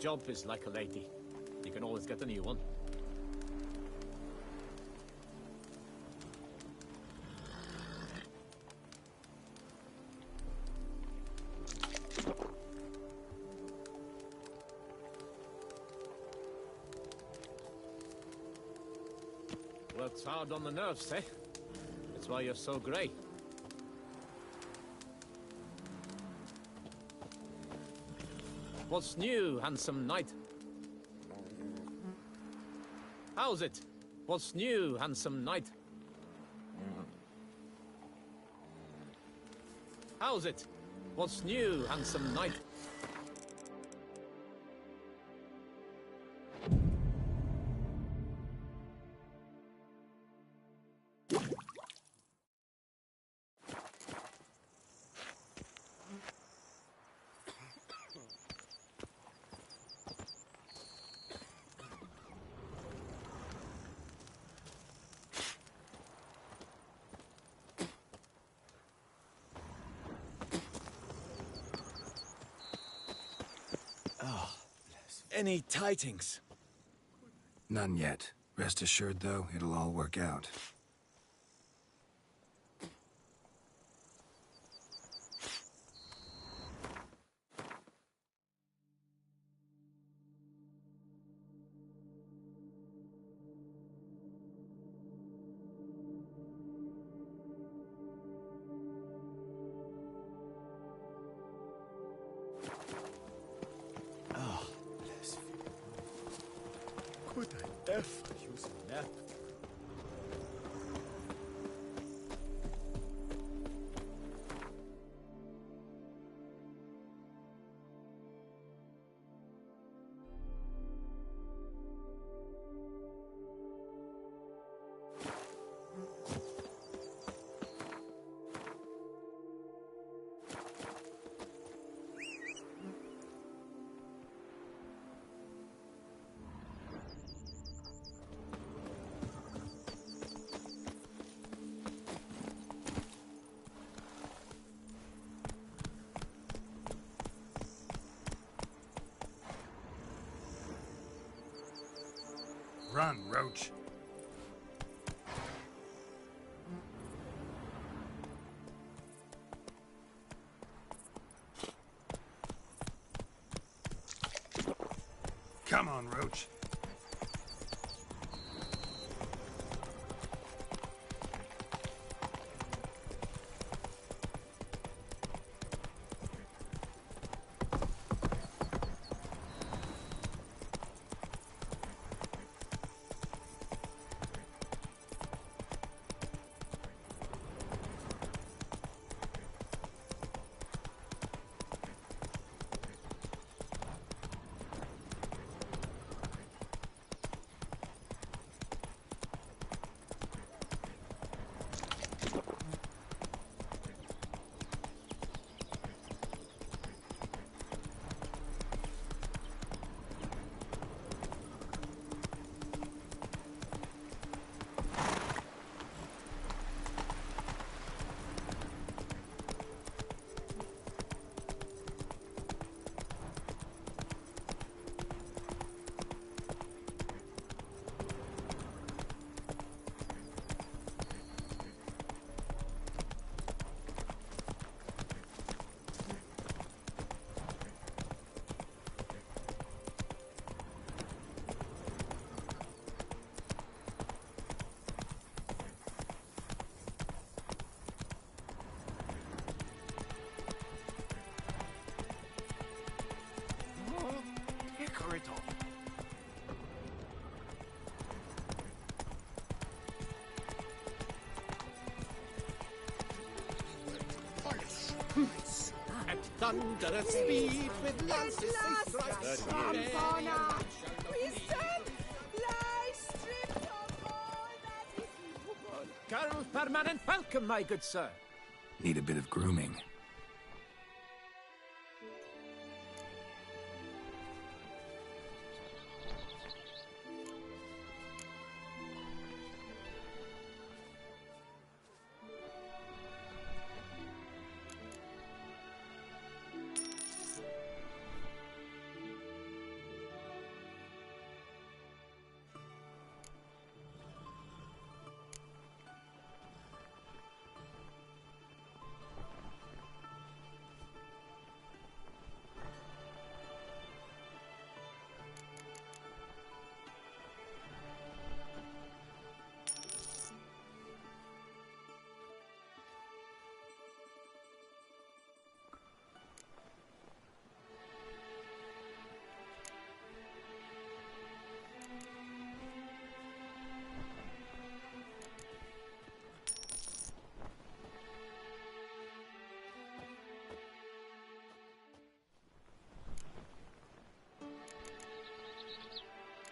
job is like a lady. You can always get a new one. Works hard on the nerves, eh? That's why you're so grey. What's new, handsome knight? How's it? What's new, handsome knight? How's it? What's new, handsome knight? Any tidings? None yet. Rest assured, though, it'll all work out. Could I ever use a nap? Run, Roach. Come on, Roach. At thunderous speed with lances they strike. We stand lie stripped of all that is movable. Carol, permanent welcome, my good sir. Need a bit of grooming.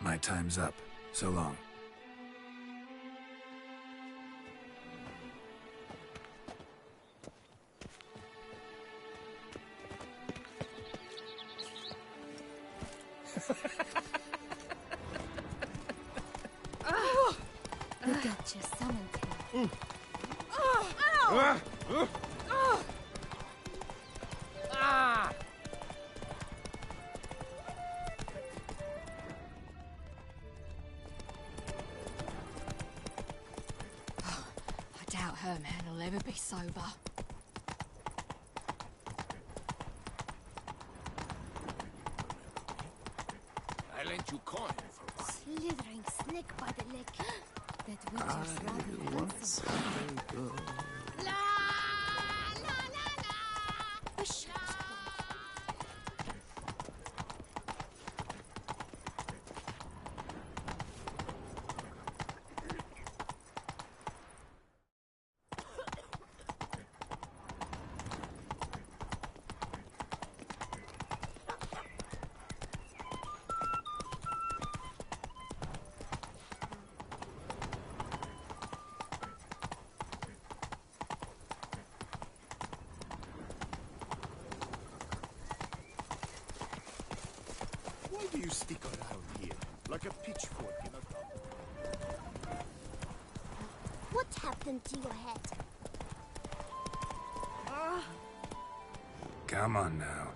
My time's up. So long. The Duchess summoned him. I doubt her man will ever be sober. I lent you coin for one. Slithering snake by the leg. That witcher's rather handsome. La la la la. Bishop's Why do you stick around here like a pitchfork in a gun? What happened to your head? Come on now.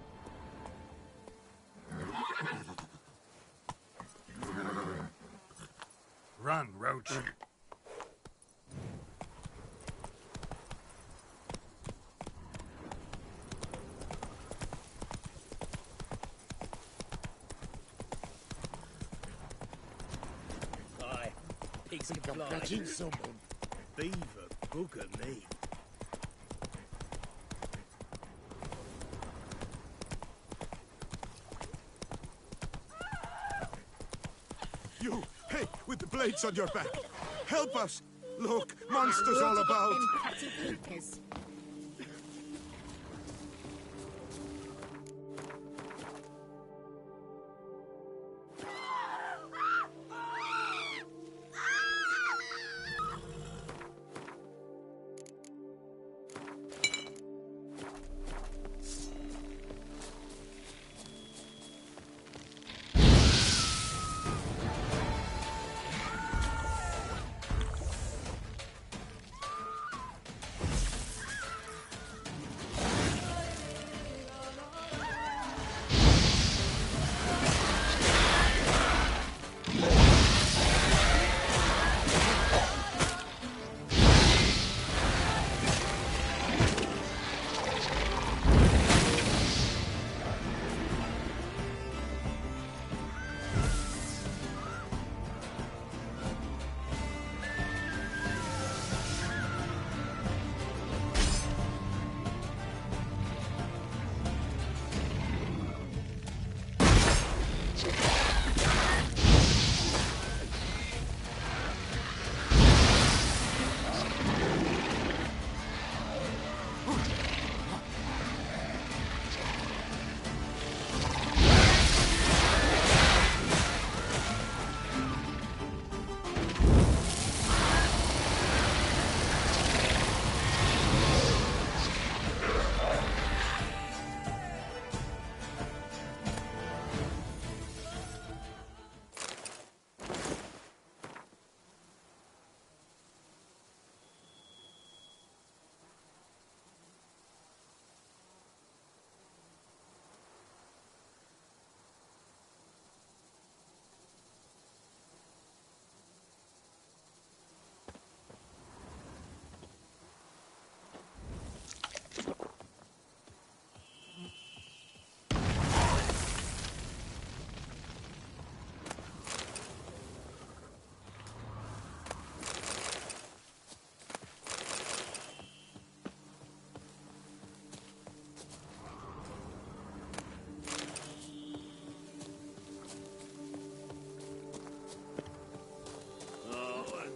Run, Roach. Aye, pigs and flies. Catching someone. Beaver, bugger me. You, hey, with the blades on your back. Help us. Look, monsters all about. Them catty pinkers.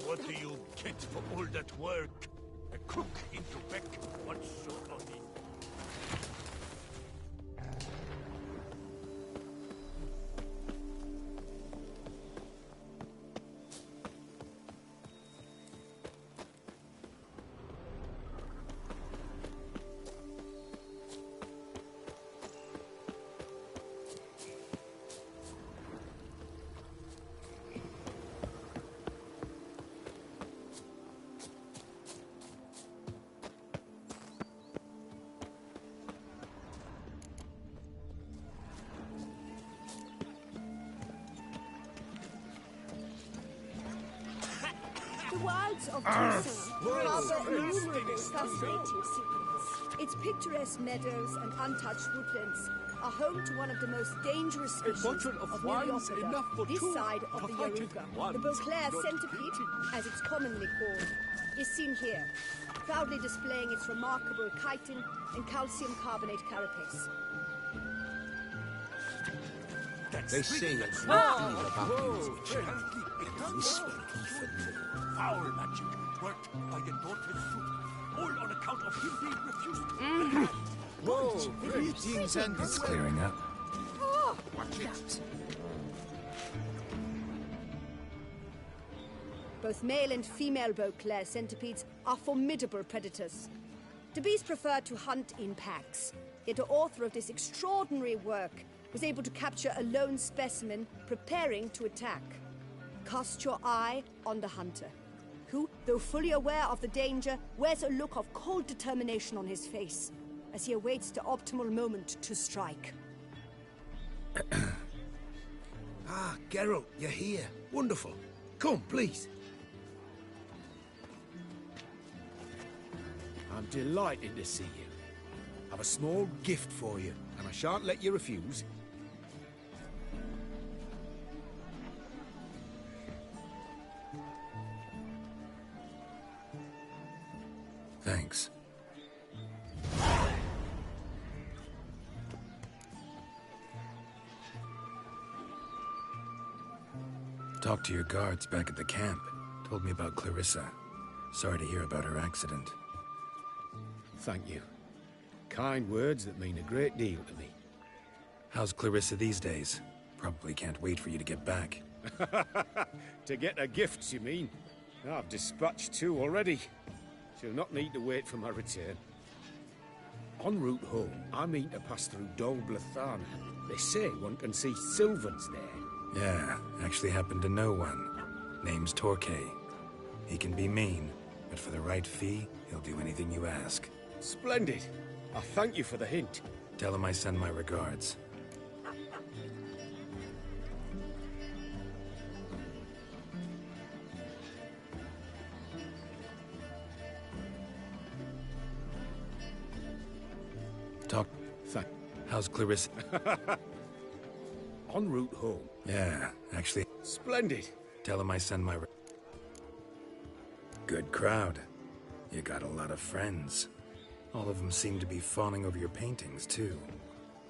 What do you get for all that work? A cook in Quebec once so funny. clouds of Toussaint harbor innumerable fascinating secrets. Its picturesque meadows and untouched woodlands are home to one of the most dangerous species of Myriophoda this side of the Yaruga. The Beauclair centipede, as it's commonly called, is seen here, proudly displaying its remarkable chitin and calcium carbonate carapace. They say a great deal about you, child. And this will be familiar. Foul magic worked by the daughter's fruit, all on account of him being refused. Whoa, greetings and It's clearing up. watch it. Both male and female Beauclair centipedes are formidable predators. The bees prefer to hunt in packs, yet the author of this extraordinary work was able to capture a lone specimen preparing to attack. Cast your eye on the hunter, who, though fully aware of the danger, wears a look of cold determination on his face as he awaits the optimal moment to strike. Ah, Geralt, you're here. Wonderful. Come, please. I'm delighted to see you. I've a small gift for you, and I shan't let you refuse. Thanks. Talked to your guards back at the camp. Told me about Clarissa. Sorry to hear about her accident. Thank you. Kind words that mean a great deal to me. How's Clarissa these days? Probably can't wait for you to get back. To get her gifts, you mean? I've dispatched 2 already. She'll not need to wait for my return. En route home, I mean to pass through Dol Blathana. They say one can see Sylvans there. Yeah, actually happen to know one. Name's Torquay. He can be mean, but for the right fee, he'll do anything you ask. Splendid. I thank you for the hint. Tell him I send my regards. Talk. How's Clarissa? En route home. Yeah, actually. Splendid. Tell him I send my... Good crowd. You got a lot of friends. All of them seem to be fawning over your paintings, too.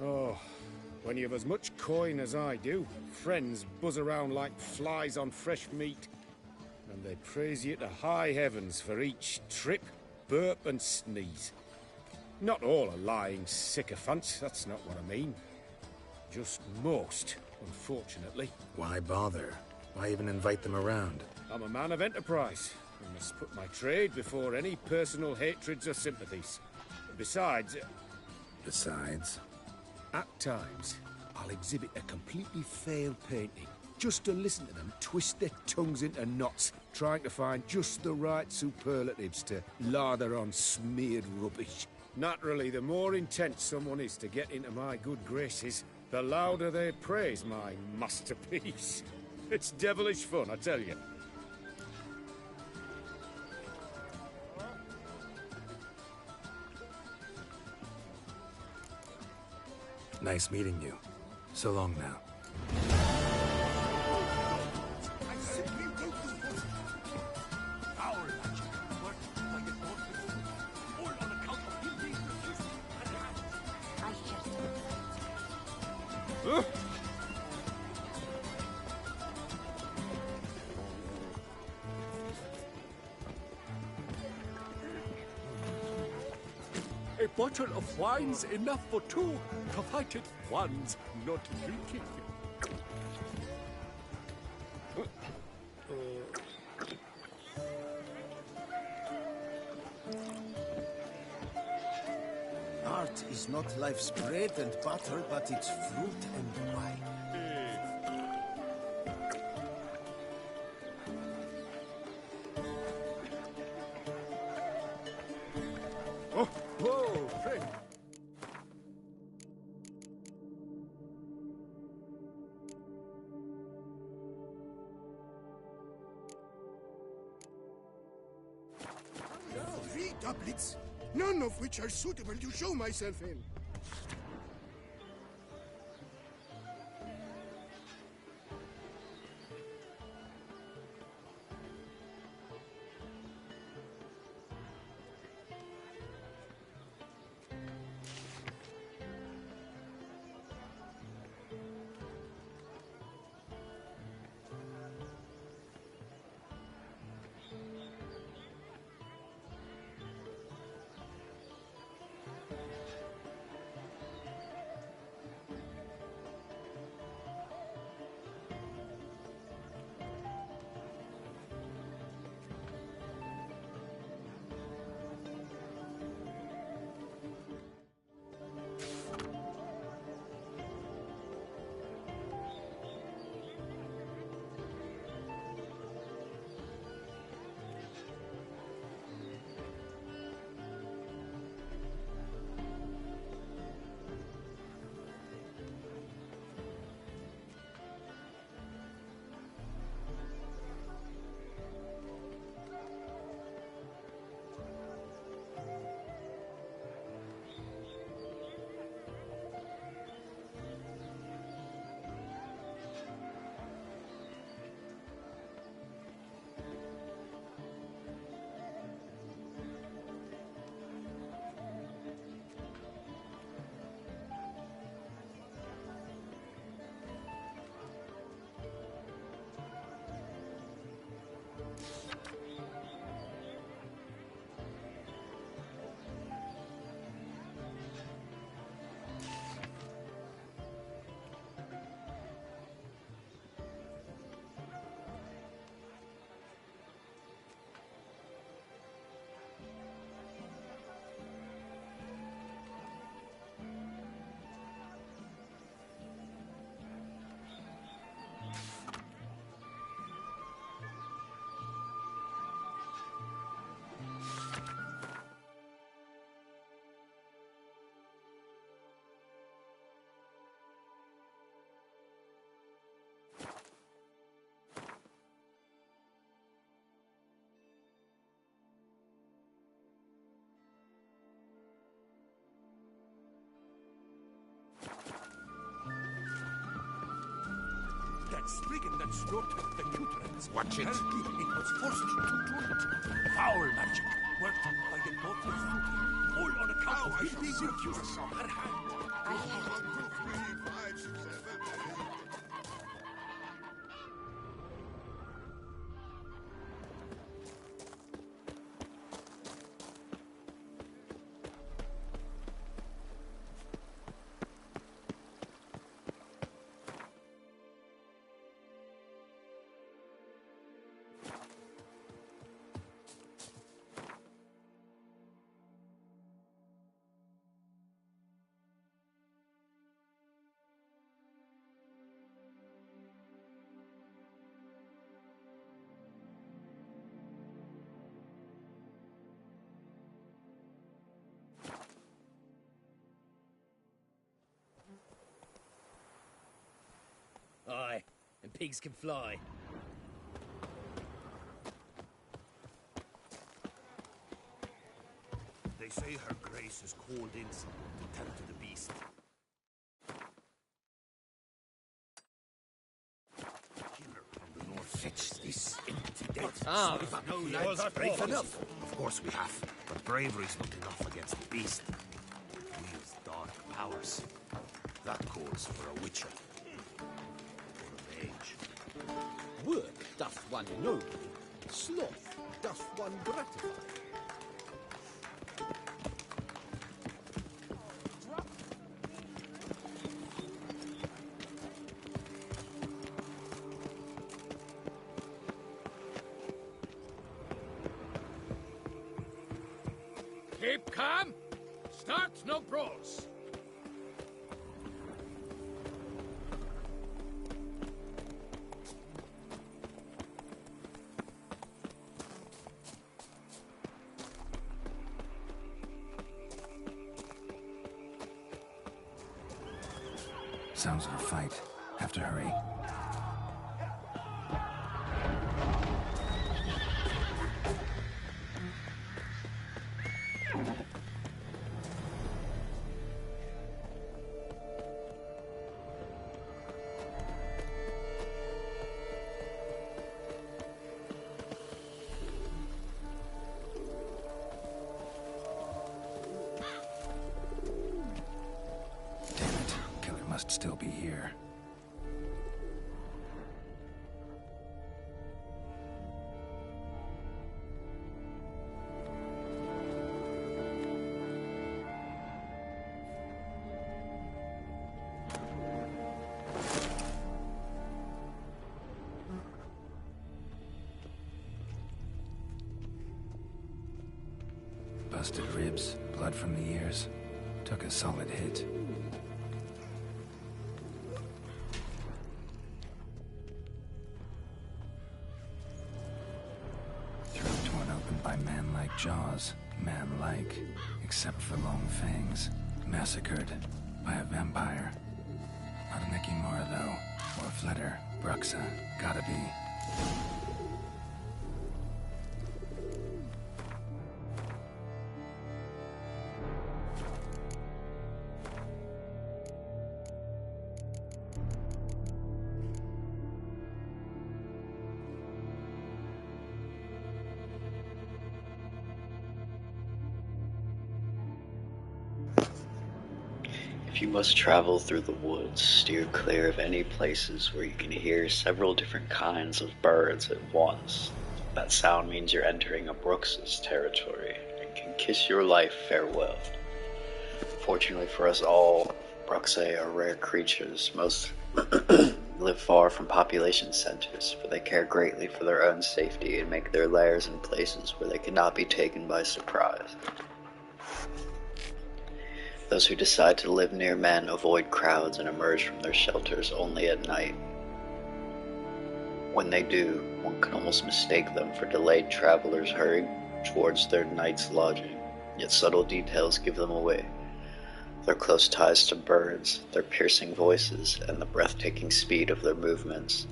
Oh, when you have as much coin as I do, friends buzz around like flies on fresh meat. And they praise you to high heavens for each trip, burp and sneeze. Not all are lying sycophants, that's not what I mean. Just most, unfortunately. Why bother? Why even invite them around? I'm a man of enterprise. I must put my trade before any personal hatreds or sympathies. Besides, at times, I'll exhibit a completely failed painting, just to listen to them twist their tongues into knots, trying to find just the right superlatives to lather on smeared rubbish. Naturally, the more intent someone is to get into my good graces, the louder they praise my masterpiece. It's devilish fun, I tell you. Nice meeting you. So long now. I simply wrote the book. Foul magic worked by the daughter's fruit, all on account of him being refused. I shall A bottle of wine's enough for 2, provided one's not drinking. Art is not life's bread and butter, but its fruit and wine. Whoa, friend. doublets, none of which are suitable to show myself in. That spriggan that slaughtered the Neutrons. Watch it. It was forced to do it. Foul magic, worked by the godless Fuki. All on account of him being refused from her hand. I hate Aye, and pigs can fly. They say her grace is called in to tend to the beast. Killer from the north. Fetch this empty dead. Ah, no lads, brave enough. Of course we have, but bravery's not enough against the beast. It wields dark powers. That calls for a witcher. Or a mage. Work doth one nobly, sloth doth one gratify. Keep calm. Start no brawls. Sounds like a fight. Have to hurry. Killer must still be here. Busted ribs, blood from the ears. Took a solid hit. Throat torn open by man-like jaws. Man-like, except for long fangs. Massacred by a vampire. Not a Nicky Mora, though. Or Fletter. Bruxa. Gotta be. If you must travel through the woods, steer clear of any places where you can hear several different kinds of birds at once. That sound means you're entering a Brooks' territory and can kiss your life farewell. Fortunately for us all, Bruxae are rare creatures. Most live far from population centers, for they care greatly for their own safety and make their lairs in places where they cannot be taken by surprise. Those who decide to live near men avoid crowds and emerge from their shelters only at night. When they do, one can almost mistake them for delayed travelers hurrying towards their night's lodging, yet subtle details give them away. Their close ties to birds, their piercing voices, and the breathtaking speed of their movements.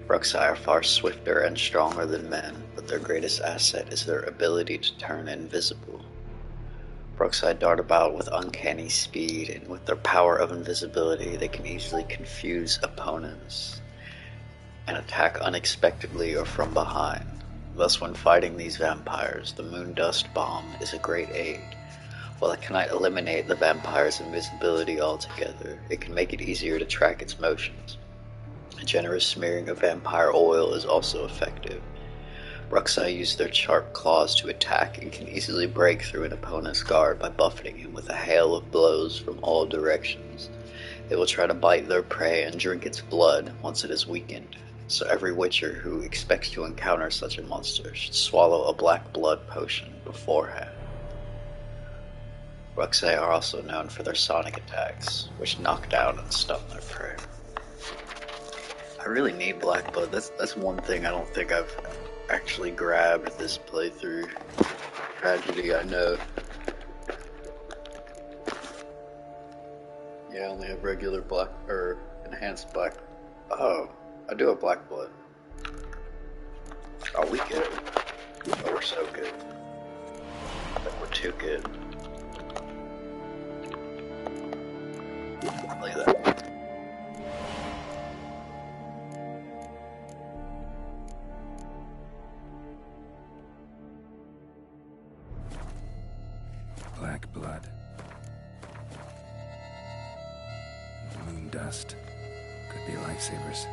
Bruxae are far swifter and stronger than men, but their greatest asset is their ability to turn invisible. Bruxae dart about with uncanny speed, and with their power of invisibility, they can easily confuse opponents and attack unexpectedly or from behind. Thus, when fighting these vampires, the moon dust bomb is a great aid. While it cannot eliminate the vampire's invisibility altogether, it can make it easier to track its motions. A generous smearing of vampire oil is also effective. Bruxae use their sharp claws to attack and can easily break through an opponent's guard by buffeting him with a hail of blows from all directions. They will try to bite their prey and drink its blood once it is weakened, so every witcher who expects to encounter such a monster should swallow a black blood potion beforehand. Bruxae are also known for their sonic attacks, which knock down and stun their prey. I really need black blood. That's one thing I don't think I've actually grabbed this playthrough. Tragedy, I know. Yeah, I only have regular black, or enhanced black. Oh, I do have black blood. Oh, we good. Oh, we're so good. I think we're too good. Look at that. Black blood. Moon dust. Could be lifesavers.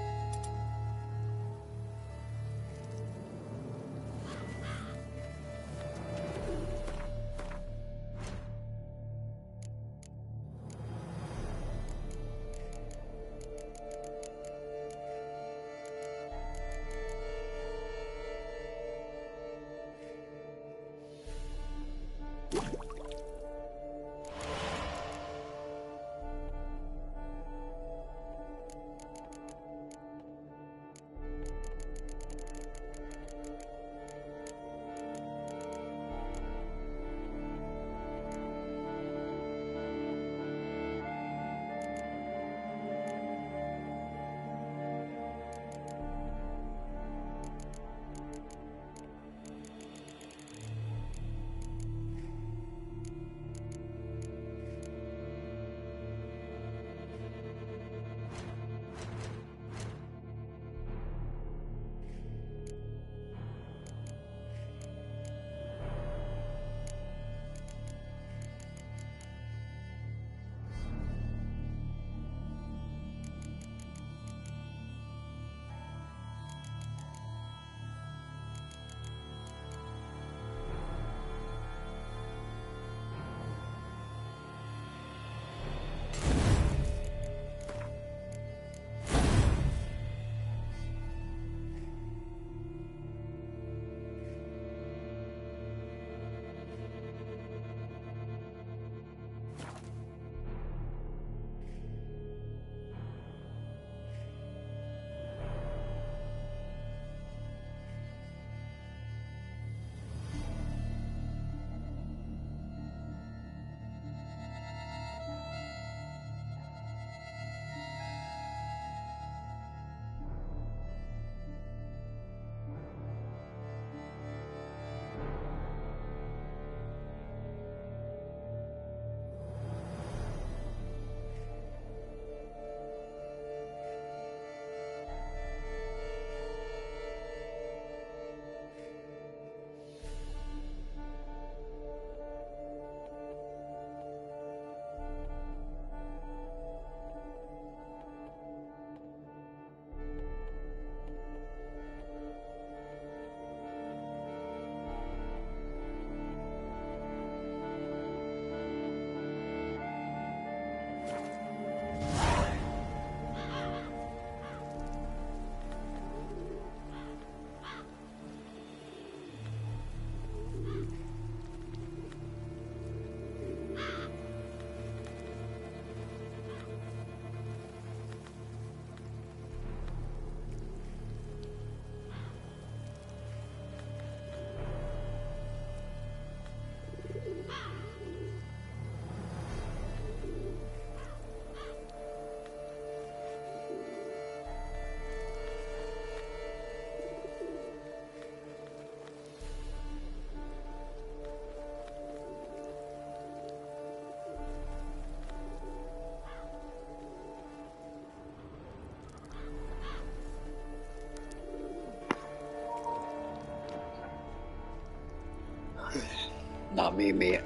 Not me,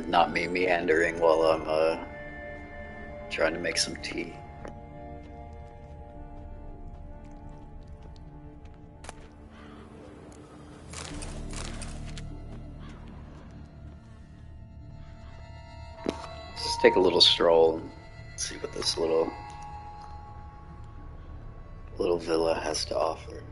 not me meandering while I'm trying to make some tea. Let's just take a little stroll and see what this little villa has to offer.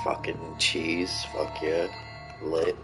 Fucking cheese, fuck yeah, lit.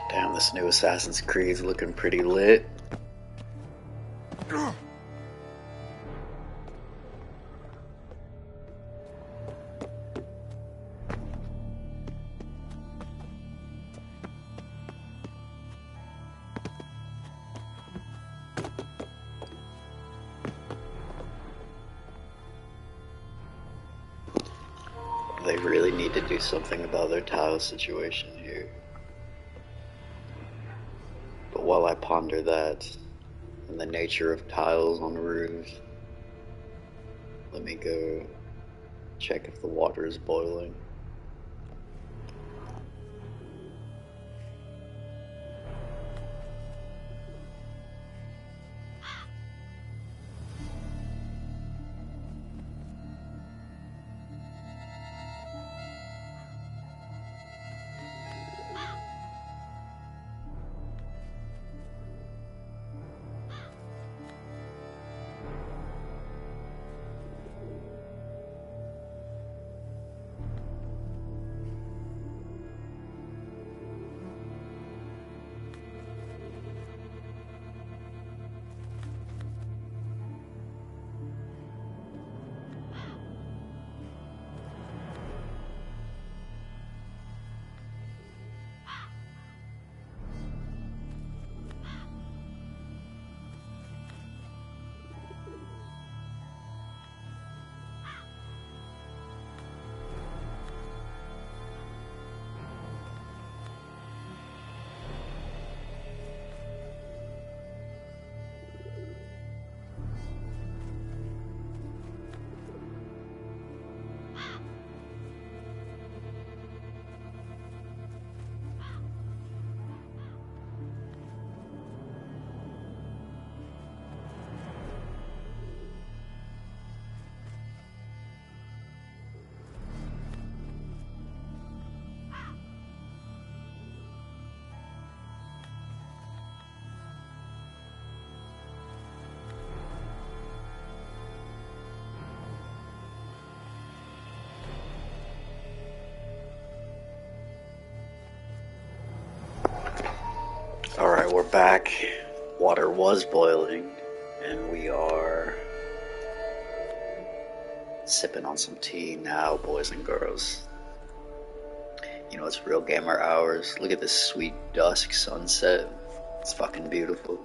Damn, this new Assassin's Creed's looking pretty lit. They really need to do something about their tile situation here. But while I ponder that, and the nature of tiles on roofs, let me go check if the water is boiling. Alright, we're back. Water was boiling, and we are sipping on some tea now, boys and girls. You know, it's real gamer hours. Look at this sweet dusk sunset. It's fucking beautiful.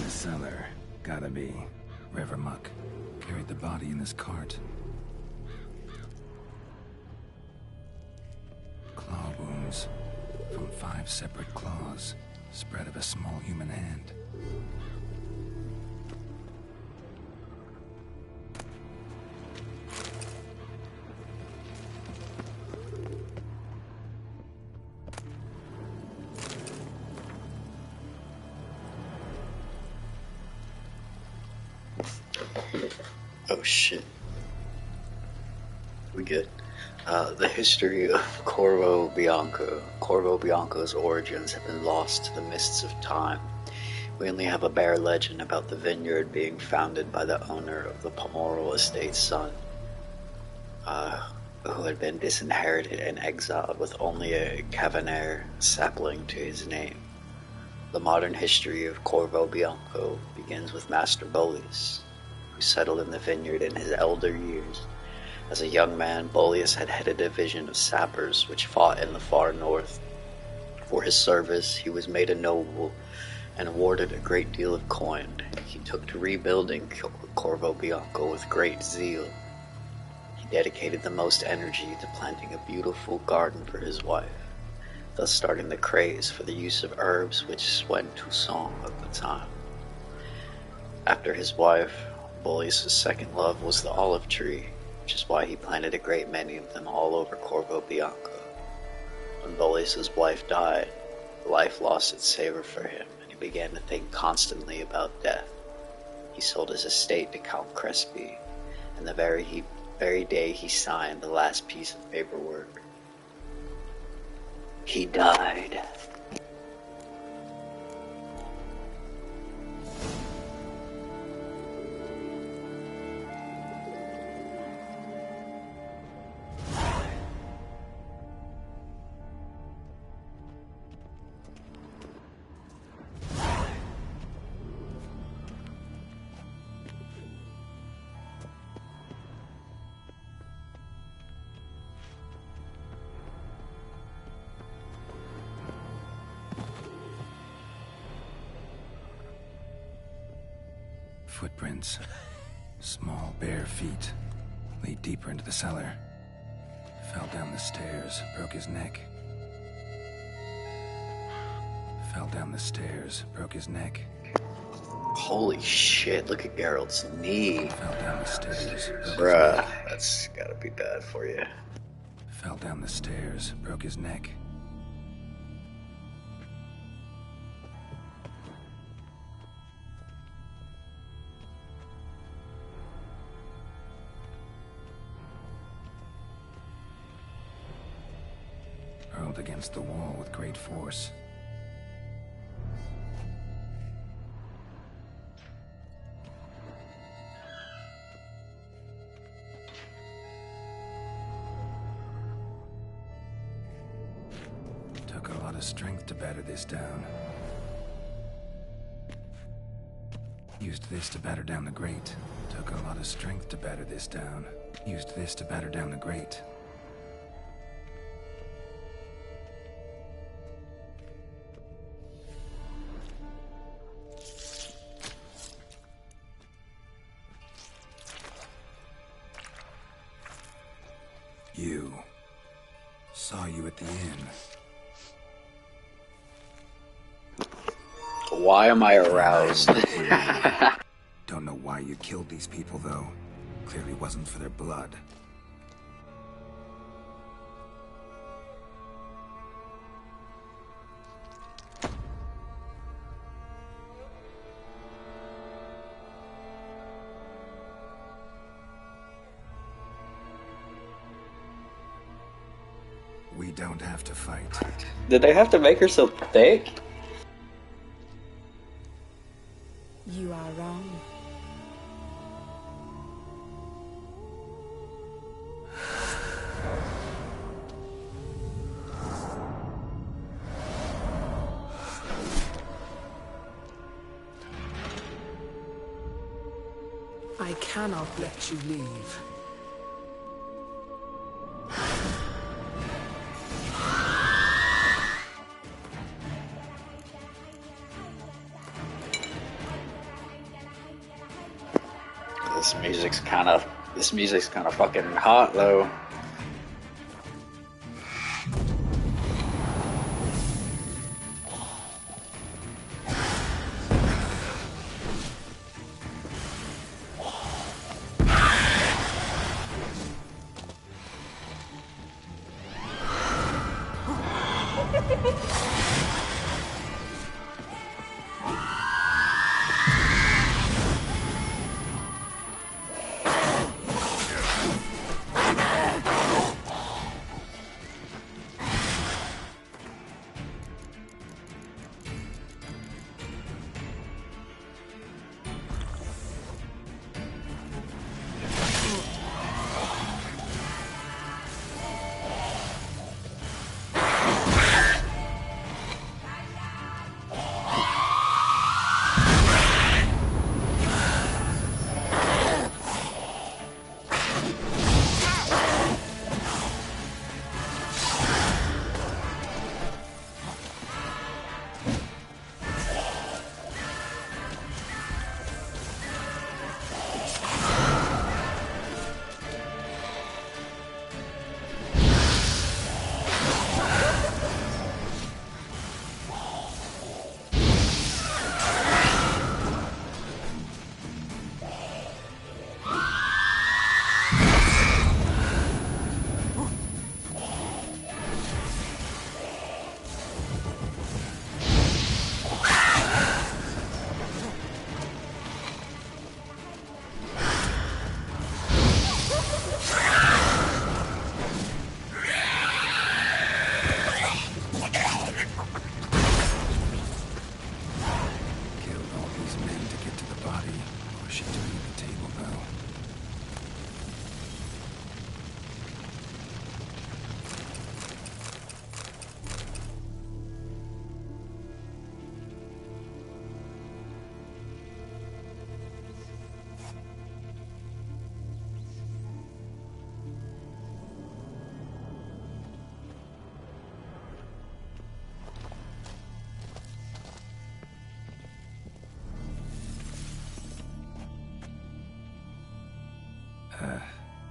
Cellar. Gotta be. River muck. Carried the body in this cart. Claw wounds. From 5 separate claws. Spread of a small human hand. Oh shit. We good. The history of Corvo Bianco. Corvo Bianco's origins have been lost to the mists of time. We only have a bare legend about the vineyard being founded by the owner of the Palmoral estate's son, who had been disinherited and exiled with only a Cavanair sapling to his name. The modern history of Corvo Bianco begins with Master Boleus, who settled in the vineyard in his elder years. As a young man, Boleus had headed a division of sappers which fought in the far north. For his service, he was made a noble and awarded a great deal of coin. He took to rebuilding Corvo Bianco with great zeal. He dedicated the most energy to planting a beautiful garden for his wife, thus starting the craze for the use of herbs which went to song of the time. After his wife, Boleus' second love was the olive tree, which is why he planted a great many of them all over Corvo Bianco. When Boleus' wife died, life lost its savor for him, and he began to think constantly about death. He sold his estate to Count Crespi, and the very day he signed the last piece of paperwork, he died. Footprints. Small, bare feet. Lead deeper into the cellar. Fell down the stairs, broke his neck. Fell down the stairs, broke his neck. Holy shit, look at Geralt's knee. Fell down the stairs, broke his Bruh, neck. that's gotta be bad for you. Fell down the stairs, broke his neck. Hurled against the wall with great force. Took a lot of strength to batter this down. Used this to batter down the grate. Took a lot of strength to batter this down. Used this to batter down the grate. You. Saw you at the inn. Why am I aroused? Don't know why you killed these people, though. Clearly wasn't for their blood. We don't have to fight. Did they have to make her so thick? You are wrong. I cannot let you leave. This music's kind of fucking hot though.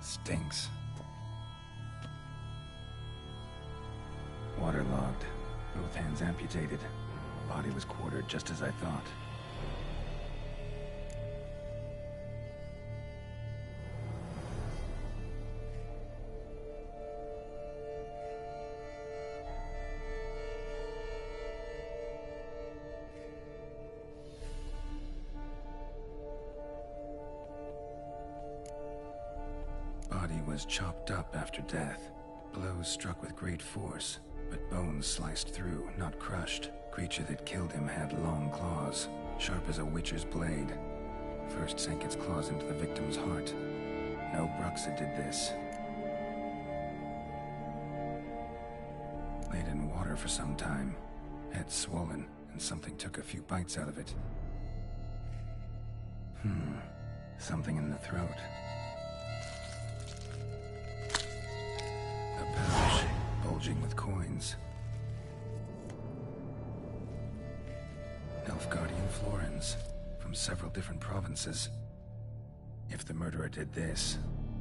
Stinks. Waterlogged. Both hands amputated. Body was quartered just as I thought. Body was chopped up after death. Blows struck with great force, but bones sliced through, not crushed. Creature that killed him had long claws, sharp as a witcher's blade. First sank its claws into the victim's heart. No Bruxa did this. Laid in water for some time. Head swollen, and something took a few bites out of it. Something in the throat. A pouch, bulging with coins. Elfguardian florins, from several different provinces. If the murderer did this,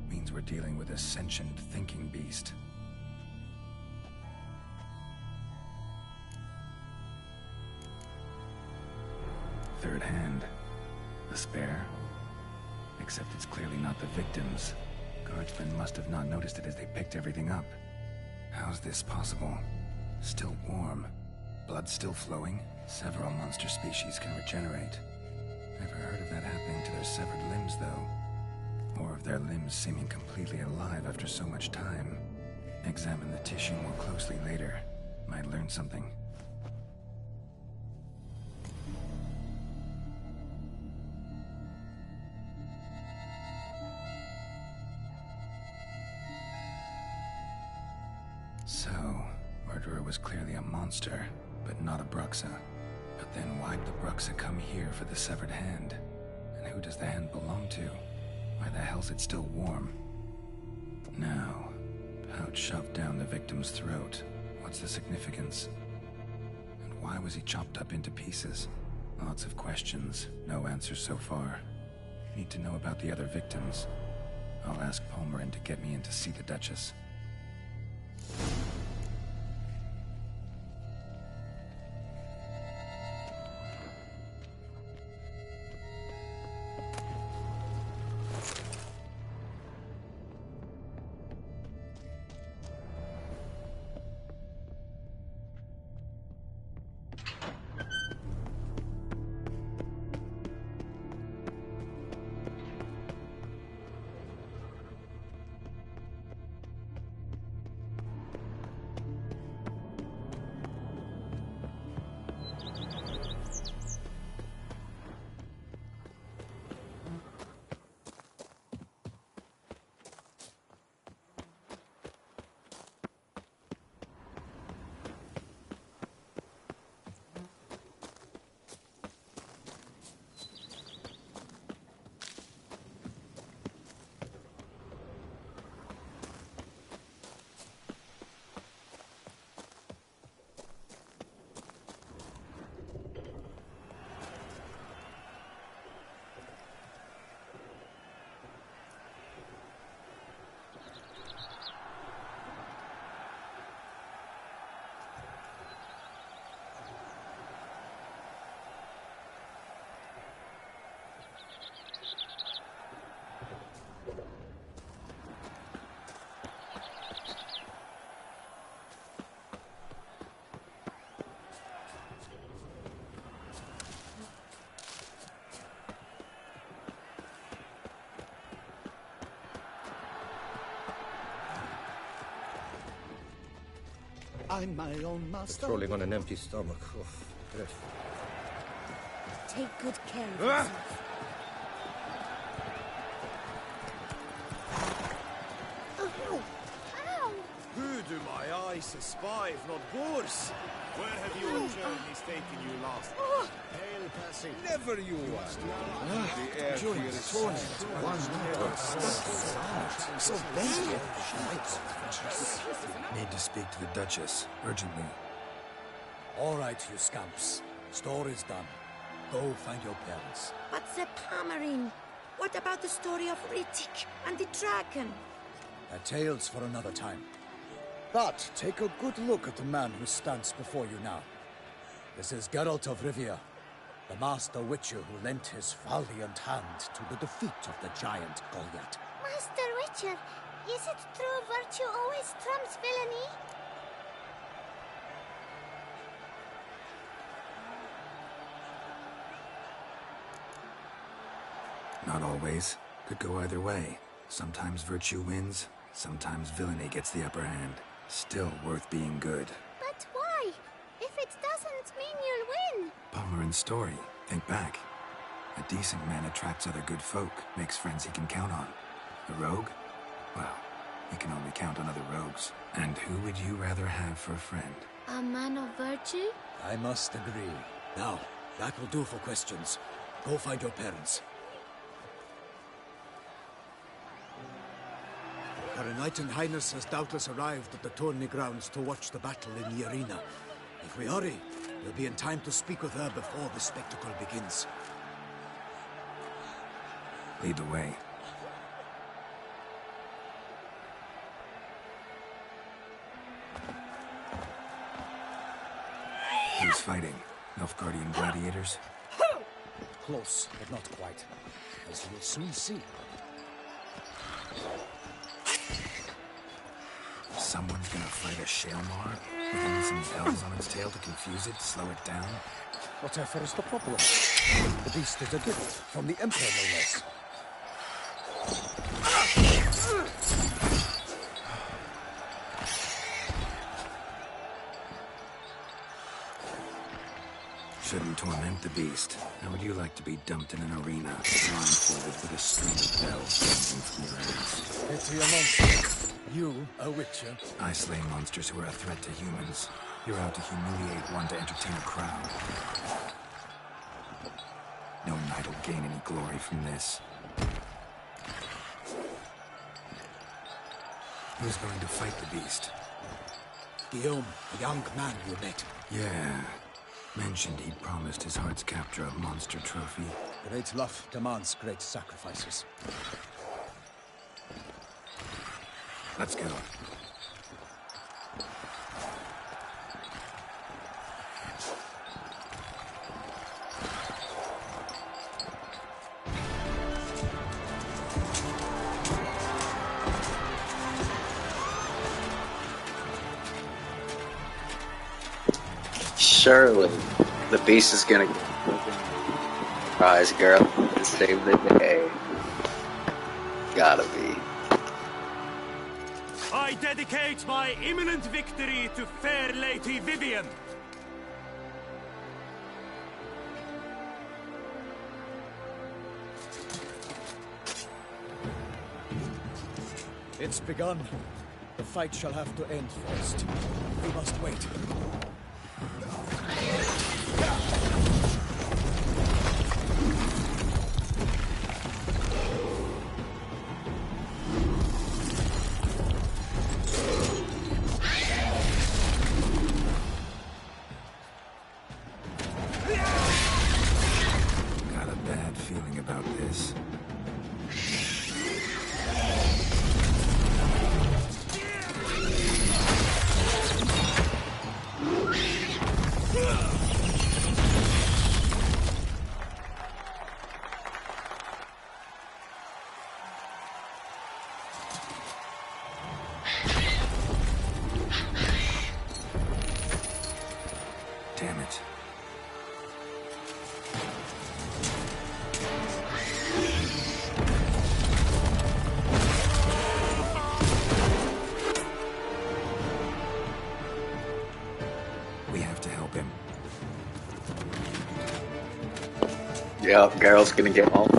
Means we're dealing with a sentient thinking beast. Third hand. A spare? Except it's clearly not the victim's. Guardsmen must have not noticed it as they picked everything up. How's this possible? Still warm. Blood still flowing? Several monster species can regenerate. Never heard of that happening to their severed limbs, though. Or of their limbs seeming completely alive after so much time. Examine the tissue more closely later. Might learn something. So, murderer was clearly a monster, but not a Bruxa. But then why'd the Bruxa come here for the severed hand? And who does the hand belong to? Why the hell's it still warm? Now, pouch shoved down the victim's throat. What's the significance? And why was he chopped up into pieces? Lots of questions, no answers so far. Need to know about the other victims. I'll ask Palmerin to get me in to see the Duchess. I'm my own master. Patrolling on an empty stomach. Oh, dreadful. Take good care of yourself. Who do my eyes espy if not Boars? Where have your journeys taken you last? Hail, passing. Never you are. The air here is So bad. Need to speak to the Duchess, urgently. All right, you scamps. Story's done. Go find your parents. But the Palmerin, what about the story of Rittik and the dragon? A tale's for another time. But take a good look at the man who stands before you now. This is Geralt of Rivia, the master witcher who lent his valiant hand to the defeat of the giant Goliath. Master Witcher, is it true virtue always trumps villainy? Not always. Could go either way. Sometimes virtue wins, sometimes villainy gets the upper hand. Still worth being good. But why? If it doesn't mean you'll win. Palmerin's story. Think back. A decent man attracts other good folk, makes friends he can count on. A rogue? Well, he can only count on other rogues. And who would you rather have for a friend? A man of virtue? I must agree. Now, that will do for questions. Go find your parents. Her Knight Highness has doubtless arrived at the tourney grounds to watch the battle in the arena. If we hurry, we'll be in time to speak with her before the spectacle begins. Lead the way. Who's fighting? Nilfgaardian gladiators? Close, but not quite. As you'll soon see. Someone's gonna fight a Shalmar? With only some bells on its tail to confuse it, slow it down? Whatever is the problem? The beast is a gift from the Emperor, no less. Shouldn't torment the beast. How would you like to be dumped in an arena, blindfolded with a string of bells dangling from your ass? Pity a monster. You, a witcher. I slay monsters who are a threat to humans. You're out to humiliate one to entertain a crowd. No knight will gain any glory from this. Who's going to fight the beast? Guillaume, the young man you met. Yeah. Mentioned he'd promised his heart's capture a monster trophy. Great love demands great sacrifices. Let's go. Surely, the beast is gonna rise, girl, to save the day. Gotta be. I dedicate my imminent victory to fair Lady Vivian. It's begun. The fight shall have to end first. We must wait. Got a bad feeling about this. Damn it. We have to help him. Yep, Geralt's gonna get off.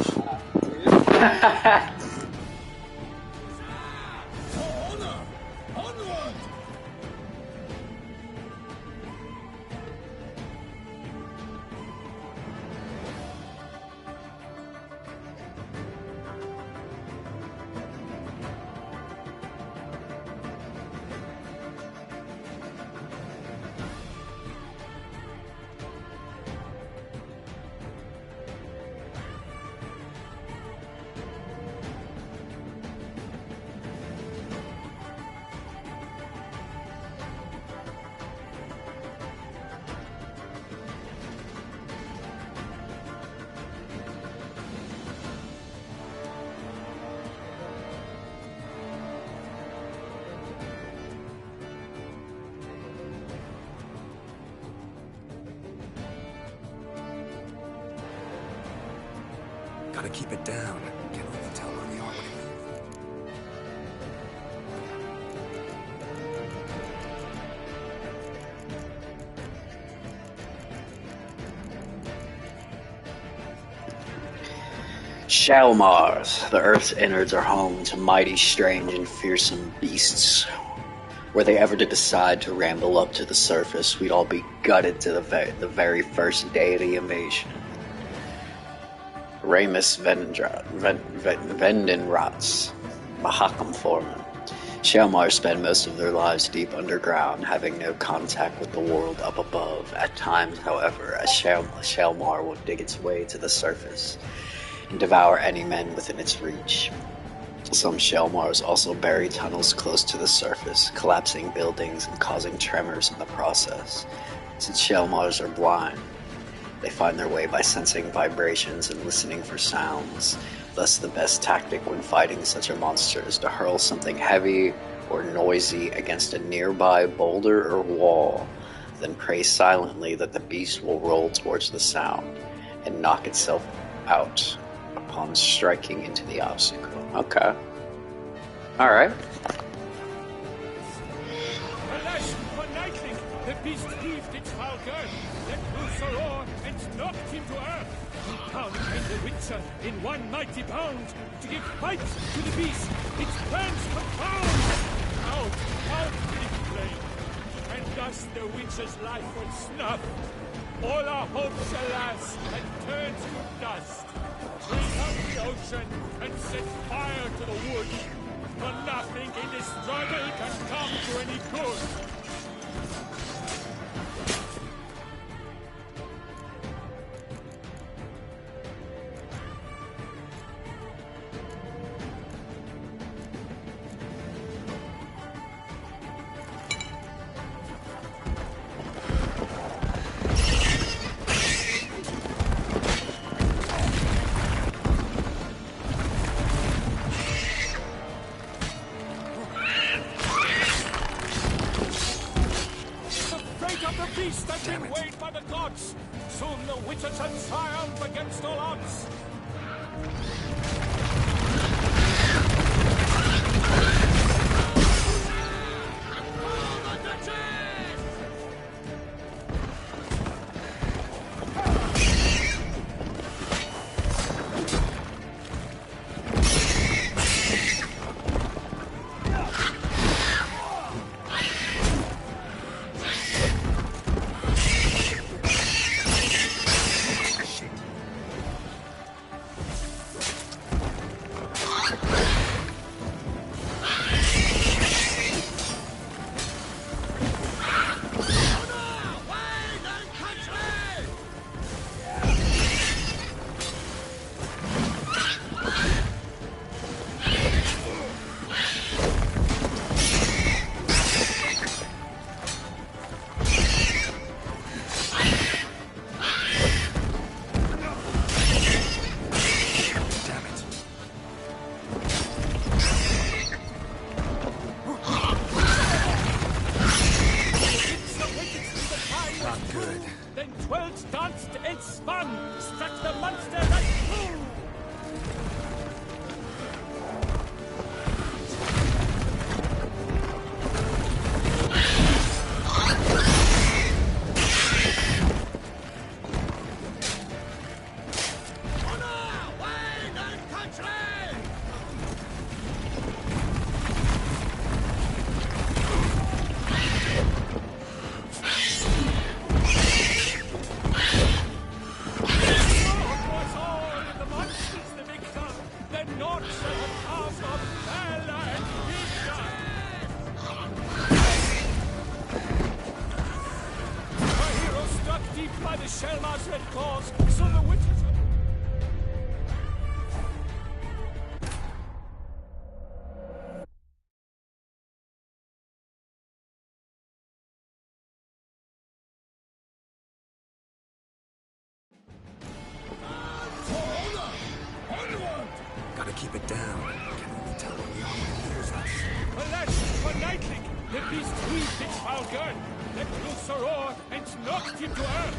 Gotta keep it down. Can only tell where we are when we Shalmars, the Earth's innards are home to mighty, strange, and fearsome beasts. Were they ever to decide to ramble up to the surface, we'd all be gutted to the very first day of the invasion. Ramus Vendenrats, Mahakam Foreman. Shalmars spend most of their lives deep underground, having no contact with the world up above. At times, however, a Shalmar will dig its way to the surface and devour any men within its reach. Some Shalmars also bury tunnels close to the surface, collapsing buildings and causing tremors in the process. Since Shelmars are blind, they find their way by sensing vibrations and listening for sounds. Thus, the best tactic when fighting such a monster is to hurl something heavy or noisy against a nearby boulder or wall, then pray silently that the beast will roll towards the sound and knock itself out upon striking into the obstacle. Okay. Alright. Alas, one nightling, the beast heaved its foul girth, let loose a roar, and knocked him to earth. Down came the Witcher in one mighty bound, to give fight to the beast, its plans confound. Out did it flame, and thus the Witcher's life was snuffed. All our hopes, alas, had turned to dust. Bring up the ocean and set fire to the wood, for nothing in this struggle can come to any good. Weighed by the gods, soon the Witcher shall triumph against all odds. Keep it down. Can only tell when the armor hears us. Alas, for nightling, the beast heaved its foul girth, let loose a roar, and knocked him to earth.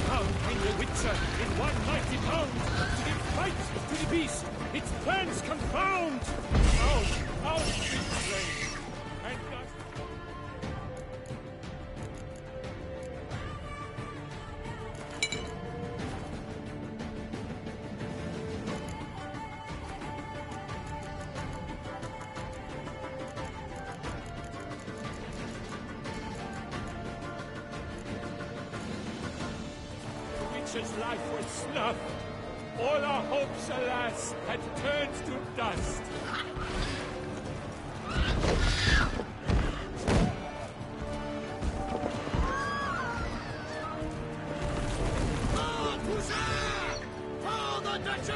Down came the Witcher in one mighty bound, to give fight to the beast, its plans confound. Out did it flame, and thus... His life was snuffed. All our hopes, alas, had turned to dust. For the Duchess!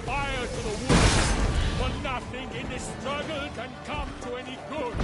fire to the wood. For nothing in this struggle can come to any good.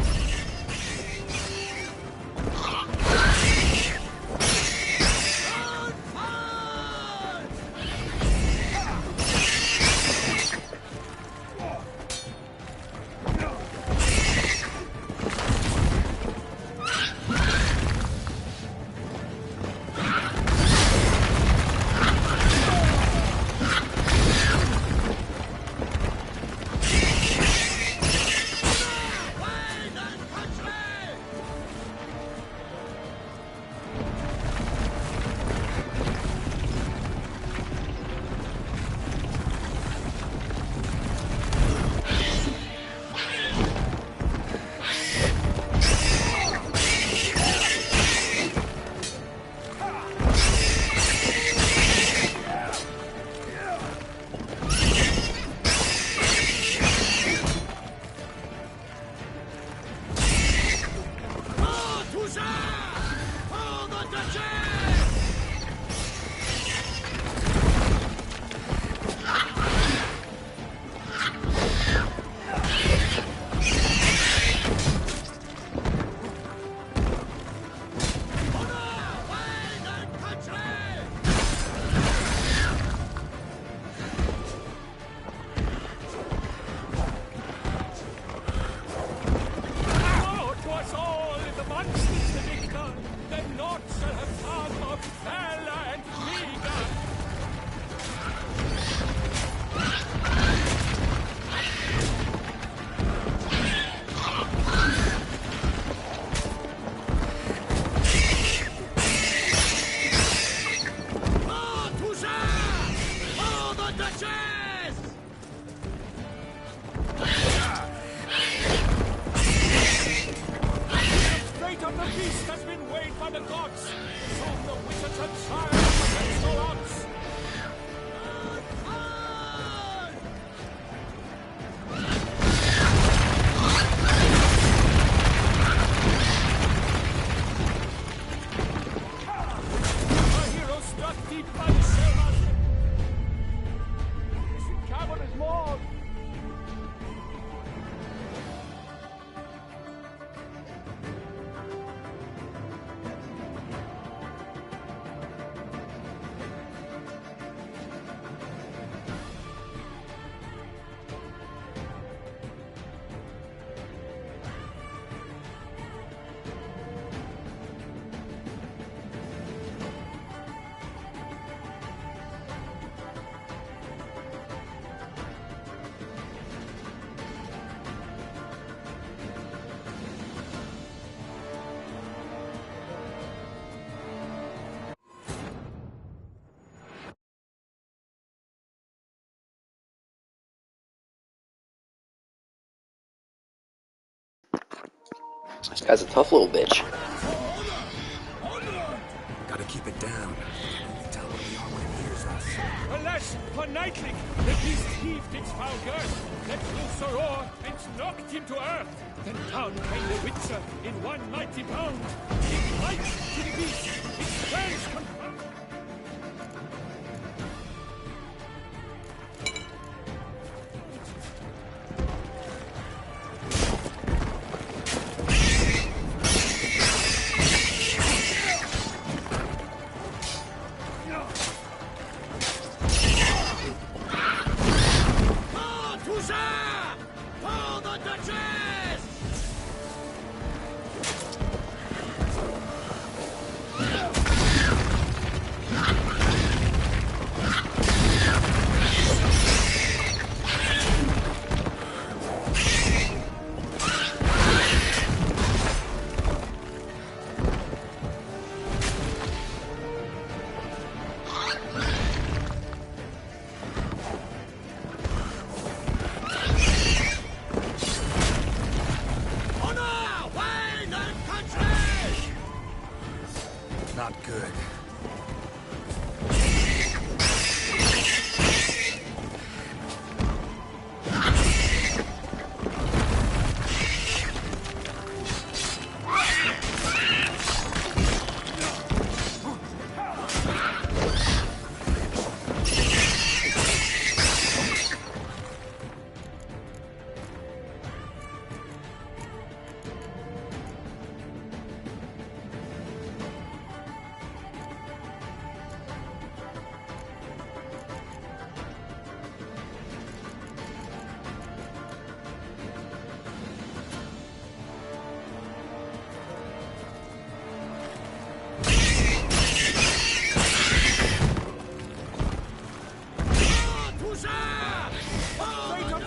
This guy's a tough little bitch. Gotta keep it down. Tell where we are when it hears us. Alas, for Nightling, the beast heaved its foul girth, let loose a roar, and knocked him to earth. Then down came the Witcher in one mighty bound. It bites to the beast, its fangs confound.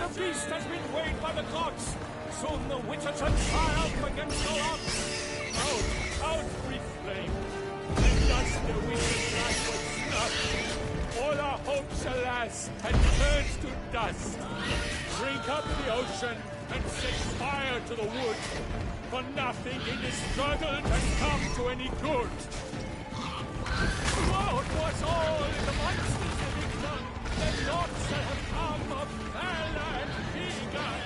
The beast has been weighed by the gods. Soon the Witcher shall triumph against all odds. Out, brief flame. And thus the Witcher's life was snuffed. All our hopes, alas, had turned to dust. Drink up the ocean and set fire to the wood. For nothing in this struggle has come to any good. What was all in the monsters having done? The gods that have come of fair and begun.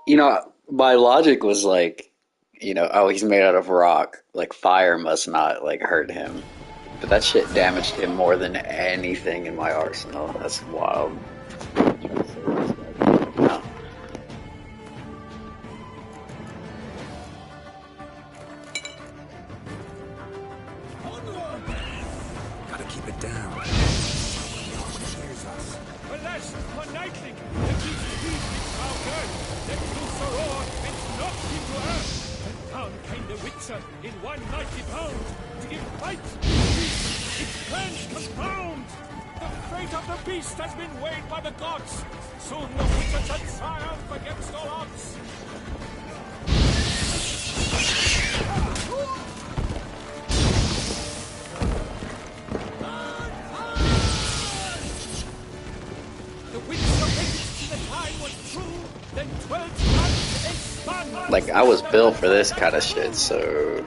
You know, my logic was like, oh, he's made out of rock. Like, fire must not, like, hurt him. But that shit damaged him more than anything in my arsenal. That's wild. No. in one mighty bound to give fight. Its plans confound. The fate of the beast has been weighed by the gods. Soon the Witcher shall triumph against all odds. Like, I was built for this kind of shit, so...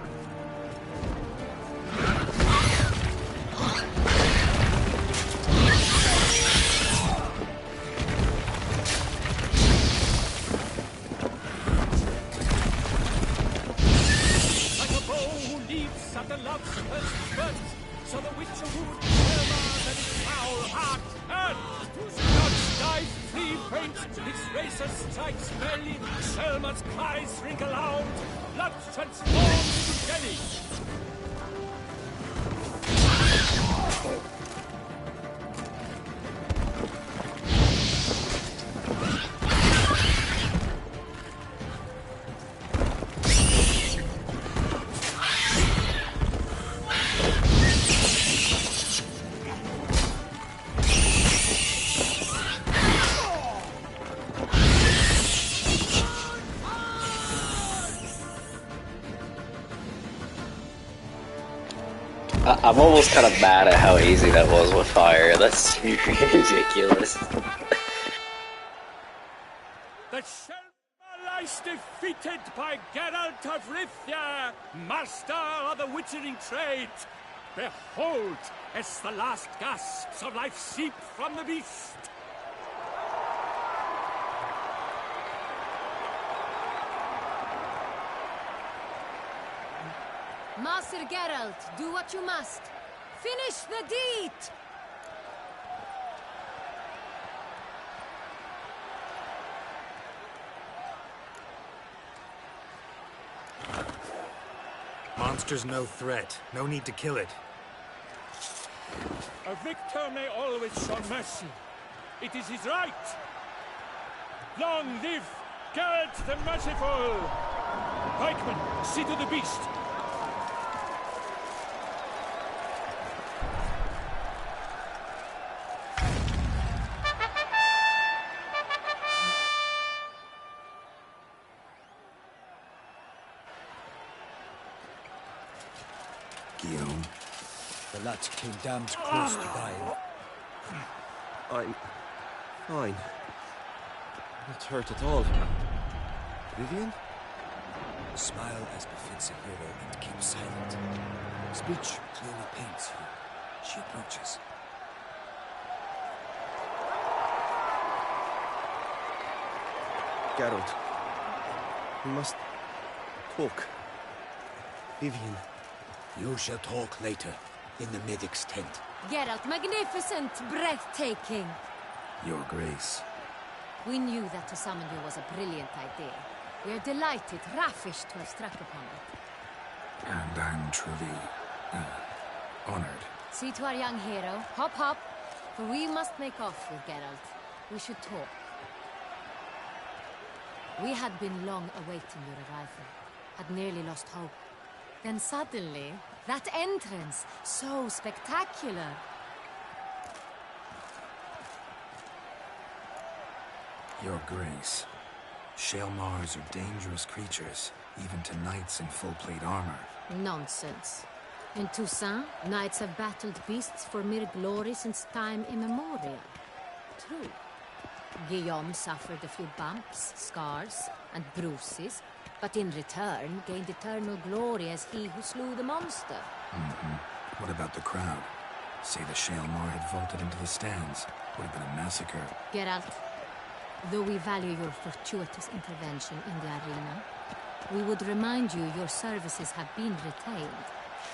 So the Witcher would Selma and his foul heart and God's dive free faint, his razor strikes belly, Selma's cries ring aloud, blood transformed into jelly. I'm almost kind of mad at how easy that was with fire. That's ridiculous. The Selma lies defeated by Geralt of Rivia, master of the witchering trade. Behold, as the last gasps of life seep from the beast. Master Geralt, do what you must. Finish the deed! Monster's no threat. No need to kill it. A victor may always show mercy. It is his right. Long live Geralt the Merciful! Pikeman, see to the beast. The lad came damned close to dying. I'm fine. Not hurt at all. Vivian? Smile as befits a hero and keep silent. Speech clearly paints you. She approaches. Geralt. We must talk. Vivian. You shall talk later, in the medic's tent. Geralt, magnificent, breathtaking. Your Grace. We knew that to summon you was a brilliant idea. We are delighted, ravished to have struck upon it. And I'm truly, honored. See to our young hero. Hop, hop. For we must make off with Geralt. We should talk. We had been long awaiting your arrival. Had nearly lost hope. Then suddenly, that entrance, so spectacular. Your Grace. Shaelmars are dangerous creatures, even to knights in full-plate armor. Nonsense. In Toussaint, knights have battled beasts for mere glory since time immemorial. True. Guillaume suffered a few bumps, scars, and bruises, but in return gained eternal glory as he who slew the monster. What about the crowd? Say the Shaelmar had vaulted into the stands. Would have been a massacre. Geralt, though we value your fortuitous intervention in the arena, we would remind you your services have been retained,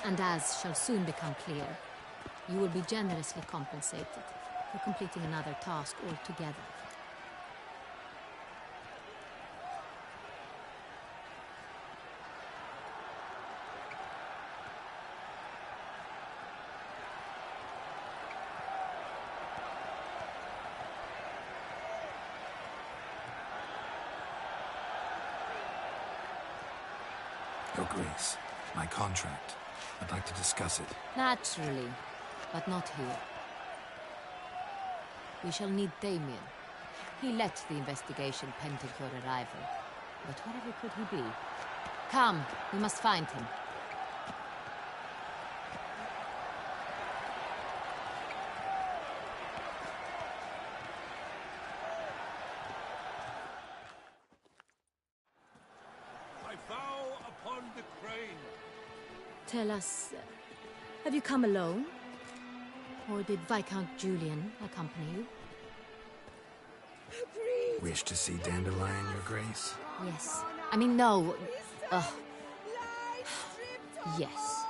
and as shall soon become clear, you will be generously compensated for completing another task altogether. Your Grace, My contract. I'd like to discuss it. Naturally, but not here. We shall need Damien. He led the investigation pending your arrival. But whatever could he be? Come, we must find him. I vow upon the crane. Tell us, have you come alone? Or did Viscount Julian accompany you? Wish to see Dandelion, Your Grace? Yes. I mean, no. Yes.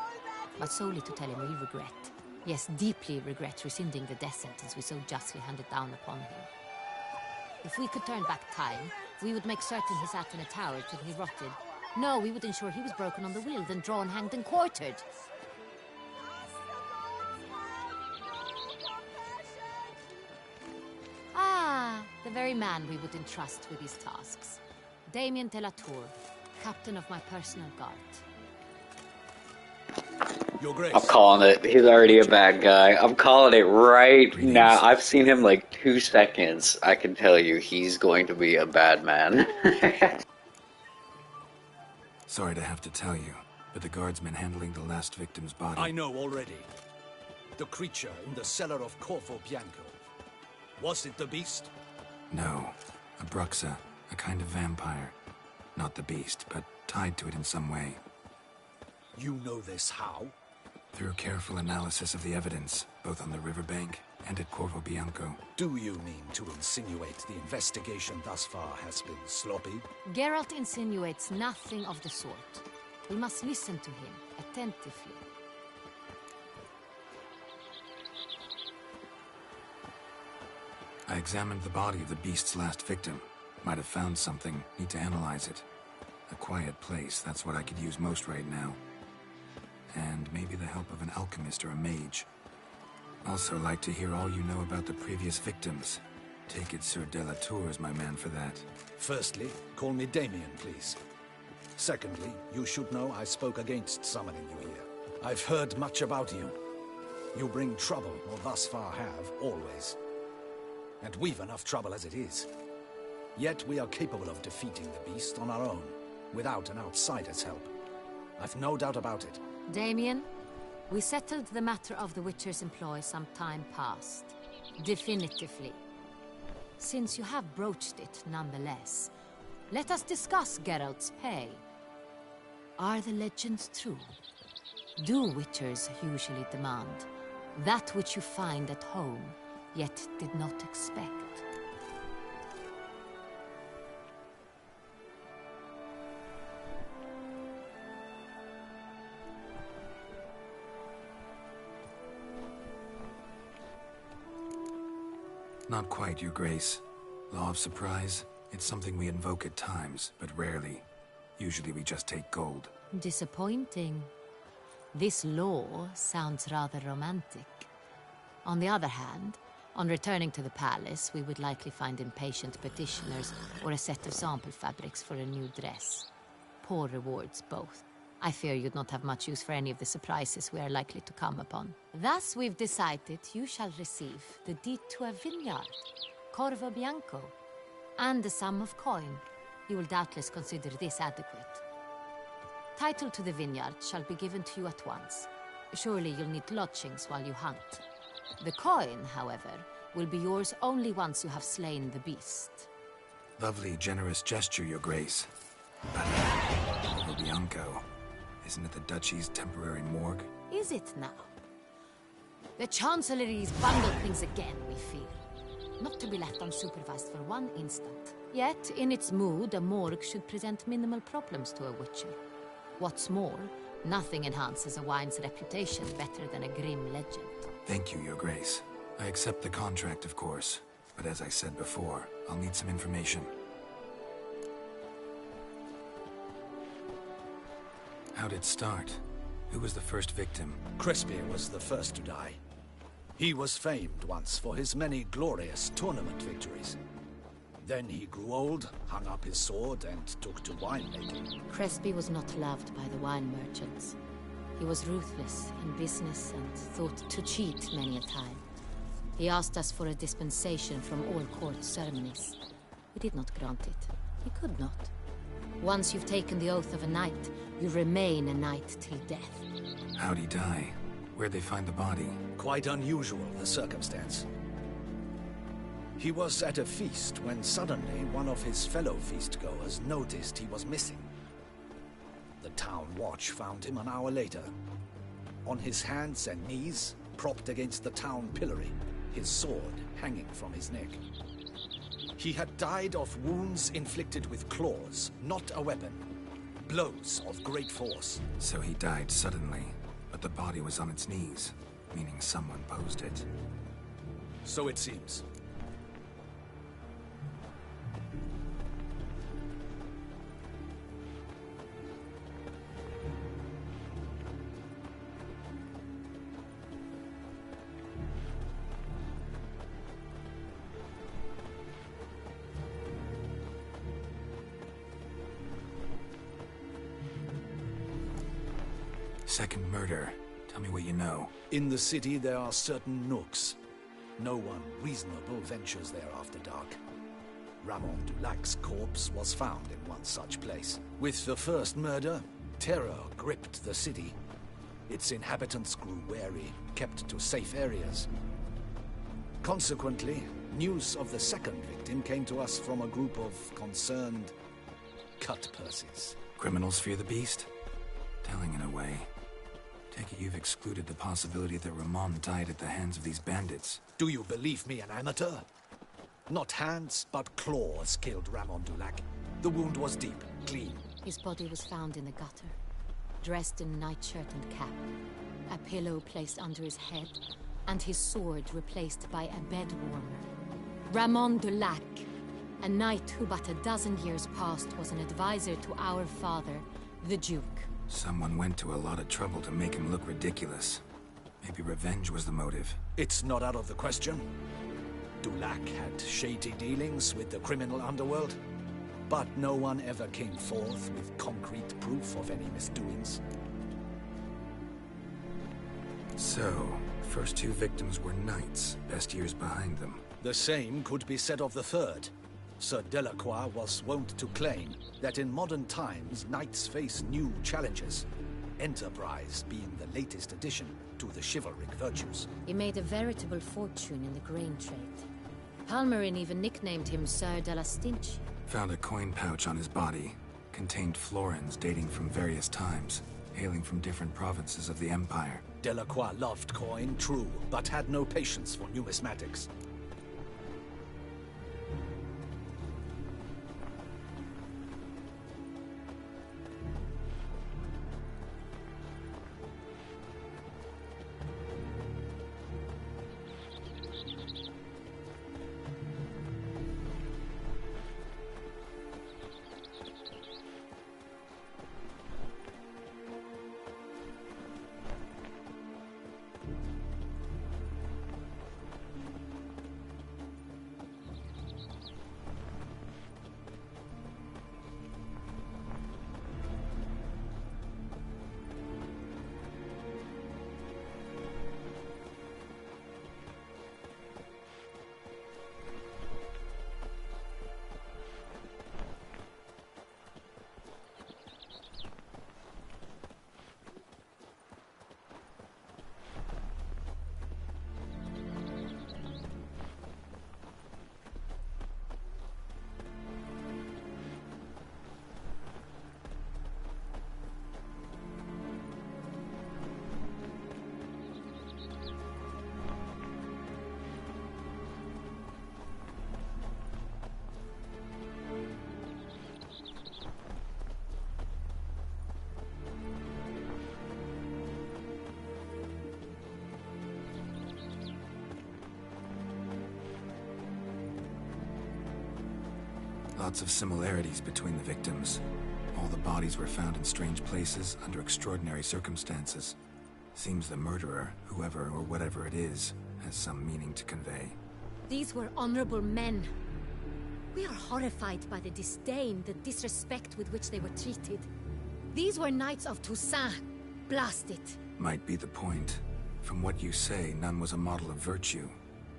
But solely to tell him we regret. Yes, deeply regret rescinding the death sentence we so justly handed down upon him. If we could turn back time, we would make certain he sat in a tower till he rotted. No, we would ensure he was broken on the wheel, then drawn, hanged, and quartered. Ah, the very man we would entrust with these tasks. Damien de la Tour, captain of my personal guard. Your Grace. I'm calling it. He's already a bad guy. I'm calling it right now. I've seen him like 2 seconds. I can tell you he's going to be a bad man. Sorry to have to tell you, but the guardsmen handling the last victim's body... I know already. The creature in the cellar of Corvo Bianco. Was it the beast? No. A Bruxa. A kind of vampire. Not the beast, but tied to it in some way. You know this how? Through careful analysis of the evidence, both on the riverbank and at Corvo Bianco. Do you mean to insinuate the investigation thus far has been sloppy? Geralt insinuates nothing of the sort. We must listen to him attentively. I examined the body of the beast's last victim. Might have found something. Need to analyze it. A quiet place, that's what I could use most right now. And maybe the help of an alchemist or a mage. Also like to hear all you know about the previous victims. Take it Sir de la Tour is my man for that. Firstly, call me Damien, please. Secondly, you should know I spoke against summoning you here. I've heard much about you. You bring trouble, or thus far have, always. And we've enough trouble as it is. Yet we are capable of defeating the beast on our own, without an outsider's help. I've no doubt about it. Damien, we settled the matter of the Witcher's employ some time past. Definitively. Since you have broached it nonetheless, let us discuss Geralt's pay. Are the legends true? Do Witchers usually demand that which you find at home, yet did not expect? Not quite, Your Grace. Law of surprise, it's something we invoke at times, but rarely. Usually we just take gold. Disappointing. This law sounds rather romantic. On the other hand, on returning to the palace, we would likely find impatient petitioners or a set of sample fabrics for a new dress. Poor rewards both. I fear you'd not have much use for any of the surprises we are likely to come upon. Thus, we've decided you shall receive the deed to a vineyard, Corvo Bianco, and the sum of coin. You will doubtless consider this adequate. Title to the vineyard shall be given to you at once. Surely you'll need lodgings while you hunt. The coin, however, will be yours only once you have slain the beast. Lovely, generous gesture, Your Grace. But Corvo Bianco, isn't it the Duchy's temporary morgue? Is it now? The Chancellery's bundled things again, we fear. Not to be left unsupervised for one instant. Yet, in its mood, a morgue should present minimal problems to a Witcher. What's more, nothing enhances a wine's reputation better than a grim legend. Thank you, Your Grace. I accept the contract, of course. But as I said before, I'll need some information. How'd it start? Who was the first victim? Crespia was the first to die. He was famed once for his many glorious tournament victories. Then he grew old, hung up his sword, and took to winemaking. Crespi was not loved by the wine merchants. He was ruthless in business and thought to cheat many a time. He asked us for a dispensation from all court ceremonies. We did not grant it. He could not. Once you've taken the oath of a knight, you remain a knight till death. How'd he die? Where'd they find the body? Quite unusual, the circumstance. He was at a feast when suddenly one of his fellow feastgoers noticed he was missing. The town watch found him an hour later. On his hands and knees, propped against the town pillory, his sword hanging from his neck. He had died of wounds inflicted with claws, not a weapon. Blows of great force. So he died suddenly, but the body was on its knees, meaning someone posed it. So it seems. Second murder. Tell me what you know. In the city, there are certain nooks. No one reasonable ventures there after dark. Ramon Dulac's corpse was found in one such place. With the first murder, terror gripped the city. Its inhabitants grew wary, kept to safe areas. Consequently, news of the second victim came to us from a group of concerned cut-purses. Criminals fear the beast? Telling in a way. Take it you've excluded the possibility that Ramon died at the hands of these bandits. Do you believe me an amateur? Not hands, but claws killed Ramon Dulac. The wound was deep, clean. His body was found in the gutter, dressed in nightshirt and cap, a pillow placed under his head, and his sword replaced by a bed warmer. Ramon Dulac, a knight who but a dozen years past was an advisor to our father, the Duke. Someone went to a lot of trouble to make him look ridiculous. Maybe revenge was the motive. It's not out of the question. Dulac had shady dealings with the criminal underworld, but no one ever came forth with concrete proof of any misdoings. So, first two victims were knights, best years behind them. The same could be said of the third. Sir Delacroix was wont to claim that in modern times, knights face new challenges, enterprise being the latest addition to the chivalric virtues. He made a veritable fortune in the grain trade. Palmerin even nicknamed him Sir de la Stinch. Found a coin pouch on his body. Contained florins dating from various times, hailing from different provinces of the Empire. Delacroix loved coin, true, but had no patience for numismatics. Lots of similarities between the victims. All the bodies were found in strange places under extraordinary circumstances. Seems the murderer, whoever or whatever it is, has some meaning to convey. These were honorable men. We are horrified by the disdain, the disrespect with which they were treated. These were knights of Toussaint. Blast it. Might be the point. From what you say, none was a model of virtue.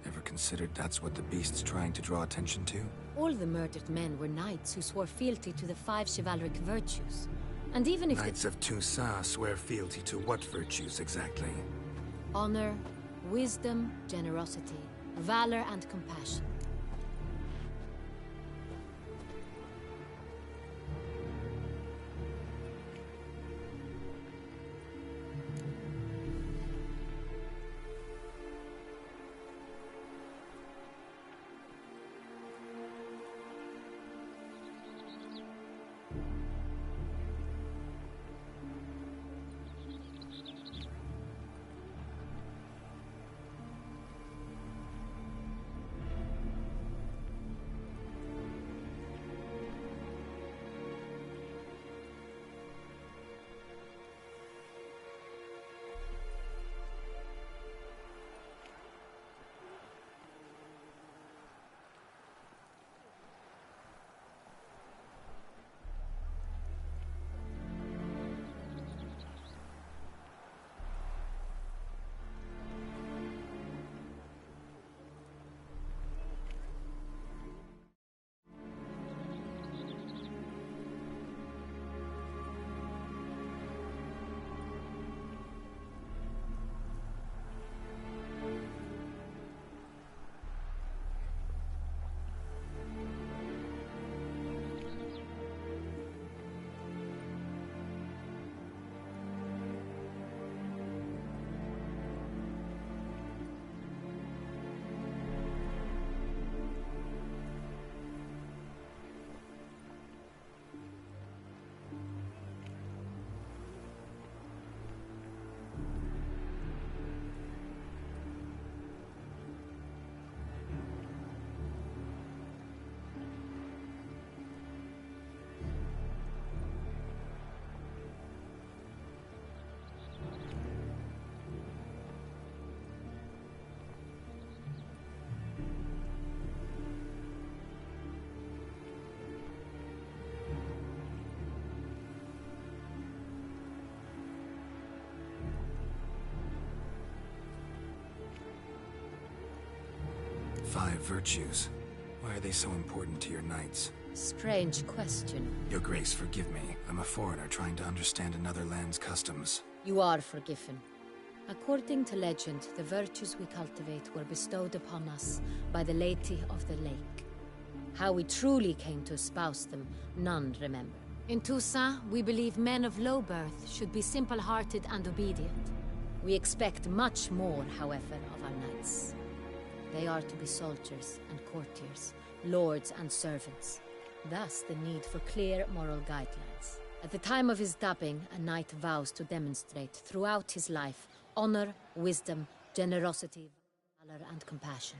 Ever considered that's what the beast's trying to draw attention to? All the murdered men were knights who swore fealty to the 5 chivalric virtues. And even if Knights of Toussaint swear fealty to what virtues exactly? honor, wisdom, generosity, valor, and compassion. Five virtues. Why are they so important to your knights? Strange question. Your Grace, forgive me. I'm a foreigner trying to understand another land's customs. You are forgiven. According to legend, the virtues we cultivate were bestowed upon us by the Lady of the Lake. How we truly came to espouse them, none remember. In Toussaint, we believe men of low birth should be simple-hearted and obedient. We expect much more, however, of our knights. They are to be soldiers and courtiers, lords and servants. Thus, the need for clear moral guidelines. At the time of his dubbing, a knight vows to demonstrate throughout his life honor, wisdom, generosity, valor, and compassion.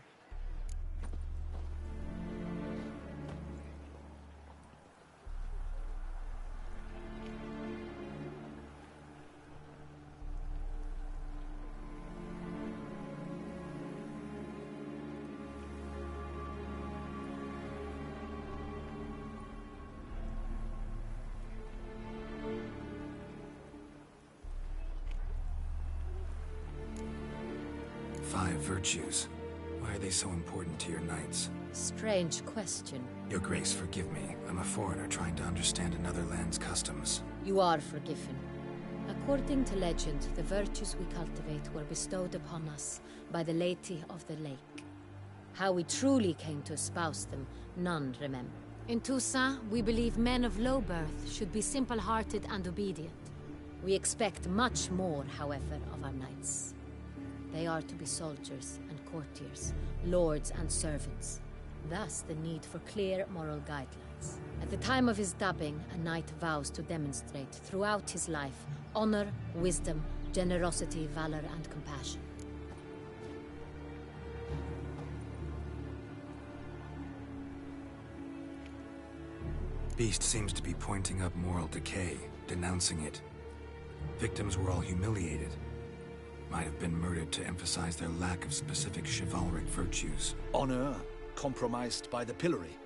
Five virtues. Why are they so important to your knights? Strange question. Your Grace, forgive me. I'm a foreigner trying to understand another land's customs. You are forgiven. According to legend, the virtues we cultivate were bestowed upon us by the Lady of the Lake. How we truly came to espouse them, none remember. In Toussaint, we believe men of low birth should be simple-hearted and obedient. We expect much more, however, of our knights. They are to be soldiers and courtiers, lords and servants. Thus, the need for clear moral guidelines. At the time of his dubbing, a knight vows to demonstrate throughout his life honor, wisdom, generosity, valor, and compassion. Beast seems to be pointing up moral decay, denouncing it. Victims were all humiliated. Might have been murdered to emphasize their lack of specific chivalric virtues. Honor compromised by the pillory.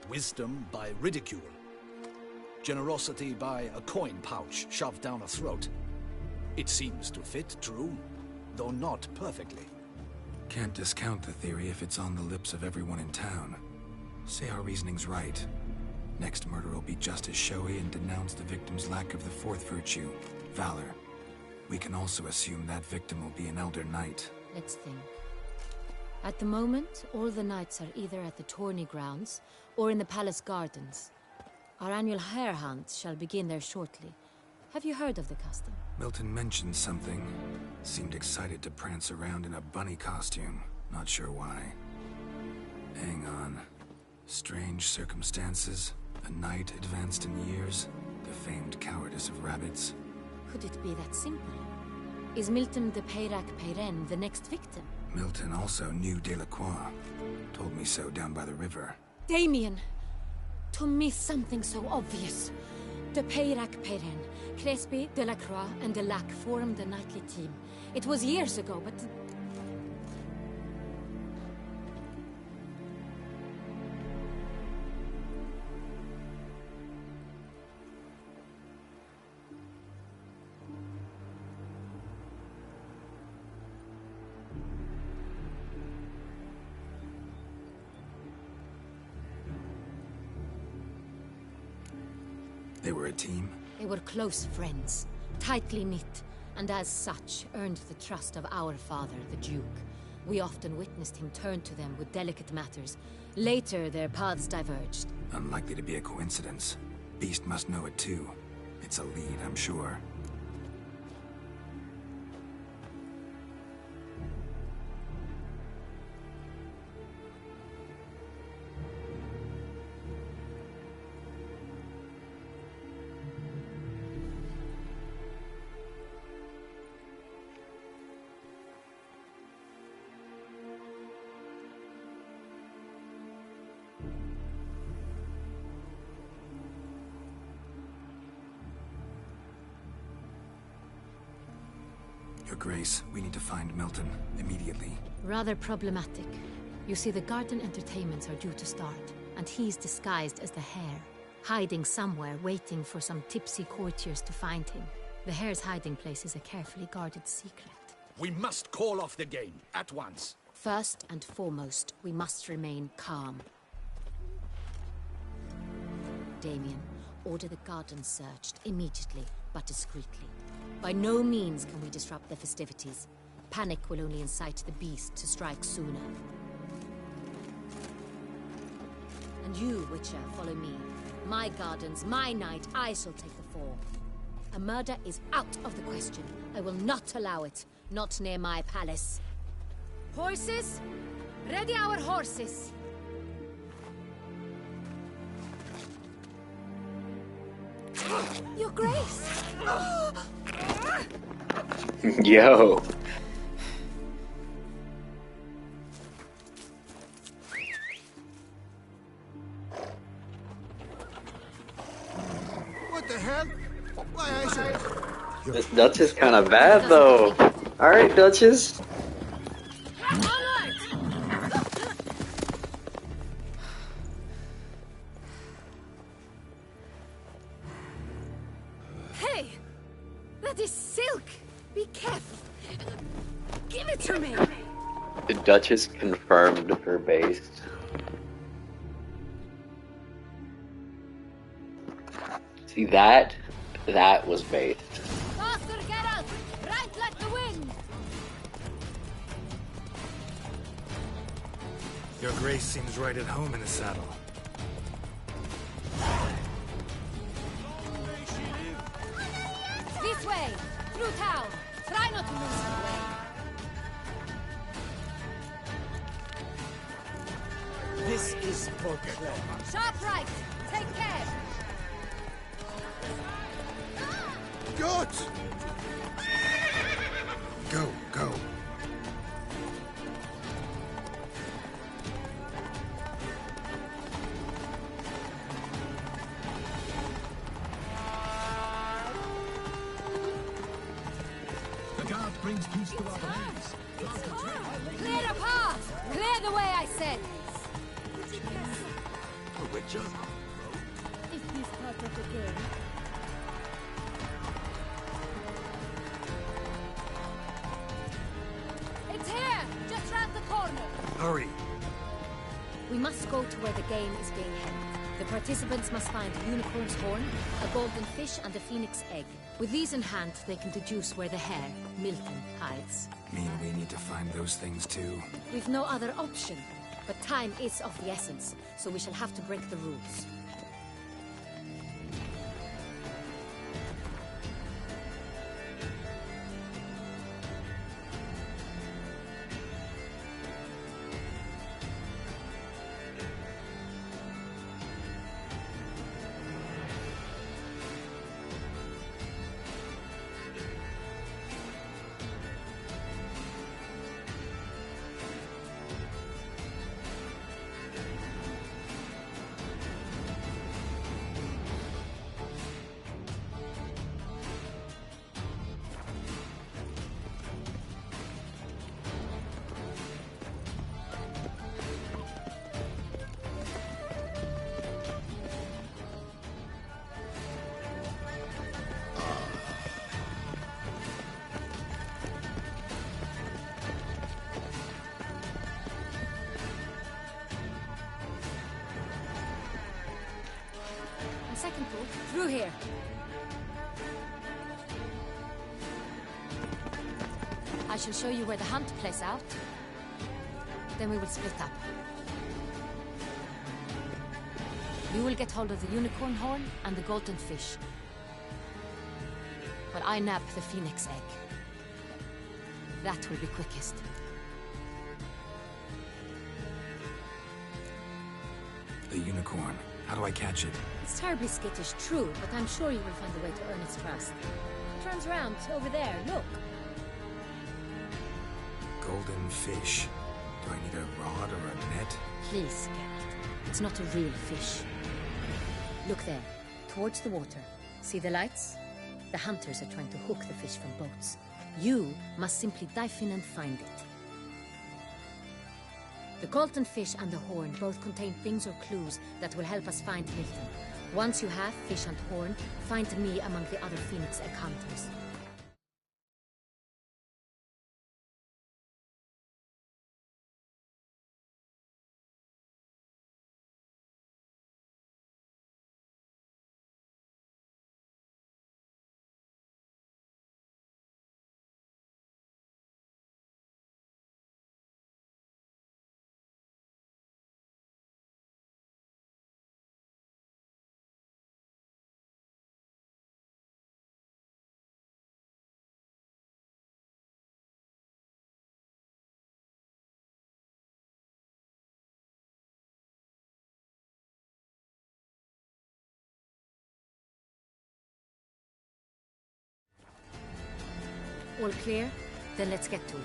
wisdom by ridicule, generosity by a coin pouch shoved down a throat. It seems to fit true, though not perfectly. Can't discount the theory if it's on the lips of everyone in town. Say our reasoning's right. Next murder will be just as showy and denounce the victim's lack of the fourth virtue, valor. We can also assume that victim will be an elder knight. Let's think. At the moment, all the knights are either at the tourney grounds or in the palace gardens. Our annual hare hunt shall begin there shortly. Have you heard of the custom? Milton mentioned something. Seemed excited to prance around in a bunny costume. Not sure why. Hang on. Strange circumstances. A knight advanced in years. The famed cowardice of rabbits. Could it be that simple? Is Milton de Peyrac Peyren the next victim? Milton also knew Delacroix. Told me so down by the river. Damien! To me, something so obvious. De Peyrac Peyren, Crespi, Delacroix, and Delac formed a knightly team. It was years ago, but... They were a team? They were close friends, tightly knit, and as such earned the trust of our father, the Duke. We often witnessed him turn to them with delicate matters. Later, their paths diverged. Unlikely to be a coincidence. Beast must know it too. It's a lead, I'm sure. Your Grace, we need to find Milton, immediately. Rather problematic. You see, the garden entertainments are due to start, and he's disguised as the hare, hiding somewhere, waiting for some tipsy courtiers to find him. The hare's hiding place is a carefully guarded secret. We must call off the game, at once. First and foremost, we must remain calm. Damien, order the garden searched immediately, but discreetly. By no means can we disrupt the festivities. Panic will only incite the beast to strike sooner. And you, Witcher, follow me. My gardens, my night, I shall take the fall. A murder is out of the question. I will not allow it. Not near my palace. Horses? Ready our horses! Your Grace! Yo. What the hell? Why is it? This Duchess kind of bad though. Alright, Duchess. Hey! That is silk! Be careful! Give it to me! The Duchess confirmed her base. See that was based. Faster, Geralt! Right like the wind! Your Grace seems right at home in the saddle. This way! Through town! Try not to lose the way! This is Beauclair. Sharp right! Take care! Good! Go, go. The guard brings peace to our domains. Clear the path! Clear the way, I said! Witcher? Is this part of the game? It's here! Just round the corner! Hurry! We must go to where the game is being held. The participants must find a unicorn's horn, a golden fish, and a phoenix egg. With these in hand, they can deduce where the hare, Milton, hides. Mean we need to find those things too? We've no other option. But time is of the essence, so we shall have to break the rules. Second pool, through here. I shall show you where the hunt plays out. Then we will split up. You will get hold of the unicorn horn and the golden fish. While I nab the phoenix egg. That will be quickest. The unicorn. How do I catch it? It's terribly skittish, true, but I'm sure you will find a way to earn its trust. It turns round, over there, look. Golden fish. Do I need a rod or a net? Please, Geralt. It's not a real fish. Look there, towards the water. See the lights? The hunters are trying to hook the fish from boats. You must simply dive in and find it. The golden fish and the horn both contain things or clues that will help us find Milton. Once you have fish and horn, find me among the other Phoenix Egg hunters. All clear? Then let's get to it.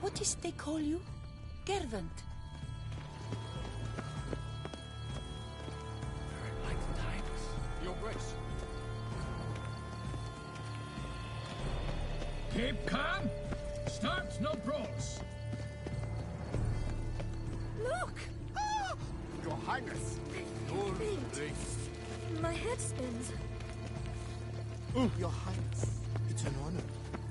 What is they call you? Gervant. Like the times. Your grace. Keep calm. Start no brawls. Look! Ah! Your Highness! Your grace. My head spins. Your Highness, it's an honor.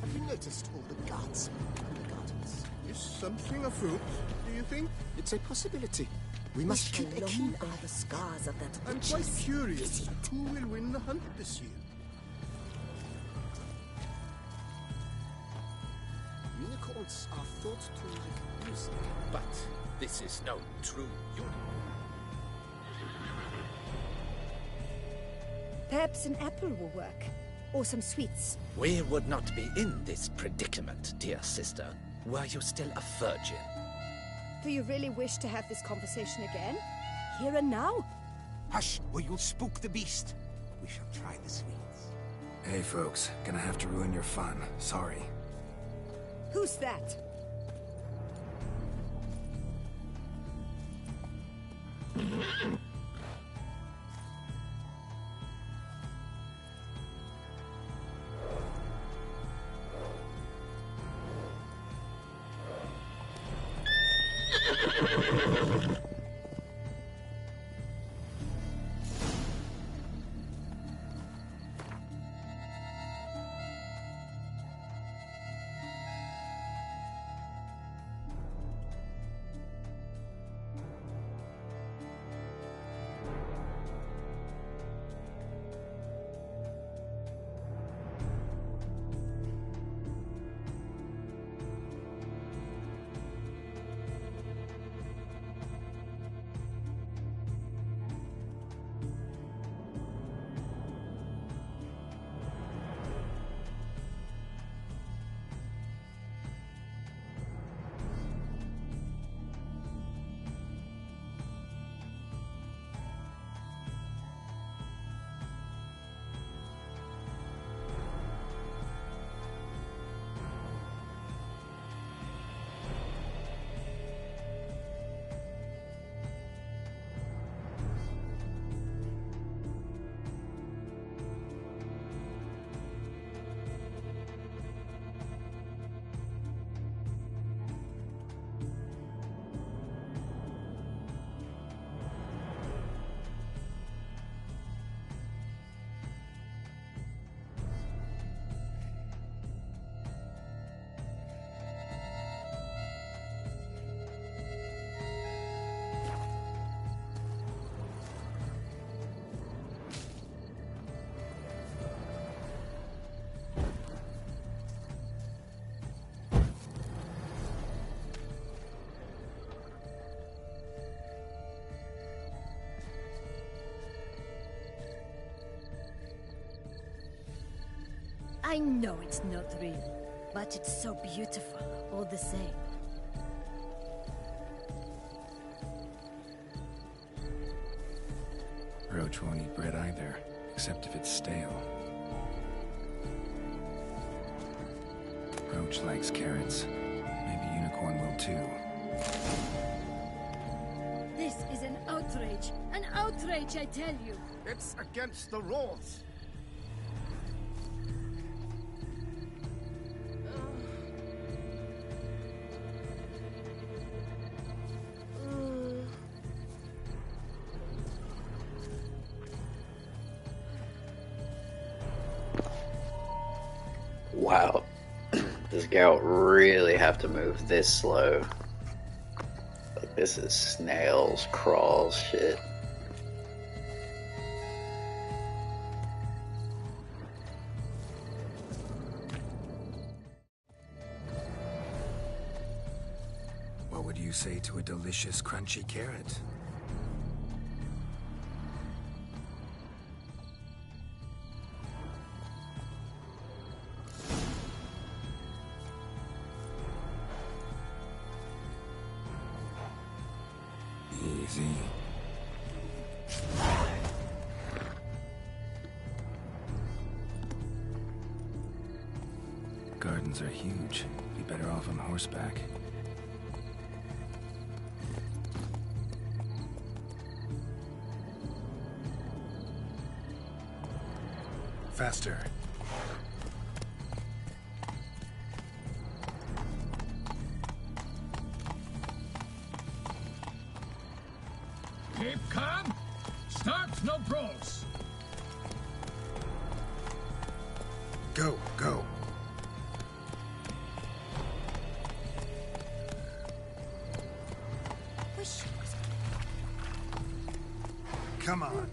Have you noticed all the guards and the gardens? Is something afoot, do you think? It's a possibility. We must How keep a long keen bear eye. the scars of that I'm witch's quite curious visit. who will win the hunt this year. Unicorns are thought to like music. But this is no true unicorn. Perhaps an apple will work. Or some sweets. We would not be in this predicament, dear sister, were you still a virgin. Do you really wish to have this conversation again? Here and now? Hush, or you'll spook the beast. We shall try the sweets. Hey, folks. Gonna have to ruin your fun. Sorry. Who's that? I know it's not real, but it's so beautiful, all the same. Roach won't eat bread either, except if it's stale. Roach likes carrots. Maybe Unicorn will too. This is an outrage! An outrage, I tell you! It's against the rules. Wow. Does Geralt really have to move this slow? Like, this is snails, crawls, shit. What would you say to a delicious, crunchy carrot? Easy. Gardens are huge. Be better off on horseback. Faster. Keep calm. Start no brawls. Go, go. Wish Come on.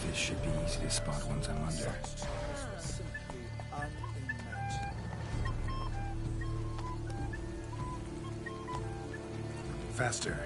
Fish should be easy to spot once I'm under. Faster.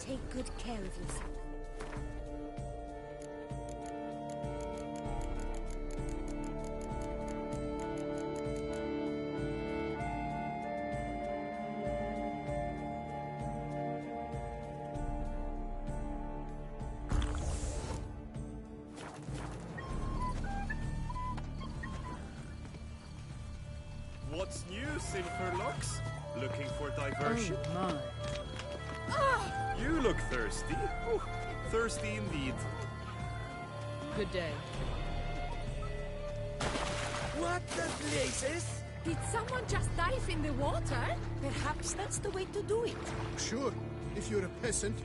Take good care of yourself. What's new, Silverlocks? Looking for diversion? Oh, my. You look thirsty. Oh, thirsty indeed. Good day. What the blazes? Did someone just dive in the water? Perhaps that's the way to do it. Sure, if you're a peasant.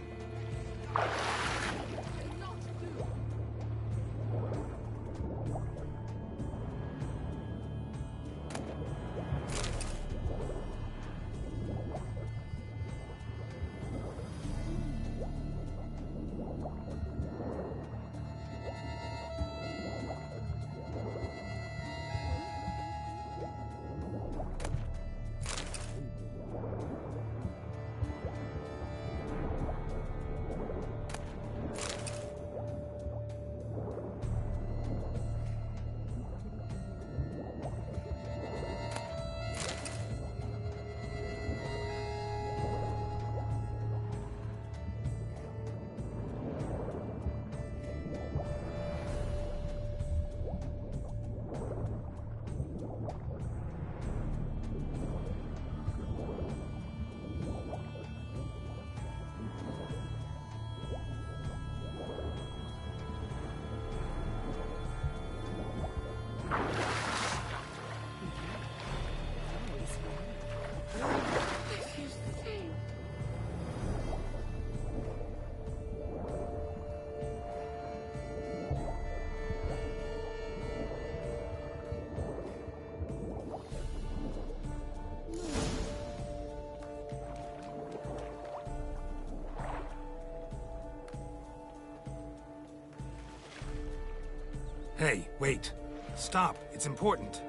Hey, wait. Stop. It's important.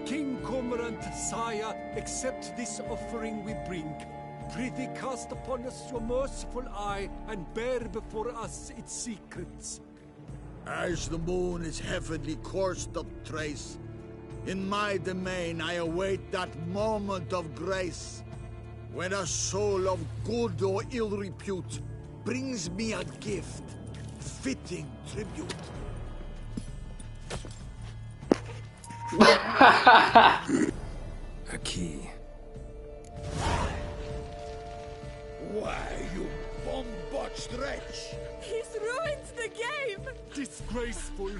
King Cormorant, sire, accept this offering we bring. Prithee cast upon us your merciful eye, and bear before us its secrets. As the moon is heavenly coursed of trace, in my domain I await that moment of grace, when a soul of good or ill repute brings me a gift, fitting tribute. A key. Why, you bomb-botched wretch! He's ruined the game! Disgraceful.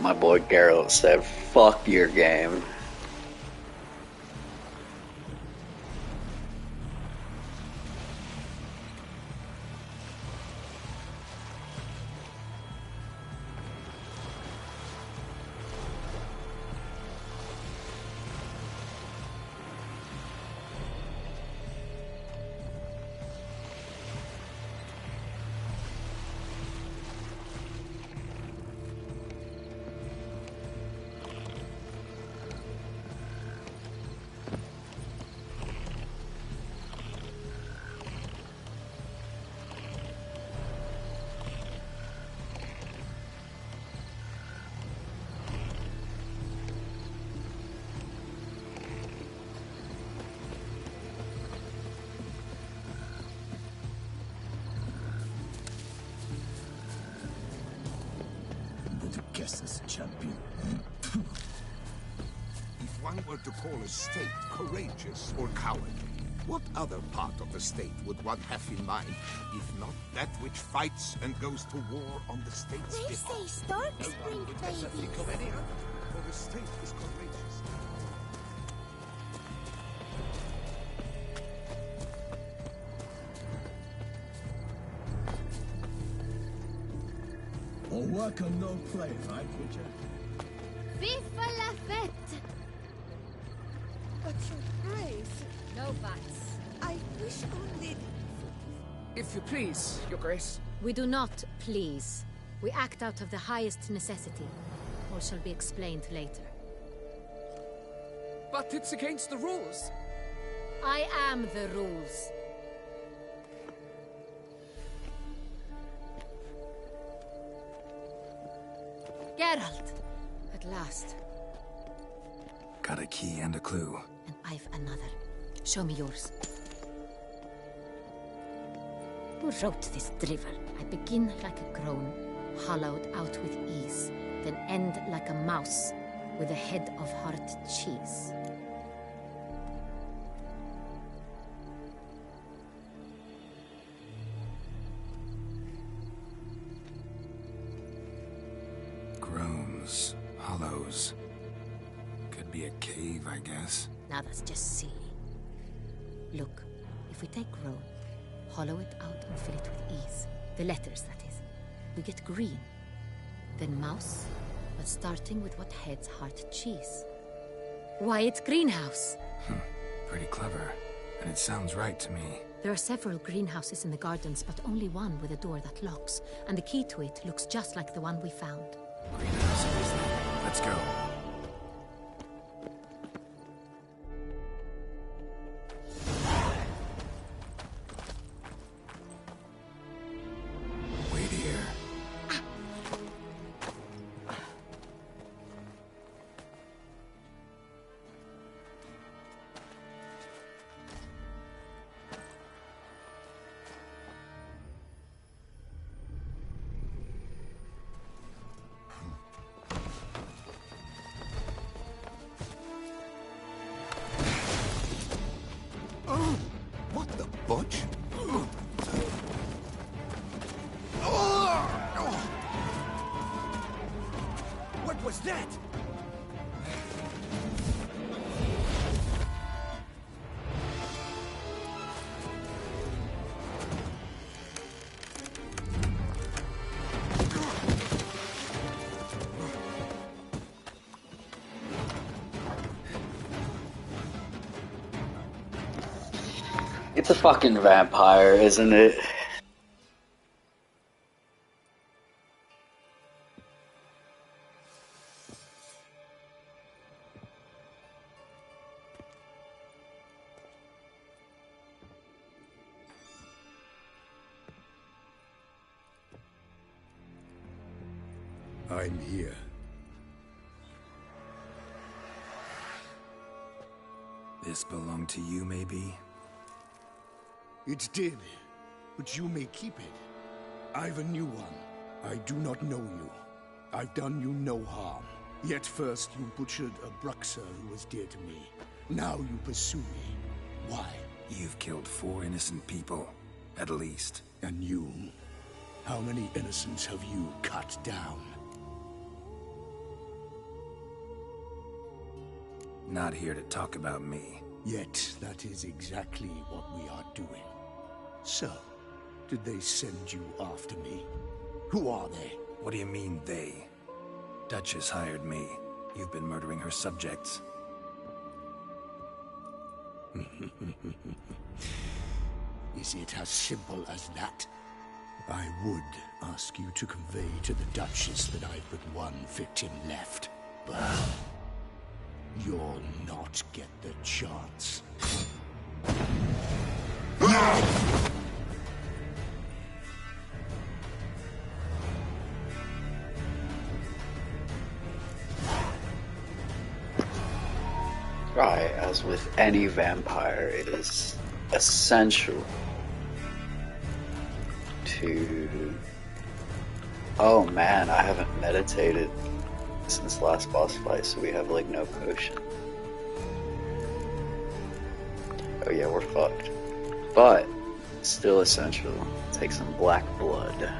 My boy Geralt said, "Fuck your game." champion. If one were to call a state courageous or cowardly, what other part of the state would one have in mind, if not that which fights and goes to war on the state's They behalf? say storks bring Think babies. of any other, for the state is courageous. All work and no play, right, Witcher? Viva la fête! But your grace, No buts. I wish only... If you please, Your Grace. We do not please. We act out of the highest necessity. All shall be explained later. But it's against the rules. I am the rules. Geralt! At last. Got a key and a clue. And I've another. Show me yours. Who wrote this drivel? I begin like a groan, hollowed out with ease, then end like a mouse, with a head of hard cheese. Groans, hollows. Could be a cave, I guess. Now that's just silly. Look, if we take groan, hollow it out and fill it with ease, the letters, that is, we get green. Then mouse, but starting with what heads heart cheese. Why, it's greenhouse. Pretty clever. And it sounds right to me. There are several greenhouses in the gardens, but only one with a door that locks, and the key to it looks just like the one we found. Greenhouse it is then. Let's go. Wait here. What the butch? What was that? It's a fucking vampire, isn't it? I'm here. This belonged to you, maybe? It did, but you may keep it. I've a new one. I do not know you. I've done you no harm. Yet first you butchered a Bruxer who was dear to me. Now you pursue me. Why? You've killed 4 innocent people, at least. And you? How many innocents have you cut down? Not here to talk about me. Yet that is exactly what we are doing. So, did they send you after me? Who are they? What do you mean, they? Duchess hired me. You've been murdering her subjects. Is it as simple as that? I would ask you to convey to the Duchess that I've but one victim left, but you'll not get the chance. Right, as with any vampire, it is essential to... Oh man, I haven't meditated since last boss fight, so we have like no potion. Oh yeah, we're fucked. But still essential. Take some black blood.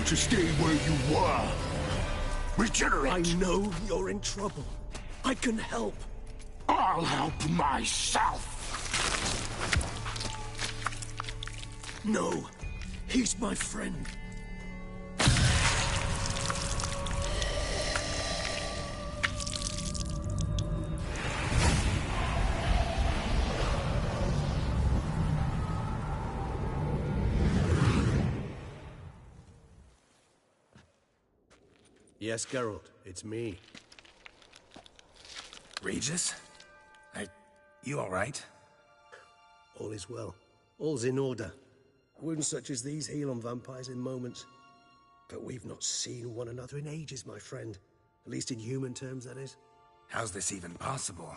To stay where you were. Regenerate. I know you're in trouble. I can help. I'll help myself. No, he's my friend. Yes, Geralt, it's me. Regis? You alright? All is well. All's in order. Wounds such as these heal on vampires in moments. But we've not seen one another in ages, my friend. At least in human terms, that is. How's this even possible?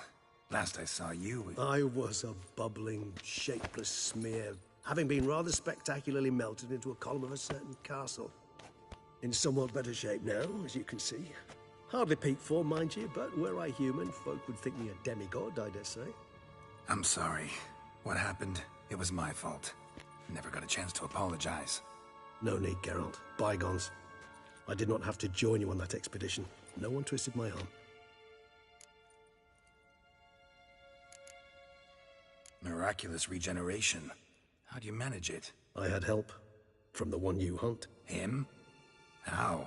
Last I saw you... I was a bubbling, shapeless smear, having been rather spectacularly melted into a column of a certain castle. In somewhat better shape now, as you can see. Hardly peak form, mind you, but were I human, folk would think me a demigod, I dare say. I'm sorry. What happened, it was my fault. Never got a chance to apologize. No need, Geralt. Bygones. I did not have to join you on that expedition. No one twisted my arm. Miraculous regeneration. How do you manage it? I had help. From the one you hunt. Him? How?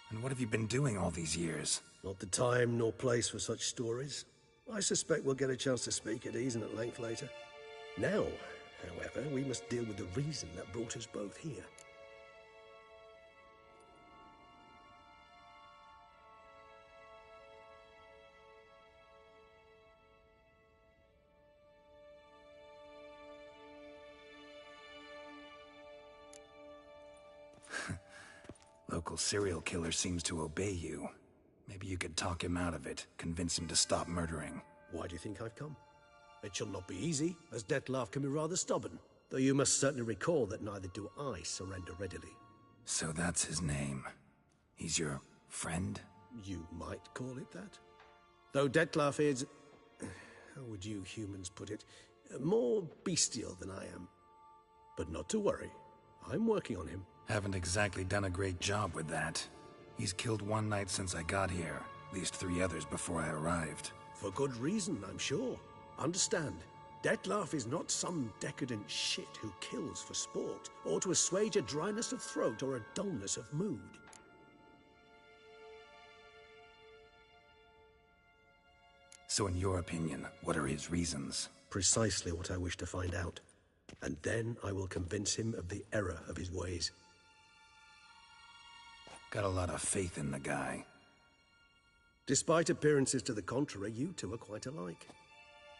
And what have you been doing all these years? Not the time nor place for such stories. I suspect we'll get a chance to speak at ease and at length later. Now, however, we must deal with the reason that brought us both here. Local serial killer seems to obey you. Maybe Maybe you could talk him out of it, convince him to stop murdering. Why do you think I've come? It shall not be easy, as Dettlaff can be rather stubborn. Though you must certainly recall that neither do I surrender readily. So that's his name. He's your friend? You might call it that. Though Dettlaff is... how would you humans put it? More bestial than I am. But not to worry. I'm working on him. Haven't exactly done a great job with that. He's killed one knight since I got here. At least 3 others before I arrived. For good reason, I'm sure. Understand, Dettlaff is not some decadent shit who kills for sport, or to assuage a dryness of throat or a dullness of mood. So in your opinion, what are his reasons? Precisely what I wish to find out. And then I will convince him of the error of his ways. Got a lot of faith in the guy. Despite appearances to the contrary, you two are quite alike.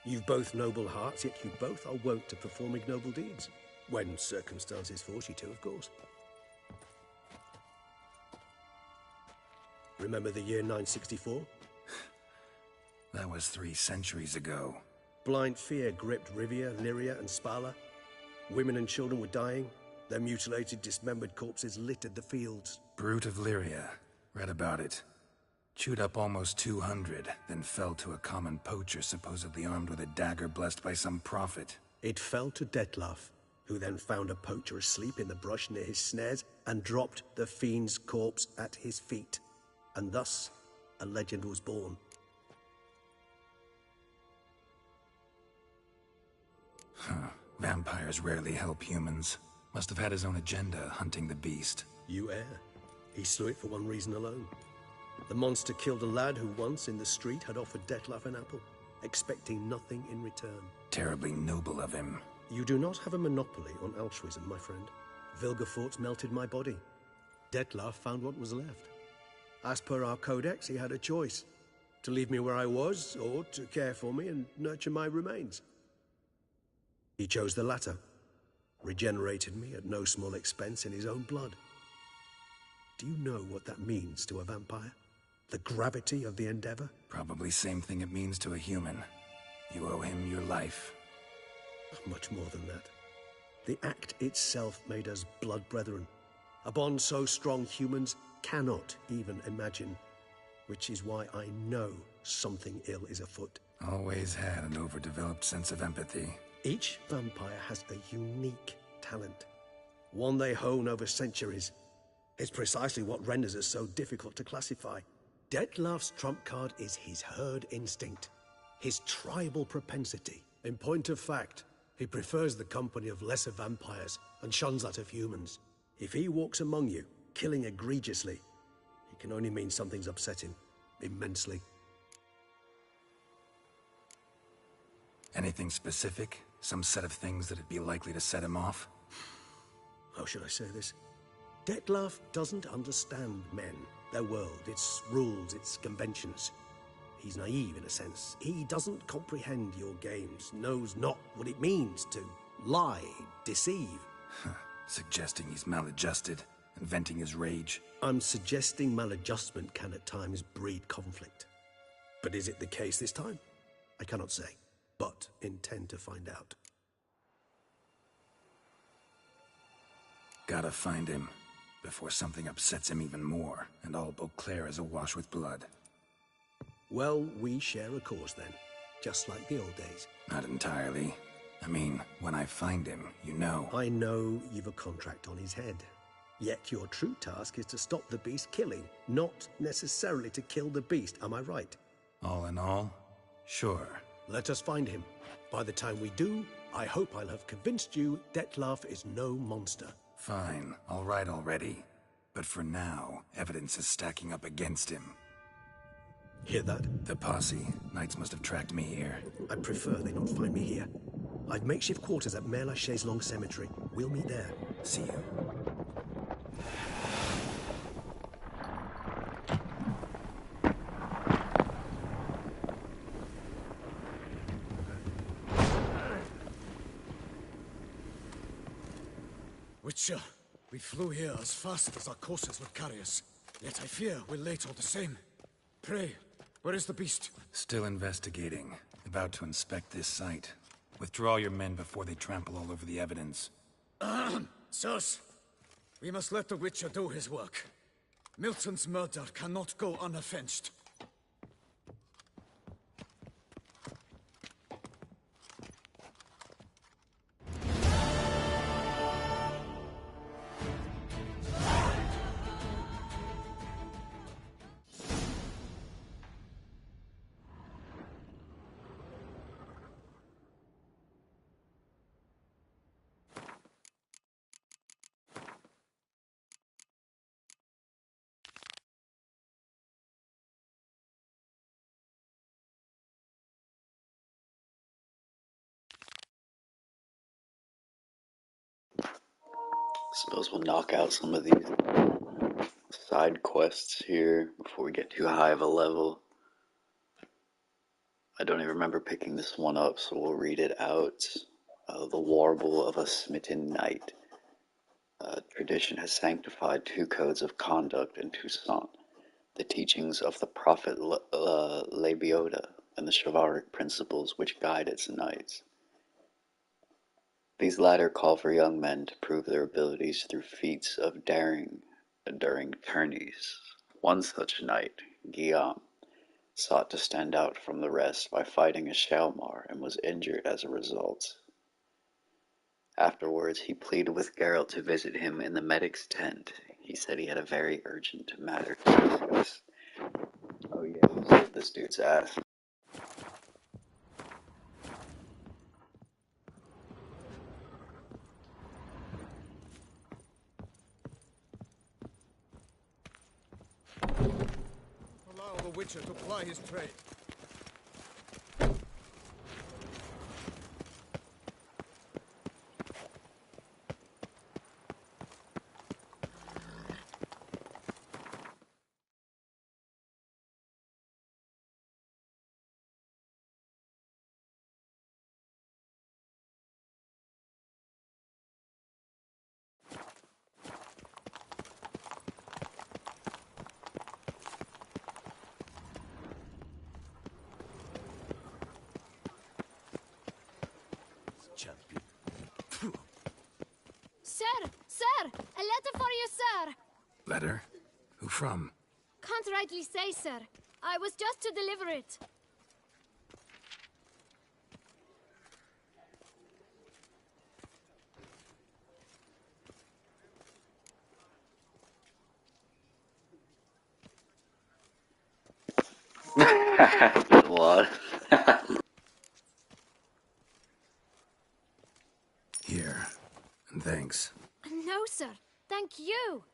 You've both noble hearts, yet you both are wont to perform ignoble deeds. When circumstances force you to, of course. Remember the year 964? That was 3 centuries ago. Blind fear gripped Rivia, Lyria, and Spala. Women and children were dying. Their mutilated, dismembered corpses littered the fields. Brute of Lyria. Read about it. Chewed up almost 200, then fell to a common poacher supposedly armed with a dagger blessed by some prophet. It fell to Dettlaff, who then found a poacher asleep in the brush near his snares and dropped the fiend's corpse at his feet. And thus, a legend was born. Vampires rarely help humans. Must have had his own agenda, hunting the beast. You err. He slew it for one reason alone. The monster killed a lad who once, in the street, had offered Dettlaff an apple, expecting nothing in return. Terribly noble of him. You do not have a monopoly on altruism, my friend. Vilgefortz melted my body. Dettlaff found what was left. As per our codex, he had a choice. To leave me where I was, or to care for me and nurture my remains. He chose the latter. Regenerated me at no small expense in his own blood. Do you know what that means to a vampire? The gravity of the endeavor? Probably same thing it means to a human. You owe him your life. Much more than that. The act itself made us blood brethren. A bond so strong humans cannot even imagine. Which is why I know something ill is afoot. Always had an overdeveloped sense of empathy. Each vampire has a unique talent. One they hone over centuries. It's precisely what renders us so difficult to classify. Dettlaff's trump card is his herd instinct. His tribal propensity. In point of fact, he prefers the company of lesser vampires and shuns that of humans. If he walks among you, killing egregiously, it can only mean something's upset him. Immensely. Anything specific? Some set of things that'd be likely to set him off? How should I say this? Dettlaff doesn't understand men, their world, its rules, its conventions. He's naive in a sense. He doesn't comprehend your games, knows not what it means to lie, deceive. Suggesting he's maladjusted, and venting his rage. I'm suggesting maladjustment can at times breed conflict. But is it the case this time? I cannot say, but intend to find out. Gotta find him, before something upsets him even more, and all Beauclair is awash with blood. Well, we share a cause then, just like the old days. Not entirely. I mean, when I find him, you know. I know you've a contract on his head. Yet your true task is to stop the beast killing, not necessarily to kill the beast, am I right? All in all, sure. Let us find him. By the time we do, I hope I'll have convinced you Dettlaff is no monster. Fine, all right already. But for now, evidence is stacking up against him. Hear that? The posse. Knights must have tracked me here. I prefer they not find me here. I've makeshift quarters at Mère Lachaise Long Cemetery. We'll meet there. See you. Witcher, we flew here as fast as our courses would carry us. Yet I fear we're late all the same. Pray, where is the beast? Still investigating. About to inspect this site. Withdraw your men before they trample all over the evidence. Sirs, we must let the Witcher do his work. Milton's murder cannot go unavenged. Suppose we'll knock out some of these side quests here before we get too high of a level. I don't even remember picking this one up, so we'll read it out. The Warble of a Smitten Knight. Tradition has sanctified 2 codes of conduct in Toussaint, the teachings of the prophet Lebioda and the chivalric principles which guide its knights. These latter call for young men to prove their abilities through feats of daring during tourneys. One such knight, Guillaume, sought to stand out from the rest by fighting a Shalmar and was injured as a result. Afterwards, he pleaded with Geralt to visit him in the medic's tent. He said he had a very urgent matter to discuss. Oh yeah, he saved this dude's ass. Allow the Witcher to ply his trade. Champion. Sir! A letter for you, sir! Letter? Who from? Can't rightly say, sir. I was just to deliver it. What? Here. And thanks. No, sir. Thank you.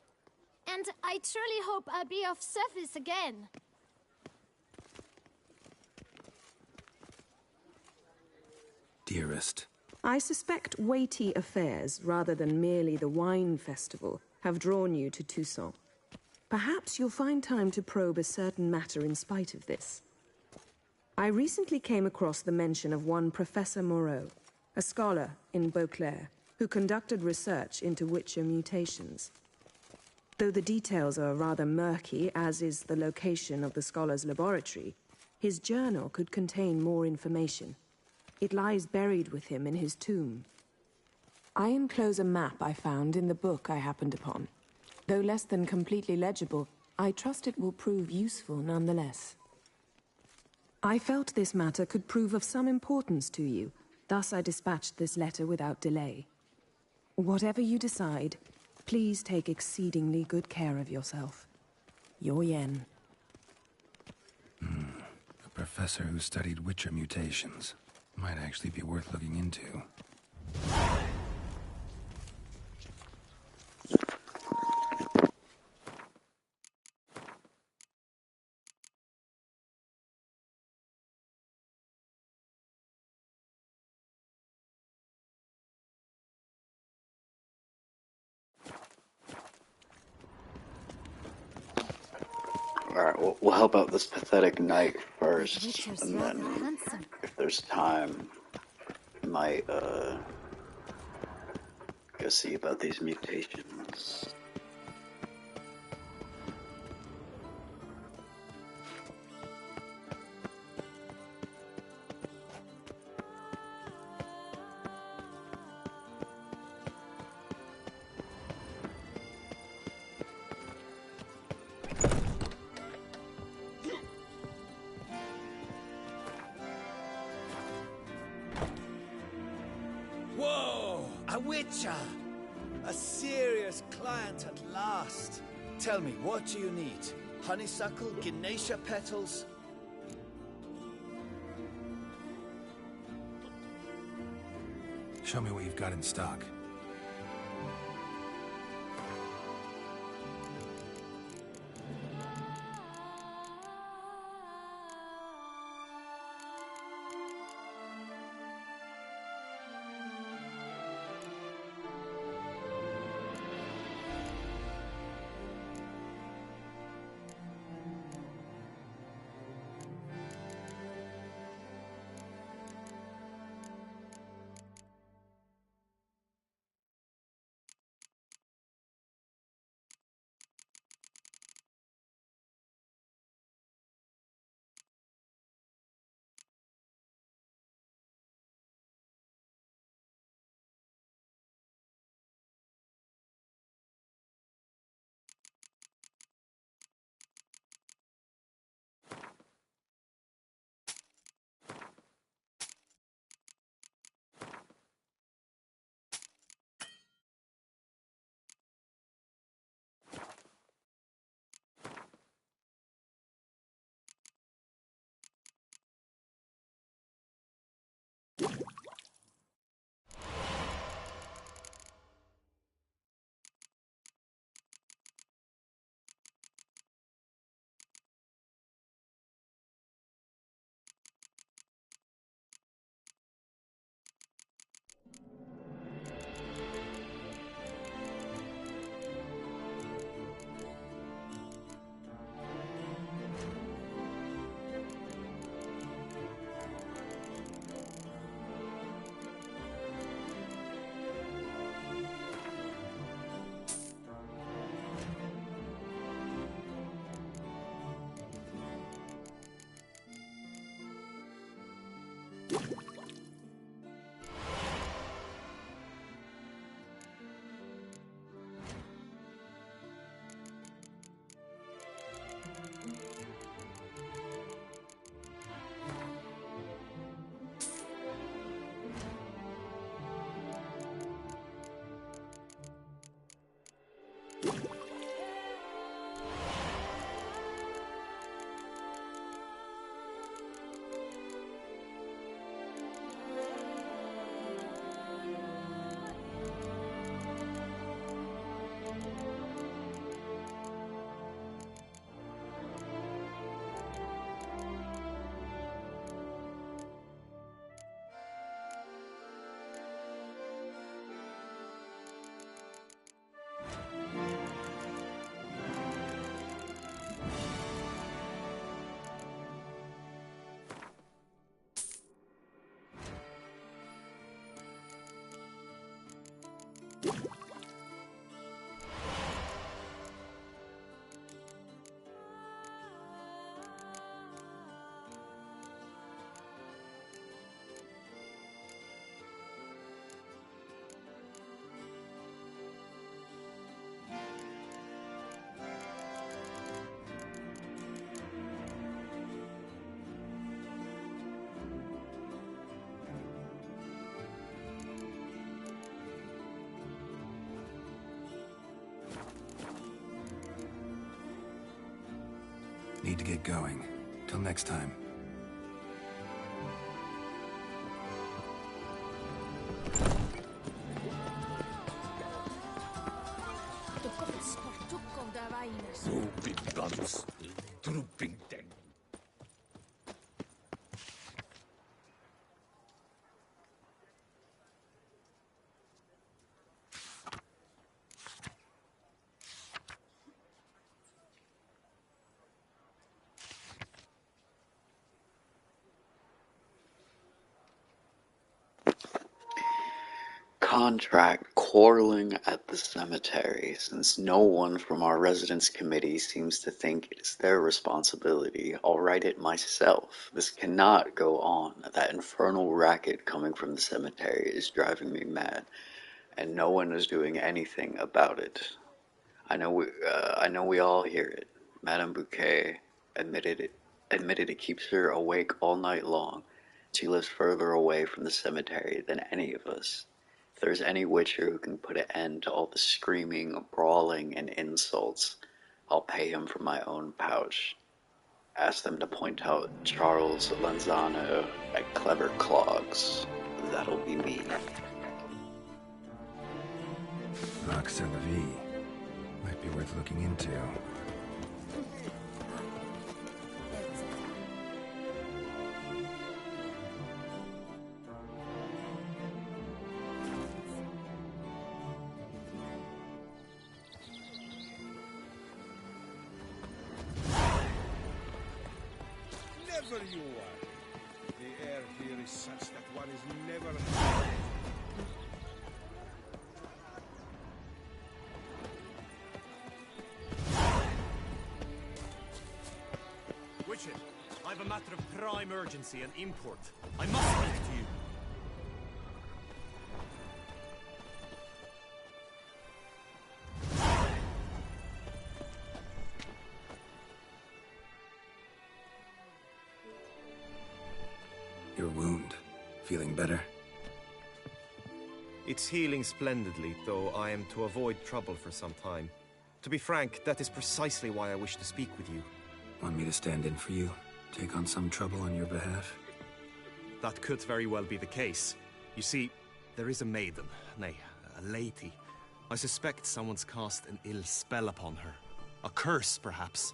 And I truly hope I'll be of service again. Dearest. I suspect weighty affairs, rather than merely the wine festival, have drawn you to Toussaint. Perhaps you'll find time to probe a certain matter in spite of this. I recently came across the mention of one Professor Moreau, a scholar in Beauclair, who conducted research into Witcher mutations. Though the details are rather murky, as is the location of the scholar's laboratory, his journal could contain more information. It lies buried with him in his tomb. I enclose a map I found in the book I happened upon. Though less than completely legible, I trust it will prove useful nonetheless. I felt this matter could prove of some importance to you, thus I dispatched this letter without delay. Whatever you decide, please take exceedingly good care of yourself. Your Yen. A professor who studied Witcher mutations. Might actually be worth looking into. Alright, we'll help out this pathetic knight first, and then, if there's time, we might, go see about these mutations. Whoa! A witcher! A serious client at last. Tell me, what do you need? Honeysuckle, Ganesha petals? Show me what you've got in stock. Need to get going. Till next time. Drooping guns, drooping dead. Contract quarreling at the cemetery, since no one from our residence committee seems to think it is their responsibility. I'll write it myself. This cannot go on. That infernal racket coming from the cemetery is driving me mad, and no one is doing anything about it. I know we all hear it. Madame Bouquet admitted it keeps her awake all night long. She lives further away from the cemetery than any of us. If there's any Witcher who can put an end to all the screaming, brawling, and insults, I'll pay him from my own pouch. Ask them to point out Charles Lanzano at Clever Clogs. That'll be me. Vox a la vie. Might be worth looking into. Never you worry. The air here is such that one is never... Witcher, I have a matter of prime urgency and import. I must speak to you. Your wound. Feeling better? It's healing splendidly, though I am to avoid trouble for some time. To be frank, that is precisely why I wish to speak with you. Want me to stand in for you? Take on some trouble on your behalf? That could very well be the case. You see, there is a maiden, nay, a lady. I suspect someone's cast an ill spell upon her. A curse, perhaps.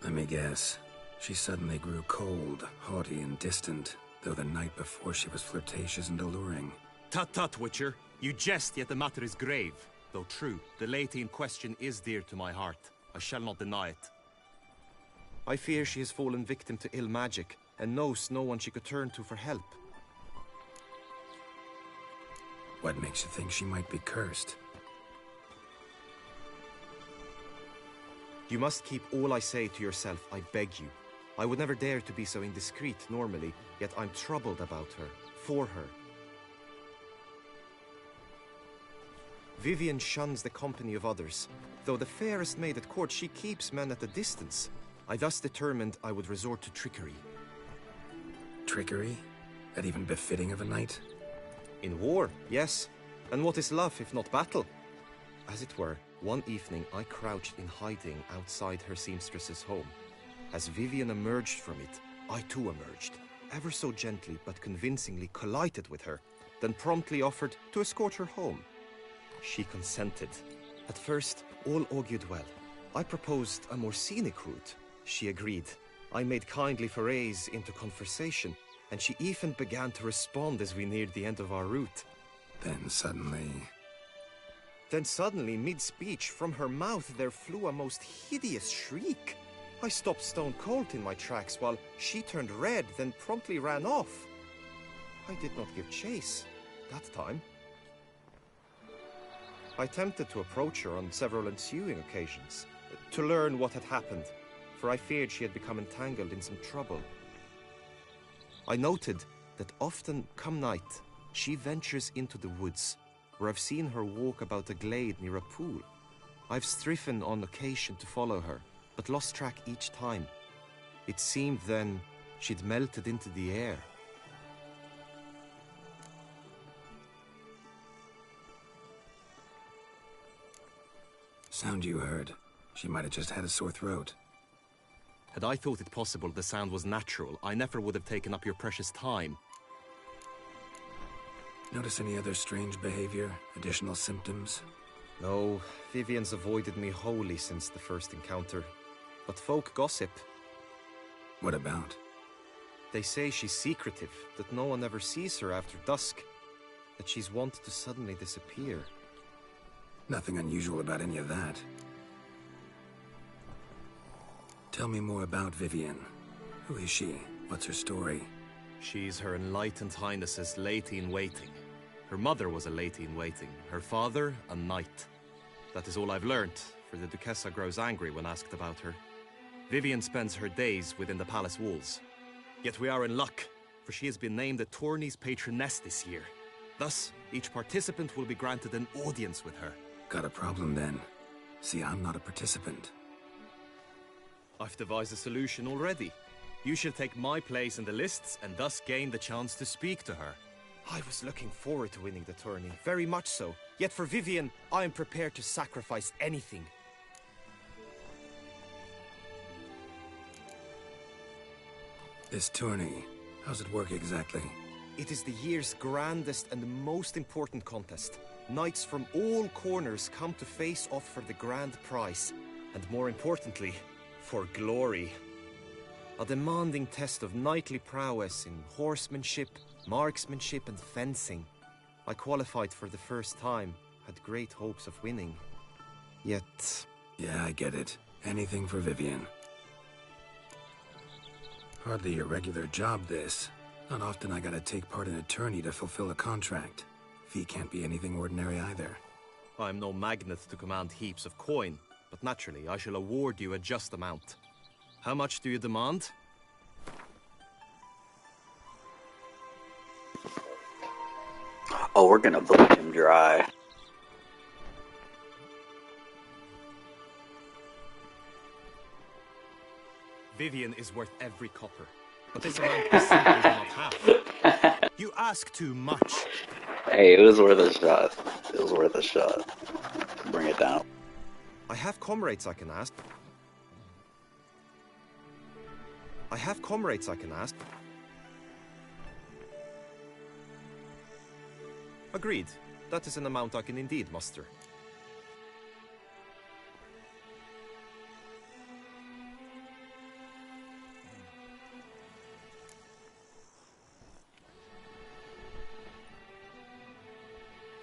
Let me guess. She suddenly grew cold, haughty, and distant, though the night before she was flirtatious and alluring. Tut tut, Witcher. You jest, yet the matter is grave. Though true, the lady in question is dear to my heart. I shall not deny it. I fear she has fallen victim to ill magic, and knows no one she could turn to for help. What makes you think she might be cursed? You must keep all I say to yourself, I beg you. I would never dare to be so indiscreet normally, yet I'm troubled about her, for her. Vivian shuns the company of others. Though the fairest maid at court, she keeps men at a distance. I thus determined I would resort to trickery. Trickery? That even befitting of a knight? In war, yes. And what is love if not battle? As it were, one evening I crouched in hiding outside her seamstress's home. As Vivian emerged from it, I too emerged, ever so gently but convincingly collided with her, then promptly offered to escort her home. She consented. At first, all augured well. I proposed a more scenic route. She agreed. I made kindly forays into conversation, and she even began to respond as we neared the end of our route. Then suddenly, mid-speech, from her mouth there flew a most hideous shriek. I stopped stone cold in my tracks while she turned red, then promptly ran off. I did not give chase that time. I attempted to approach her on several ensuing occasions, to learn what had happened, for I feared she had become entangled in some trouble. I noted that often, come night, she ventures into the woods, where I've seen her walk about a glade near a pool. I've striven on occasion to follow her, but lost track each time. It seemed then she'd melted into the air. sound you heard. She might have just had a sore throat. Had I thought it possible the sound was natural, I never would have taken up your precious time. Notice any other strange behavior? Additional symptoms? No, Vivian's avoided me wholly since the first encounter. But folk gossip. What about? They say she's secretive, that no one ever sees her after dusk. That she's wont to suddenly disappear. Nothing unusual about any of that. Tell me more about Vivian. Who is she? What's her story? She's Her Enlightened Highness's lady-in-waiting. Her mother was a lady-in-waiting, her father a knight. That is all I've learnt, for the Duchessa grows angry when asked about her. Vivian spends her days within the palace walls. Yet we are in luck, for she has been named the tourney's patroness this year. Thus, each participant will be granted an audience with her. Got a problem then. See, I'm not a participant. I've devised a solution already. You shall take my place in the lists and thus gain the chance to speak to her. I was looking forward to winning the tourney, very much so. Yet for Vivian, I am prepared to sacrifice anything. This tourney, how's it work exactly? It is the year's grandest and most important contest. Knights from all corners come to face off for the grand prize. And more importantly, for glory. A demanding test of knightly prowess in horsemanship, marksmanship and fencing. I qualified for the first time, had great hopes of winning. Yet... Yeah, I get it. Anything for Vivian. Hardly your regular job, this. Not often I gotta take part in a tourney to fulfill a contract. Fee can't be anything ordinary either. I'm no magnet to command heaps of coin, but naturally I shall award you a just amount. How much do you demand? Oh, we're gonna bleed him dry. Vivian is worth every copper. But this amount I simply do not have. You ask too much. Hey, it was worth a shot. It was worth a shot. Bring it down. I have comrades I can ask. Agreed. That is an amount I can indeed muster.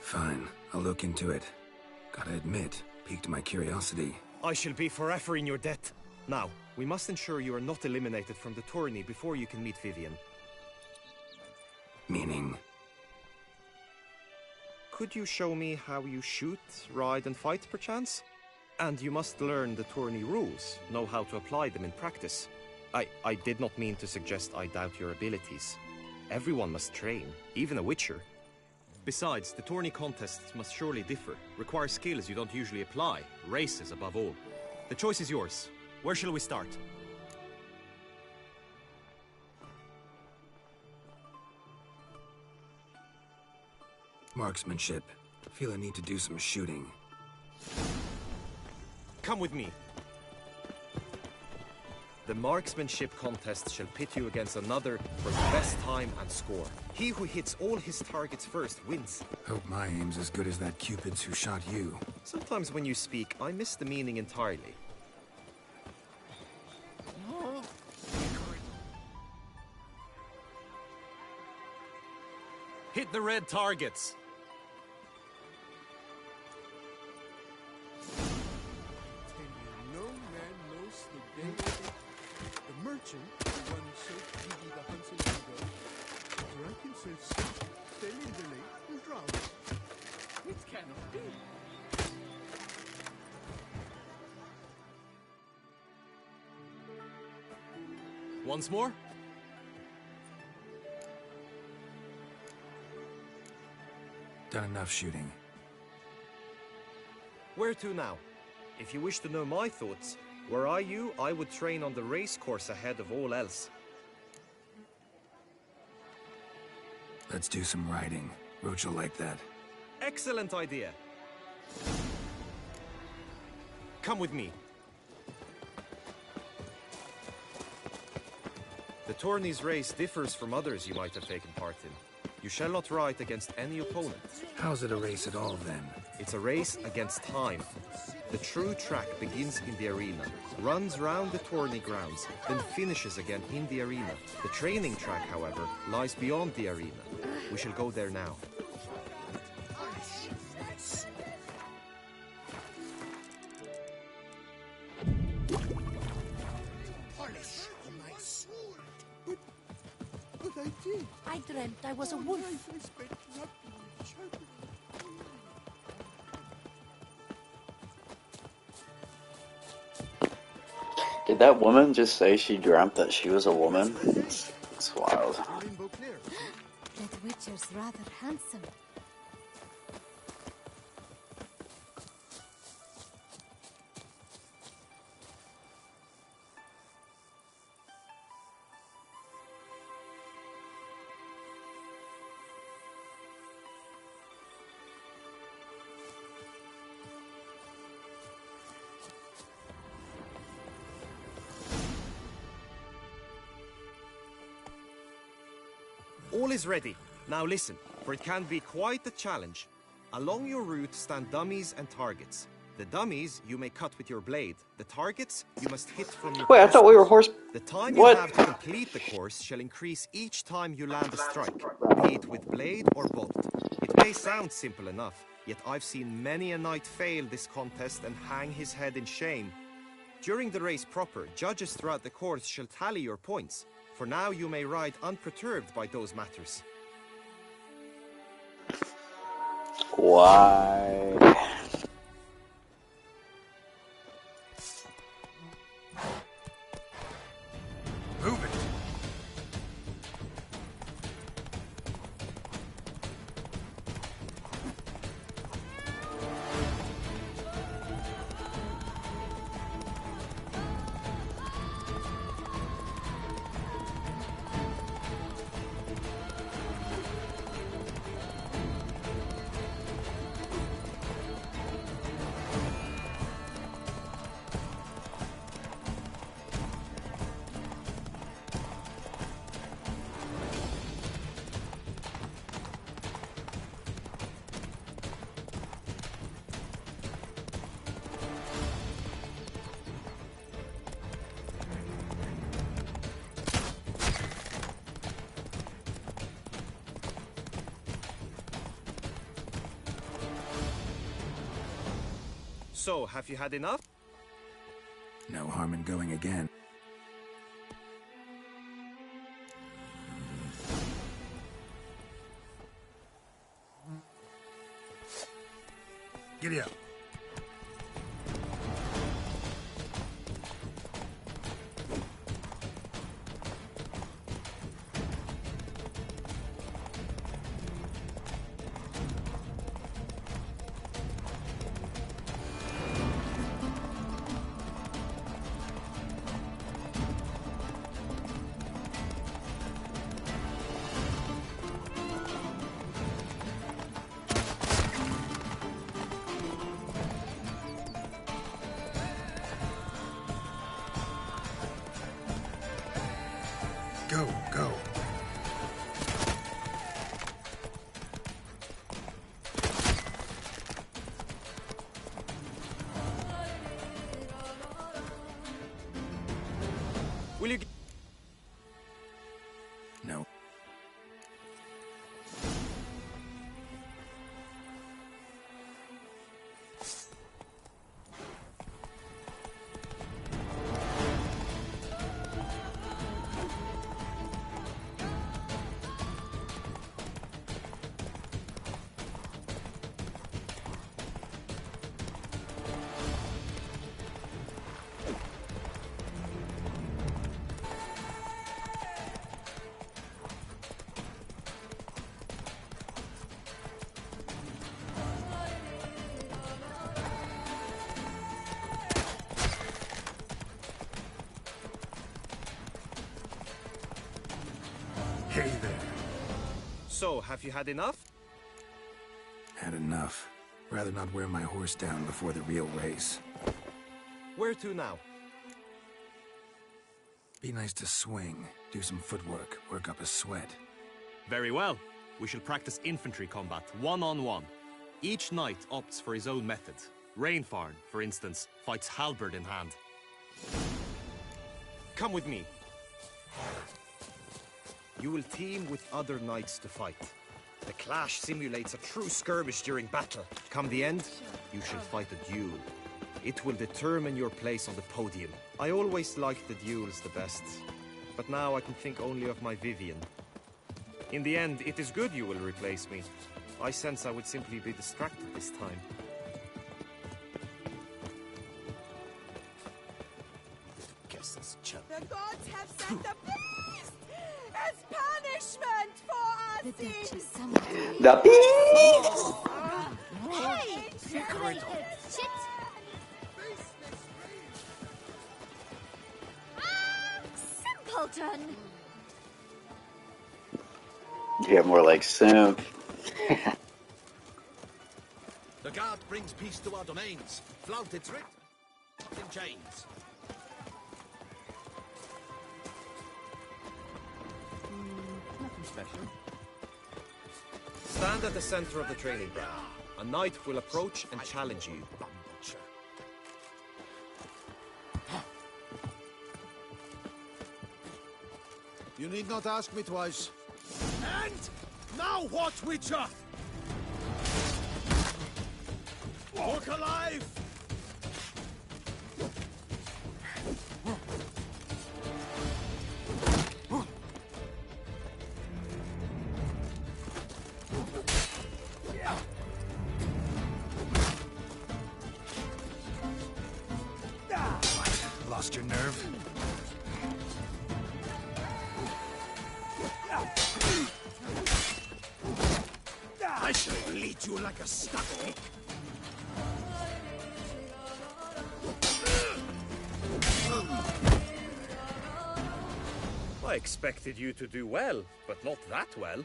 Fine, I'll look into it. Gotta admit, piqued my curiosity. I shall be forever in your debt. Now, we must ensure you are not eliminated from the tourney before you can meet Vivian. Meaning? Could you show me how you shoot, ride and fight, perchance? And you must learn the tourney rules, know how to apply them in practice. I did not mean to suggest I doubt your abilities. Everyone must train, even a witcher. Besides, the tourney contests must surely differ, require skills you don't usually apply, races above all. The choice is yours. Where shall we start? Marksmanship. Feel I need to do some shooting. Come with me. The marksmanship contest shall pit you against another for the best time and score. He who hits all his targets first wins. Hope my aim's as good as that Cupid's who shot you. Sometimes when you speak, I miss the meaning entirely. Hit the red targets. No man knows the day of it. The merchant, the one so greedy the hunting window, drank himself sick, fell in the lake, and drowned. It cannot be. Once more? Done enough shooting. Where to now? If you wish to know my thoughts, were I you, I would train on the race course ahead of all else. Let's do some riding. Roach will like that. Excellent idea. Come with me. The tourney's race differs from others you might have taken part in. You shall not ride against any opponent. How's it a race at all, then? It's a race against time. The true track begins in the arena, runs round the tourney grounds, then finishes again in the arena. The training track, however, lies beyond the arena. We shall go there now. But I did. I dreamt I was a wolf. I spent nothing with children. Did that woman just say she dreamt that she was a woman? It's wild. That witcher's rather handsome. All is ready. Now listen, for it can be quite a challenge. Along your route stand dummies and targets. The dummies you may cut with your blade. The targets you must hit from your Wait, I thought we were horse... The time What? you have to complete the course shall increase each time you land a strike, be it with blade or bolt. It may sound simple enough, yet I've seen many a knight fail this contest and hang his head in shame. During the race proper, judges throughout the course shall tally your points. For now you may ride unperturbed by those matters. Why? Move it. So, have you had enough? No harm in going again. Giddy up. Go, go. Will you... No. Hey there. So, have you had enough? Had enough. Rather not wear my horse down before the real race. Where to now? Be nice to swing, do some footwork, work up a sweat. Very well. We shall practice infantry combat, one-on-one. Each knight opts for his own method. Rainfarn, for instance, fights halberd in hand. Come with me. You will team with other knights to fight. The clash simulates a true skirmish during battle. Come the end, you shall fight a duel. It will determine your place on the podium. I always liked the duels the best, but now I can think only of my Vivian. In the end, it is good you will replace me. I sense I would simply be distracted this time. Guess that's chump. The gods have sent the beast as punishment for our sins. The beast! Hey! Shit! Simpleton! Yeah, more like simp. The guard brings peace to our domains. Flout its writ in chains. special. Stand at the center of the training ground. A knight will approach and challenge you. You need not ask me twice. And now what, Witcher? Walk alive! Lost your nerve? I shall lead you like a stubble. I expected you to do well, but not that well.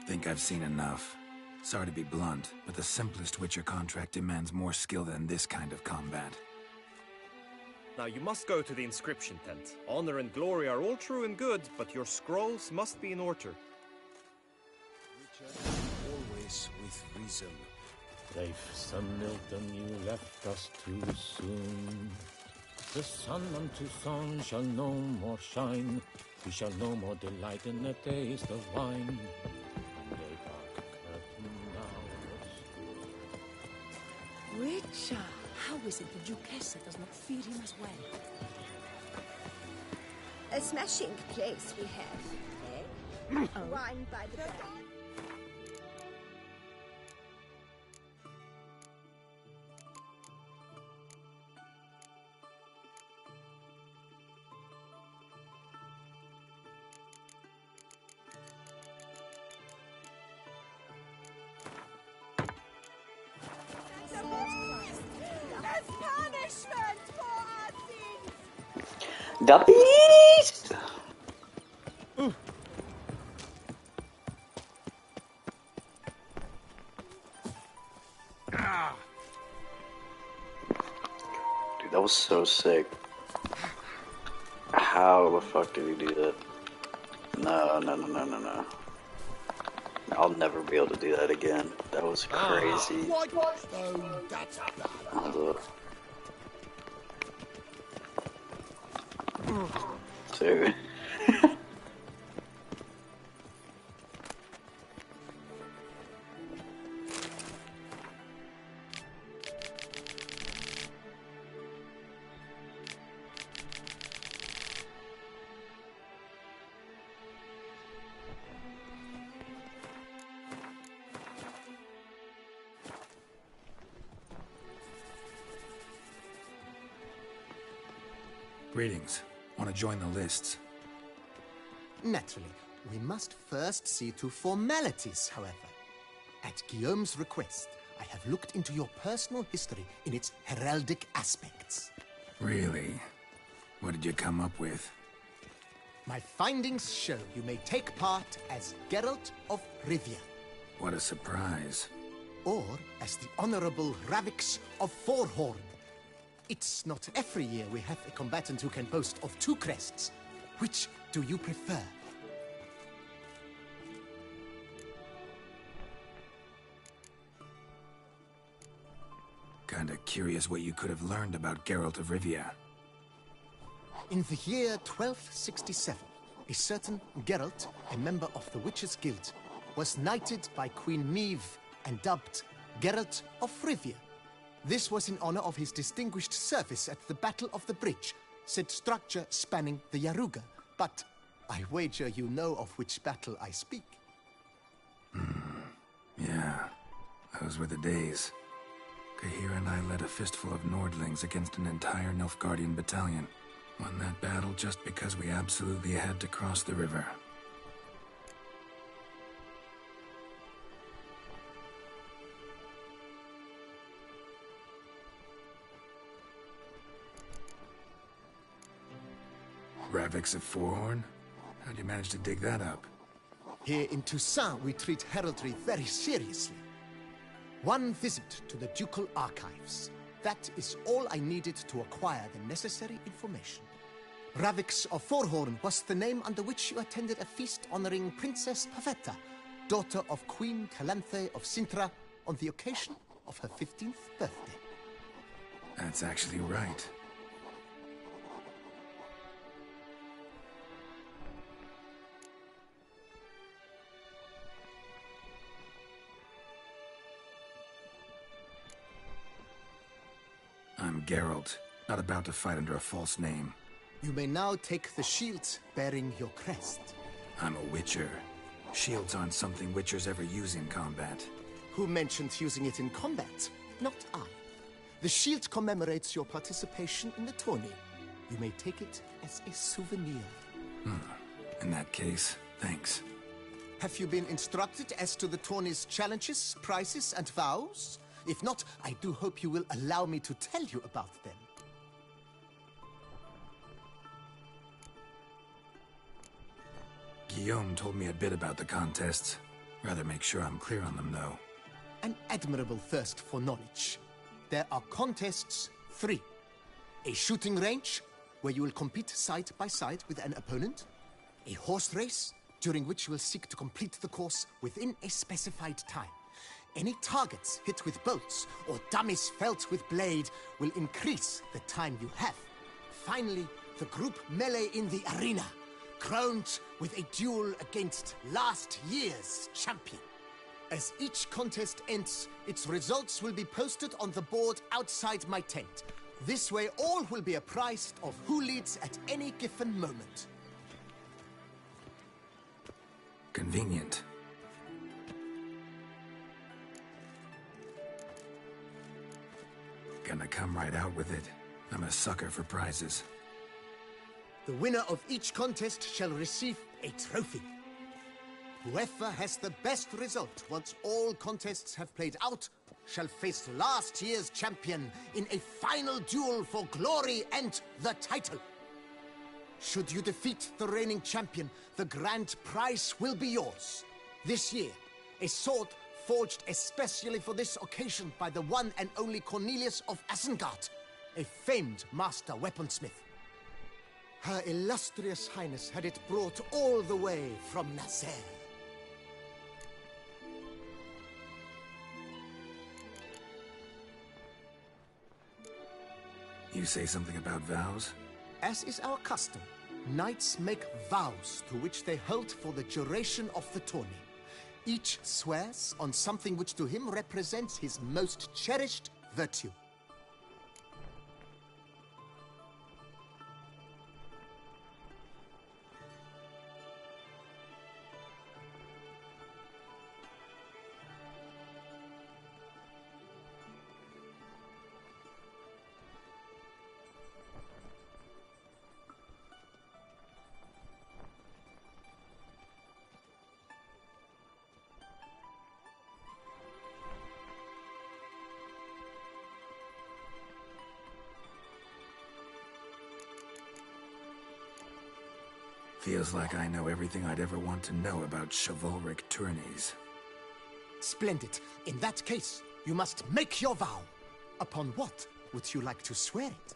Think I've seen enough. Sorry to be blunt, but the simplest Witcher contract demands more skill than this kind of combat. Now you must go to the inscription tent. Honor and glory are all true and good, but your scrolls must be in order. Always with reason. Brave son Milton, you left us too soon. The sun unto song shall no more shine. We shall no more delight in the taste of wine. And a dark curtain now obscure. Witcher, how is it the Duchessa does not feed him as well? A smashing place we have, eh? Wine by the bag. As punishment for our sins! The beast! Dude, that was so sick. How the fuck did he do that? No. I'll never be able to do that again. That was crazy. Oh, that's bad. Hold up. Dude. Greetings. Want to join the lists? Naturally. We must first see to formalities, however. At Guillaume's request, I have looked into your personal history in its heraldic aspects. Really? What did you come up with? My findings show you may take part as Geralt of Rivia. What a surprise. Or as the Honorable Ravix of Forhorn. It's not every year we have a combatant who can boast of 2 crests. Which do you prefer? Kinda curious what you could have learned about Geralt of Rivia. In the year 1267, a certain Geralt, a member of the Witches' Guild, was knighted by Queen Meve and dubbed Geralt of Rivia. This was in honor of his distinguished service at the Battle of the Bridge, said structure spanning the Yaruga. But I wager you know of which battle I speak. Yeah, those were the days. Kahira and I led a fistful of Nordlings against an entire Nilfgaardian battalion. Won that battle just because we absolutely had to cross the river. Ravix of Forhorn? How'd you manage to dig that up? Here in Toussaint, we treat heraldry very seriously. One visit to the ducal archives. That is all I needed to acquire the necessary information. Ravix of Forhorn was the name under which you attended a feast honoring Princess Pavetta, daughter of Queen Calanthe of Sintra, on the occasion of her 15th birthday. That's actually right. I'm Geralt, not about to fight under a false name. You may now take the shield bearing your crest. I'm a Witcher. Shields aren't something Witchers ever use in combat. Who mentioned using it in combat? Not I. The shield commemorates your participation in the tourney. You may take it as a souvenir. In that case, thanks. Have you been instructed as to the tourney's challenges, prizes, and vows? If not, I do hope you will allow me to tell you about them. Guillaume told me a bit about the contests. Rather make sure I'm clear on them, though. An admirable thirst for knowledge. There are contests 3. A shooting range, where you will compete side by side with an opponent. A horse race, during which you will seek to complete the course within a specified time. Any targets hit with bolts or dummies felt with blade will increase the time you have. Finally, the group melee in the arena, crowned with a duel against last year's champion. As each contest ends, its results will be posted on the board outside my tent. This way, all will be apprised of who leads at any given moment. Convenient. Gonna come right out with it. I'm a sucker for prizes. The winner of each contest shall receive a trophy. Whoever has the best result once all contests have played out shall face last year's champion in a final duel for glory and the title. Should you defeat the reigning champion, the grand prize will be yours. This year, a sword forged especially for this occasion by the one and only Cornelius of Isengard, a famed master weaponsmith. Her illustrious highness had it brought all the way from Nazaire. You say something about vows? As is our custom, knights make vows to which they hold for the duration of the tourney. Each swears on something which to him represents his most cherished virtue. Feels like I know everything I'd ever want to know about chivalric tourneys. Splendid. In that case, you must make your vow. Upon what would you like to swear it?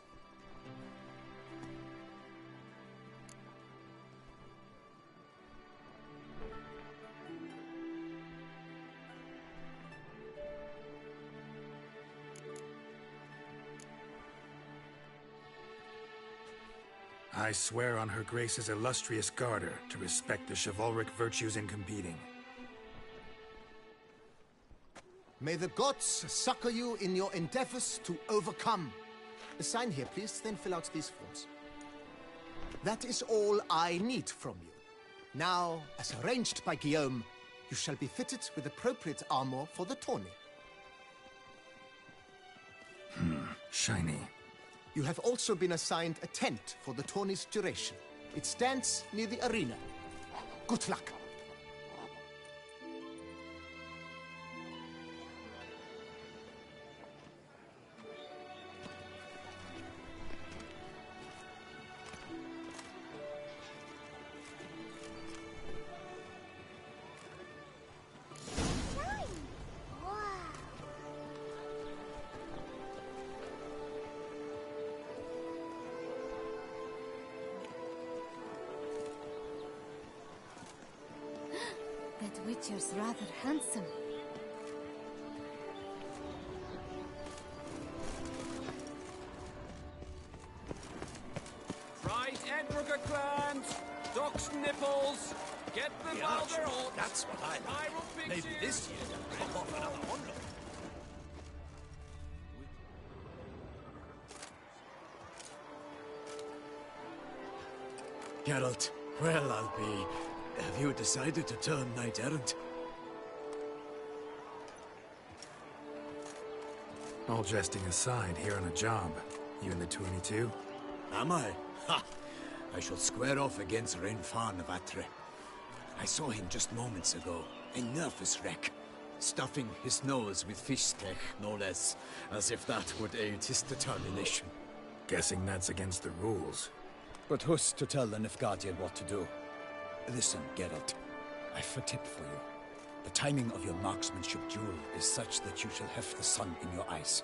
I swear on Her Grace's illustrious garter to respect the chivalric virtues in competing. May the gods succor you in your endeavors to overcome. Sign here, please, then fill out these forms. That is all I need from you. Now, as arranged by Guillaume, you shall be fitted with appropriate armor for the tourney. Shiny. You have also been assigned a tent for the tourney's duration. It stands near the arena. Good luck. That Witcher's rather handsome. Right, Edruger Grant! Duck's nipples! Get the Valder out! That's what I like. Maybe this year they'll pop off another 100. Geralt, well, I'll be... Have you decided to turn knight-errant? All jesting aside, here on a job. You in the 22? Am I? Ha! I shall square off against Renfan of Atre. I saw him just moments ago. A nervous wreck. Stuffing his nose with fish steak, no less. As if that would aid his determination. Guessing that's against the rules. But who's to tell the Nilfgaardian what to do? Listen, Geralt. I've a tip for you. The timing of your marksmanship duel is such that you shall have the sun in your eyes.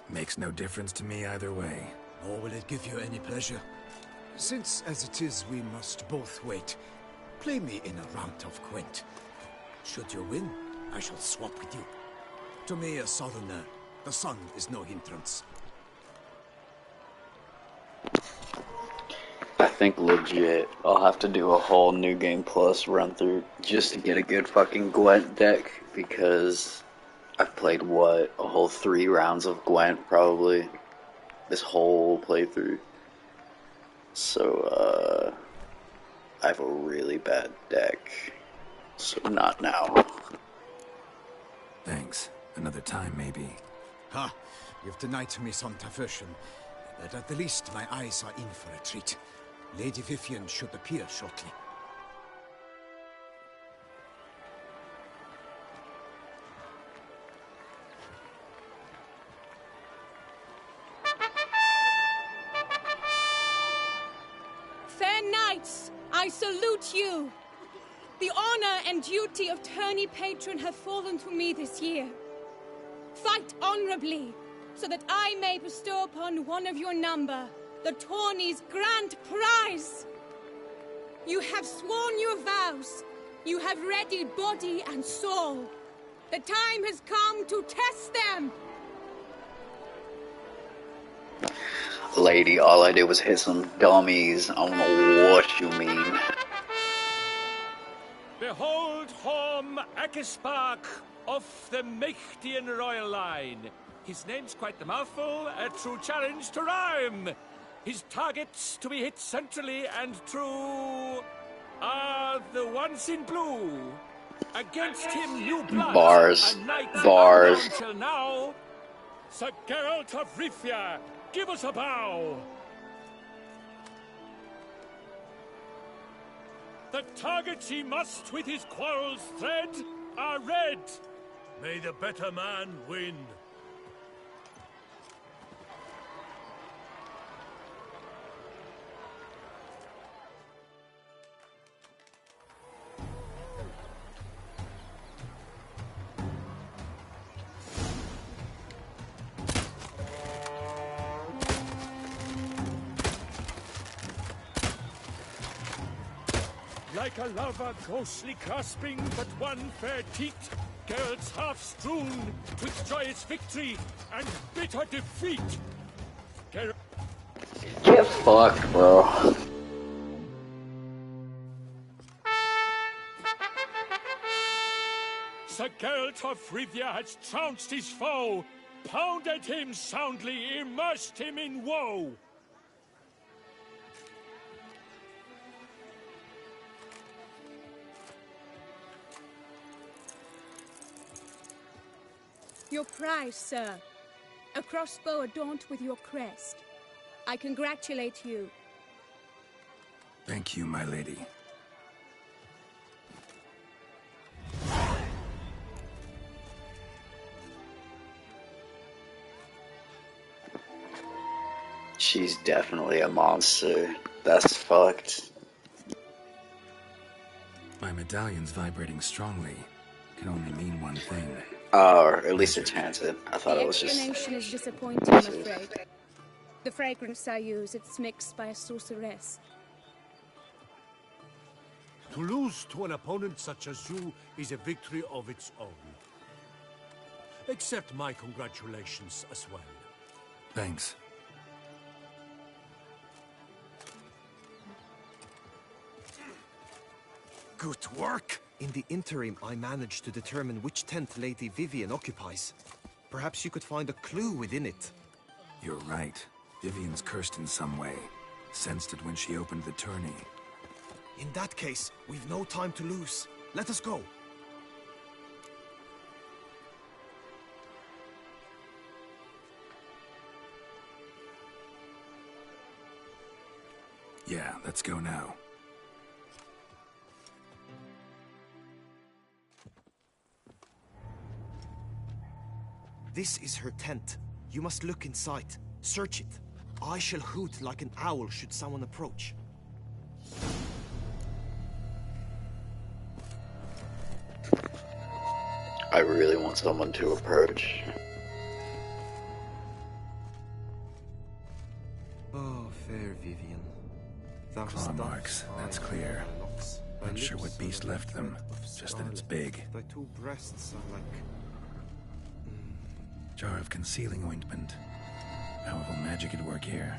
Makes no difference to me either way. Nor will it give you any pleasure. Since, as it is, we must both wait, play me in a round of Gwent. Should you win, I shall swap with you. To me, a southerner, the sun is no hindrance. I think legit, I'll have to do a whole New Game Plus run through just to get a good fucking Gwent deck, because I've played, what, a whole 3 rounds of Gwent, probably, this whole playthrough. So, I have a really bad deck, so not now. Thanks. Another time, maybe. Ha! You've denied me some diversion, but at the least my eyes are in for a treat. Lady Vivian should appear shortly. Fair knights, I salute you. The honor and duty of tourney patron have fallen to me this year. Fight honorably, so that I may bestow upon one of your number the tourney's grand prize. You have sworn your vows. You have readied body and soul. The time has come to test them. Lady, all I did was hit some dummies. I don't know what you mean. Behold Horm Akispark of the Mechtian royal line. His name's quite the mouthful, a true challenge to rhyme. His targets to be hit centrally and true are the ones in blue. Against him, new blood. Bars. A knight Bars. until now. Sir Geralt of Rivia, give us a bow. The targets he must with his quarrels thread are red. May the better man win. Like a lover ghostly clasping but one fair teat, Geralt's half strewn with joyous victory and bitter defeat. Geralt... Get fucked, bro. Sir Geralt of Rivia has trounced his foe, pounded him soundly, immersed him in woe. Your prize, sir. A crossbow adorned with your crest. I congratulate you. Thank you, my lady. She's definitely a monster. That's fucked. My medallion's vibrating strongly. Can only mean one thing. Or at least it's chanted. I thought The it was just... explanation is disappointing, I'm afraid. The fragrance I use, it's mixed by a sorceress. To lose to an opponent such as you is a victory of its own. Accept my congratulations as well. Thanks. Good work! In the interim, I managed to determine which tent Lady Vivian occupies. Perhaps you could find a clue within it. You're right. Vivian's cursed in some way. Sensed it when she opened the tourney. In that case, we've no time to lose. Let us go. Yeah, let's go now. This is her tent. You must look inside. Search it. I shall hoot like an owl should someone approach. I really want someone to approach. Oh, fair Vivian. Claw marks, that's clear. Not sure what beast left them, just that it's big. Thy two breasts are like... Jar of concealing ointment. Powerful magic at work here.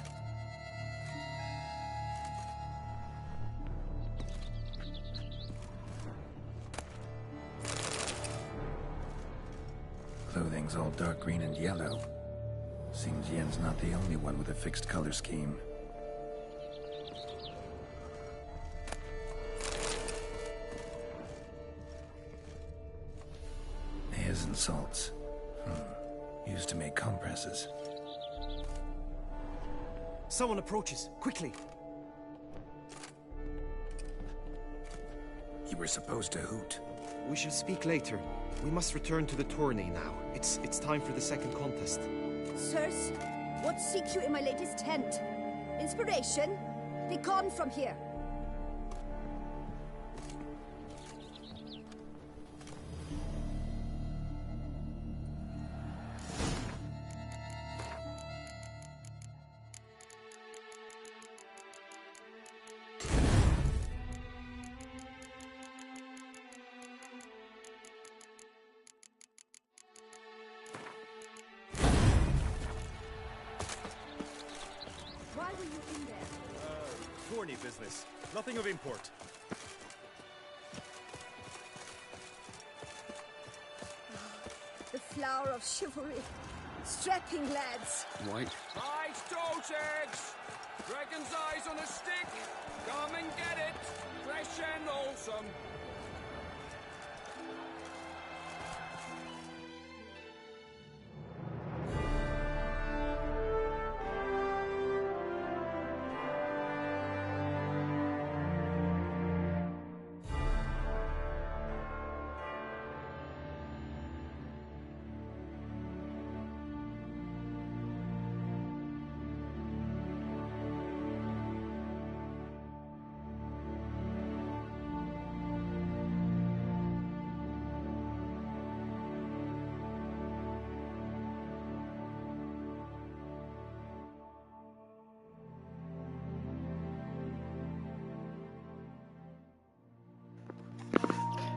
Clothing's all dark green and yellow. Seems Yen's not the only one with a fixed color scheme. Airs and salts. Used to make compresses. Someone approaches. Quickly! You were supposed to hoot. We shall speak later. We must return to the tourney now. It's time for the second contest. Sirs, what seek you in my latest tent? Inspiration? Be gone from here. Tourney business. Nothing of import. The flower of chivalry. Strapping lads. White. Ice dogs! Dragon's eyes on a stick! Come and get it! Fresh and wholesome!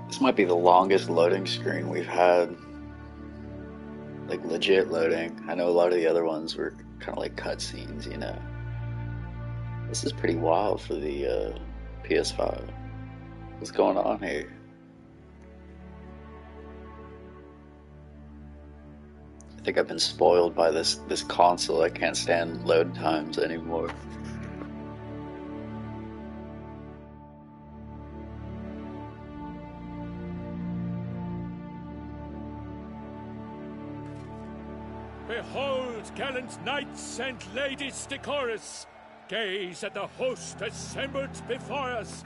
This might be the longest loading screen we've had. Like, legit loading. I know a lot of the other ones were kind of like cutscenes, you know. This is pretty wild for the PS5. What's going on here? I think I've been spoiled by this console. I can't stand load times anymore. Behold, gallant knights and ladies decorous, gaze at the host assembled before us.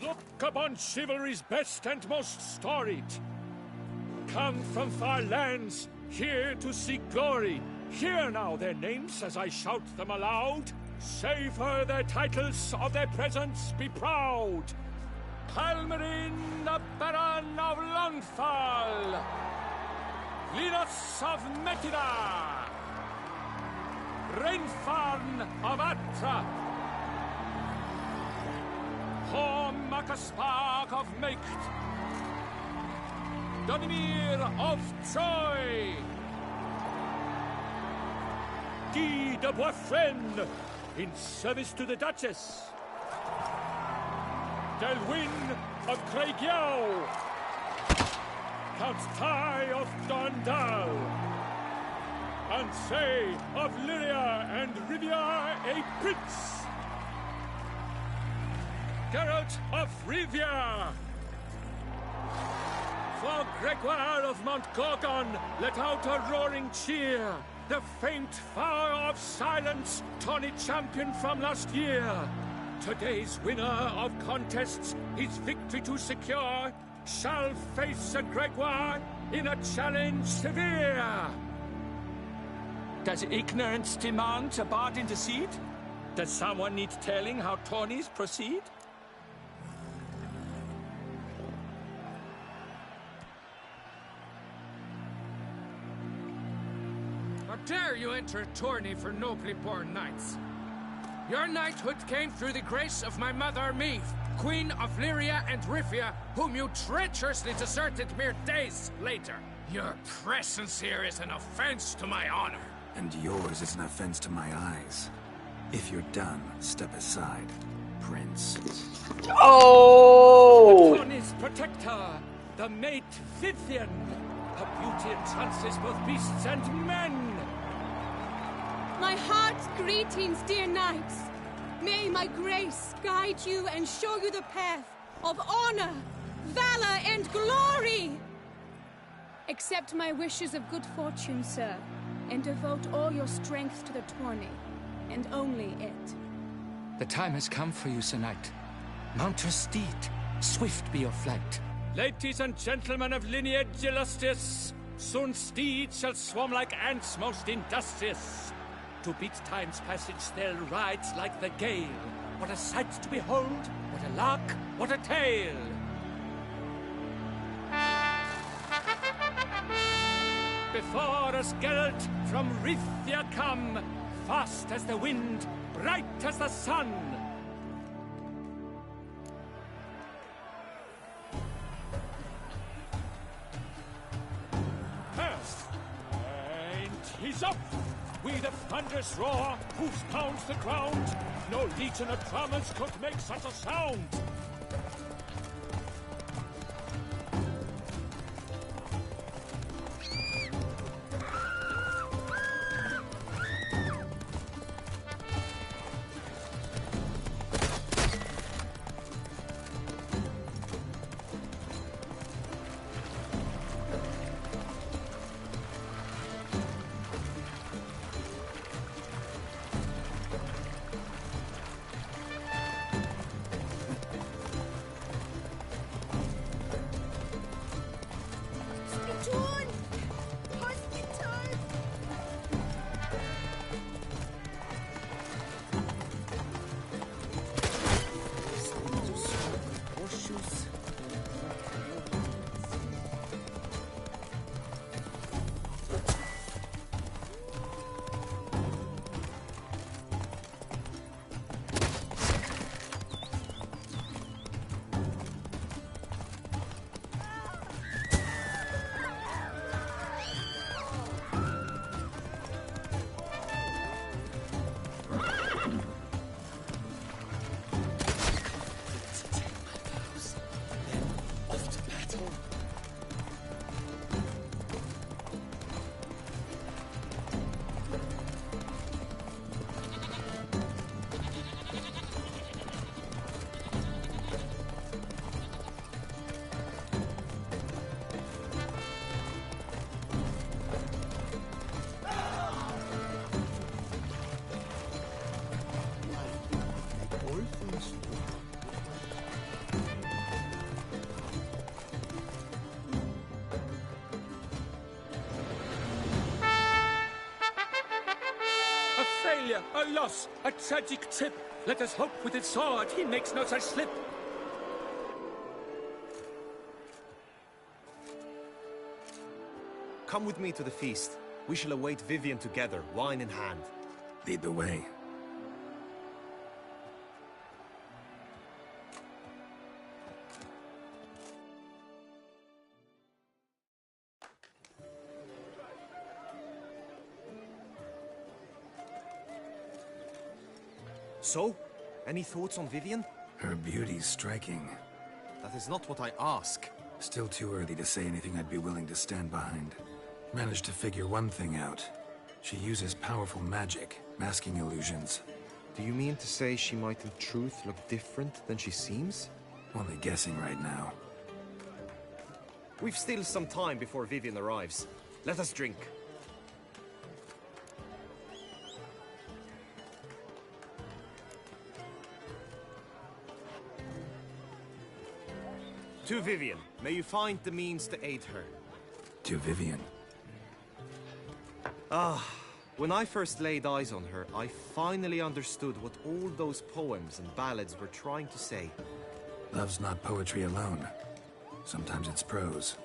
Look upon chivalry's best and most storied. Come from far lands, here to seek glory. Hear now their names as I shout them aloud. Savor their titles, of their presence be proud. Palmerin, the Baron of Lonthal. Linus of Metida. Rainfarn of Atra. Horm Macaspark of Macht. Donimir of Troy. Guy de Boisfren, in service to the Duchess. Delwyn of Craigiau. Count Ty of Dondal. Ansay of Lyria and Rivia a prince. Geralt of Rivia. For Gregoire of Mount Gorgon, let out a roaring cheer. The faint fire of silence, tawny champion from last year. Today's winner of contests, his victory to secure, shall face a Gregoire in a challenge severe. Does ignorance demand a bard intercede? Does someone need telling how tourneys proceed? How dare you enter a tourney for nobly born knights? Your knighthood came through the grace of my mother Meve, Queen of Lyria and Rivia, whom you treacherously deserted mere days later. Your presence here is an offense to my honor. And yours is an offense to my eyes. If you're done, step aside, Prince. The Tony's protector, the mate Vivian. Her beauty entrances both beasts and men. My heart's greetings, dear knights. May my grace guide you and show you the path of honor, valor, and glory. Accept my wishes of good fortune, sir, and devote all your strength to the tourney, and only it. The time has come for you, Sir Knight. Mount your steed. Swift be your flight. Ladies and gentlemen of lineage illustrious, soon steeds shall swarm like ants most industrious. To beat time's passage they'll ride like the gale. What a sight to behold, what a lark, what a tale! Before us Geralt from Rithia come, fast as the wind, bright as the sun. And he's up! We the thunderous roar, hoofs pounds the ground. No legion of drummers could make such a sound. A failure, a loss, a tragic trip. Let us hope with his sword he makes no such slip. Come with me to the feast. We shall await Vivian together, wine in hand. Lead the way. So, any thoughts on Vivian? Her beauty's striking. That is not what I ask. Still too early to say anything I'd be willing to stand behind. Managed to figure one thing out. She uses powerful magic, masking illusions. Do you mean to say she might in truth look different than she seems? Only guessing right now. We've still some time before Vivian arrives. Let us drink. To Vivian, may you find the means to aid her. To Vivian. When I first laid eyes on her, I finally understood what all those poems and ballads were trying to say. Love's not poetry alone. Sometimes it's prose.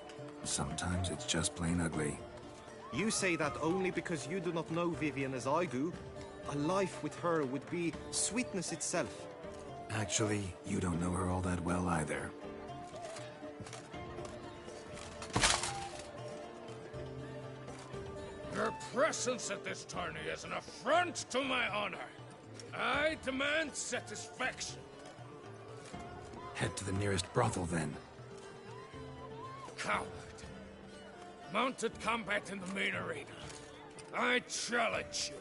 Sometimes it's just plain ugly. You say that only because you do not know Vivian as I do. A life with her would be sweetness itself. Actually, you don't know her all that well either. Your presence at this tourney is an affront to my honor. I demand satisfaction. Head to the nearest brothel, then. Coward. Mounted combat in the main arena. I challenge you.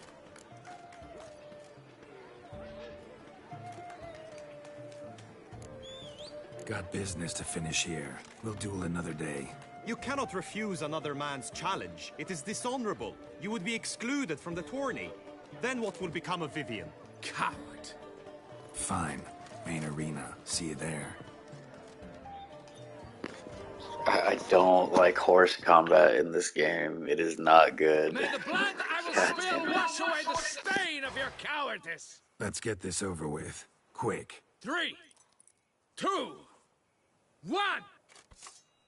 Got business to finish here. We'll duel another day. You cannot refuse another man's challenge. It is dishonorable. You would be excluded from the tourney. Then what will become of Vivian? Coward. Fine. Main arena. See you there. I don't like horse combat in this game. It is not good. May the blood I will spill wash away the stain of your cowardice. Let's get this over with. Quick. 3, 2, 1.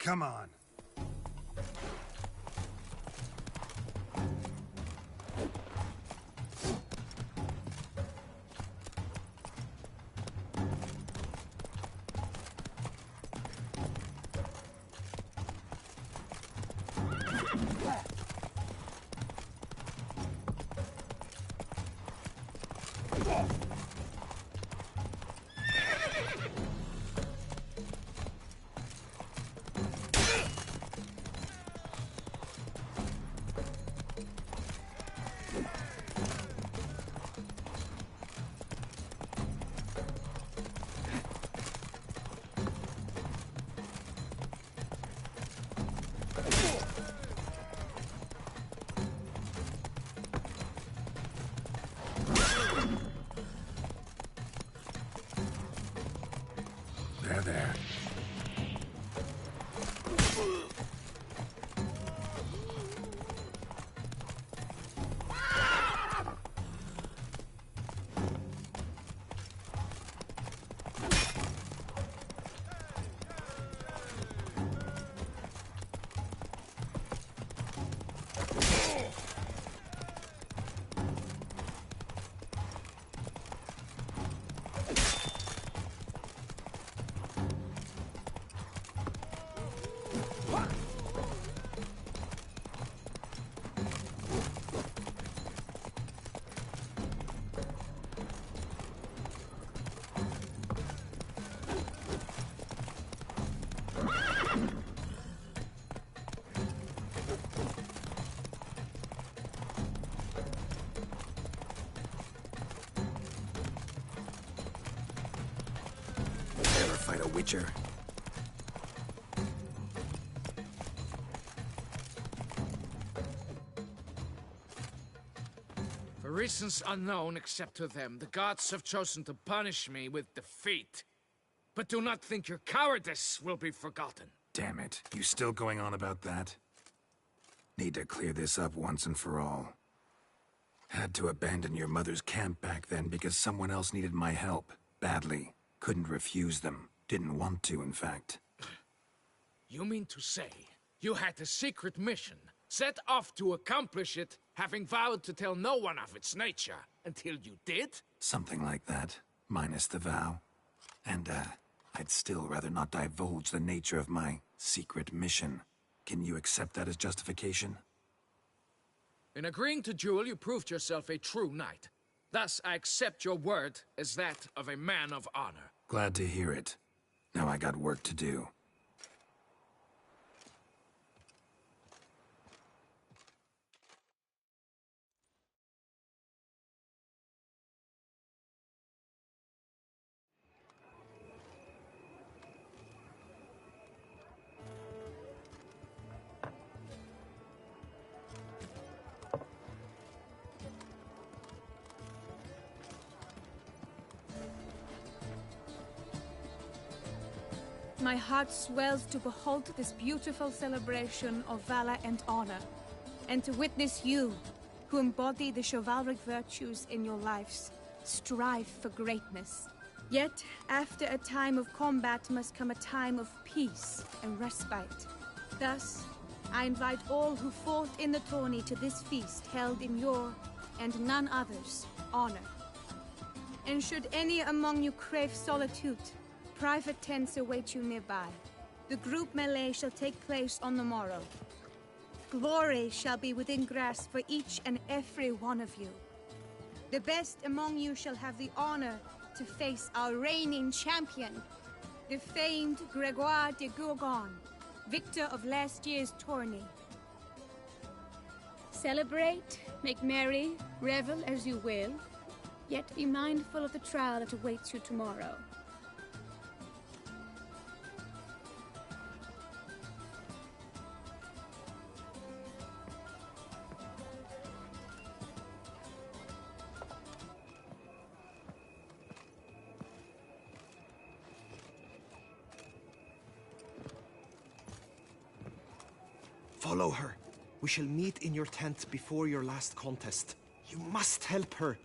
Come on. There. Fight a witcher. For reasons unknown except to them, the gods have chosen to punish me with defeat. But do not think your cowardice will be forgotten. Damn it. You still going on about that? Need to clear this up once and for all. Had had to abandon your mother's camp back then because someone else needed my help, badly. Couldn't refuse them. Didn't want to, in fact. You mean to say you had a secret mission, set off to accomplish it, having vowed to tell no one of its nature, until you did? Something like that, minus the vow. And, I'd still rather not divulge the nature of my secret mission. Can you accept that as justification? In agreeing to duel, you proved yourself a true knight. Thus, I accept your word as that of a man of honor. Glad to hear it. Now I got work to do. My heart swells to behold this beautiful celebration of valor and honor, and to witness you, who embody the chivalric virtues in your lives, strive for greatness. Yet, after a time of combat must come a time of peace and respite. Thus, I invite all who fought in the tourney to this feast held in your, and none other's, honor. And should any among you crave solitude, private tents await you nearby. The group melee shall take place on the morrow. Glory shall be within grasp for each and every one of you. The best among you shall have the honor to face our reigning champion, the famed Gregoire de Gourgon, victor of last year's tourney. Celebrate, make merry, revel as you will, yet be mindful of the trial that awaits you tomorrow. Follow her. We shall meet in your tent before your last contest. You must help her.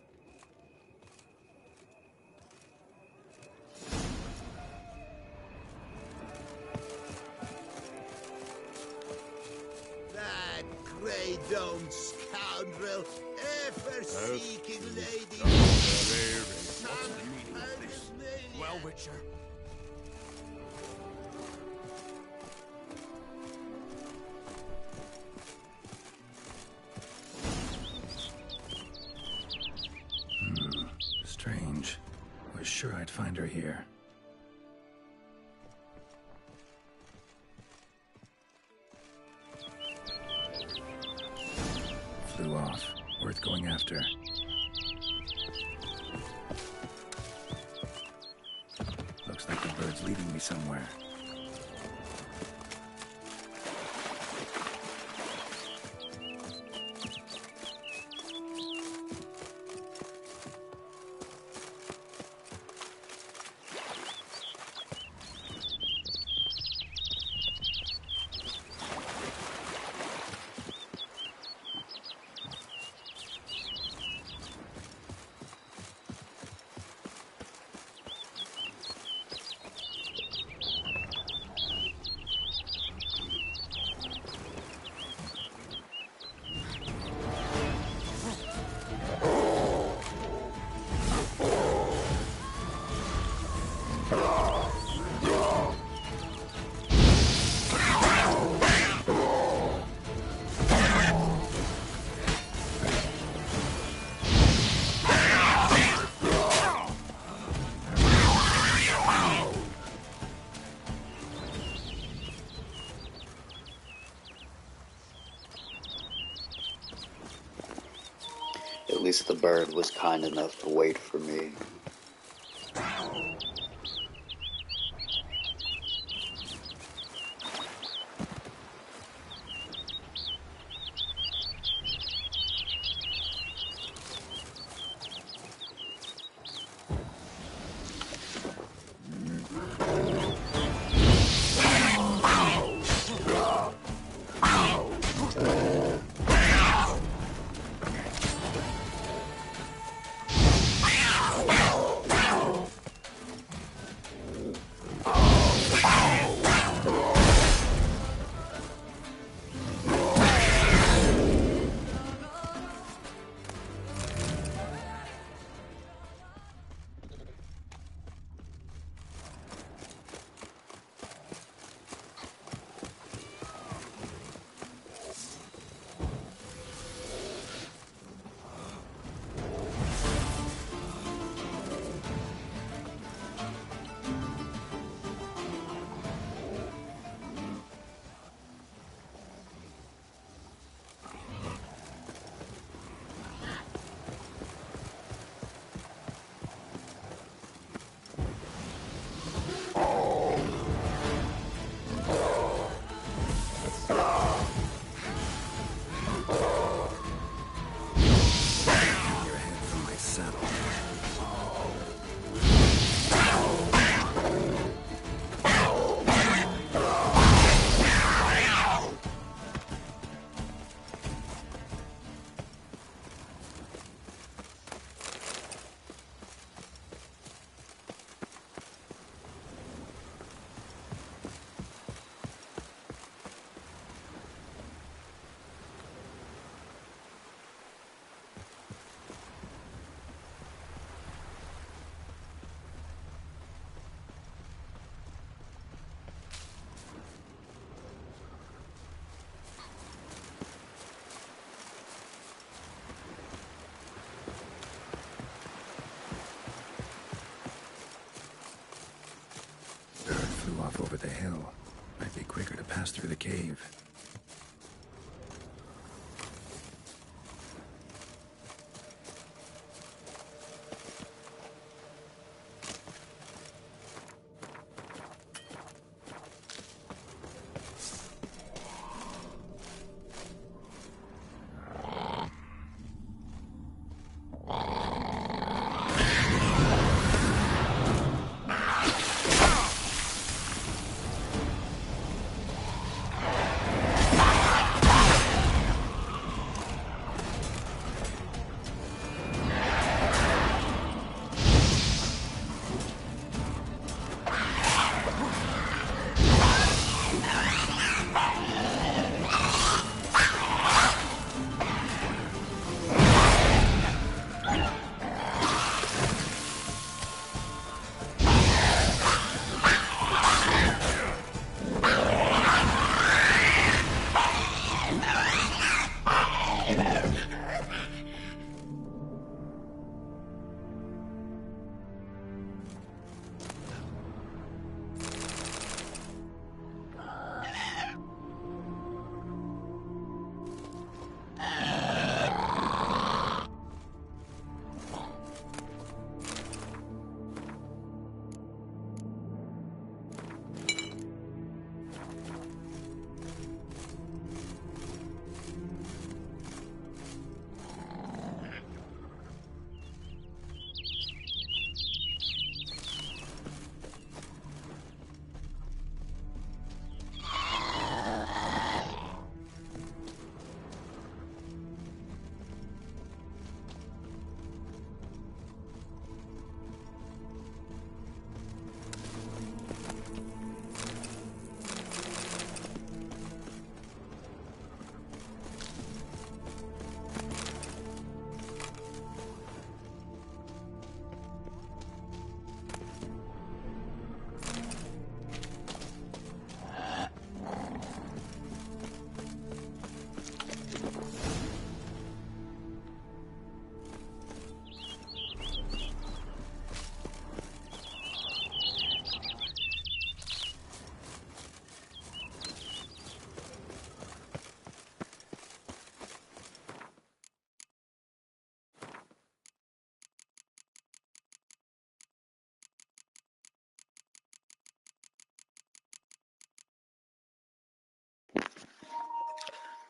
That grey-domed scoundrel, ever-seeking lady. What's the meaning of this? Well, Witcher. Strange. Was sure I'd find her here. Flew off. Worth going after. Looks like the bird's leading me somewhere. At least the bird was kind enough to wait for me. off over the hill. Might be quicker to pass through the cave.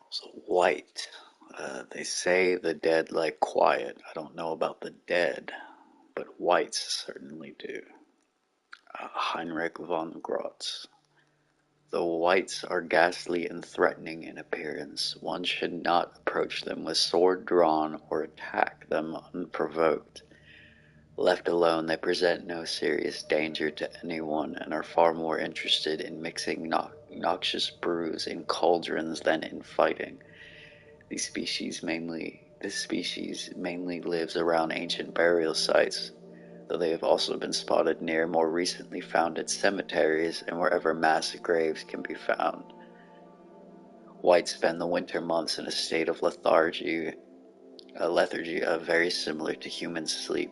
So white. They say the dead like quiet. I don't know about the dead, but whites certainly do. Heinrich von Grotz. Though whites are ghastly and threatening in appearance, one should not approach them with sword drawn or attack them unprovoked. Left alone, they present no serious danger to anyone and are far more interested in mixing noxious brews in cauldrons than in fighting. This species mainly lives around ancient burial sites, though they have also been spotted near more recently founded cemeteries and wherever mass graves can be found. Whites spend the winter months in a state of lethargy very similar to human sleep.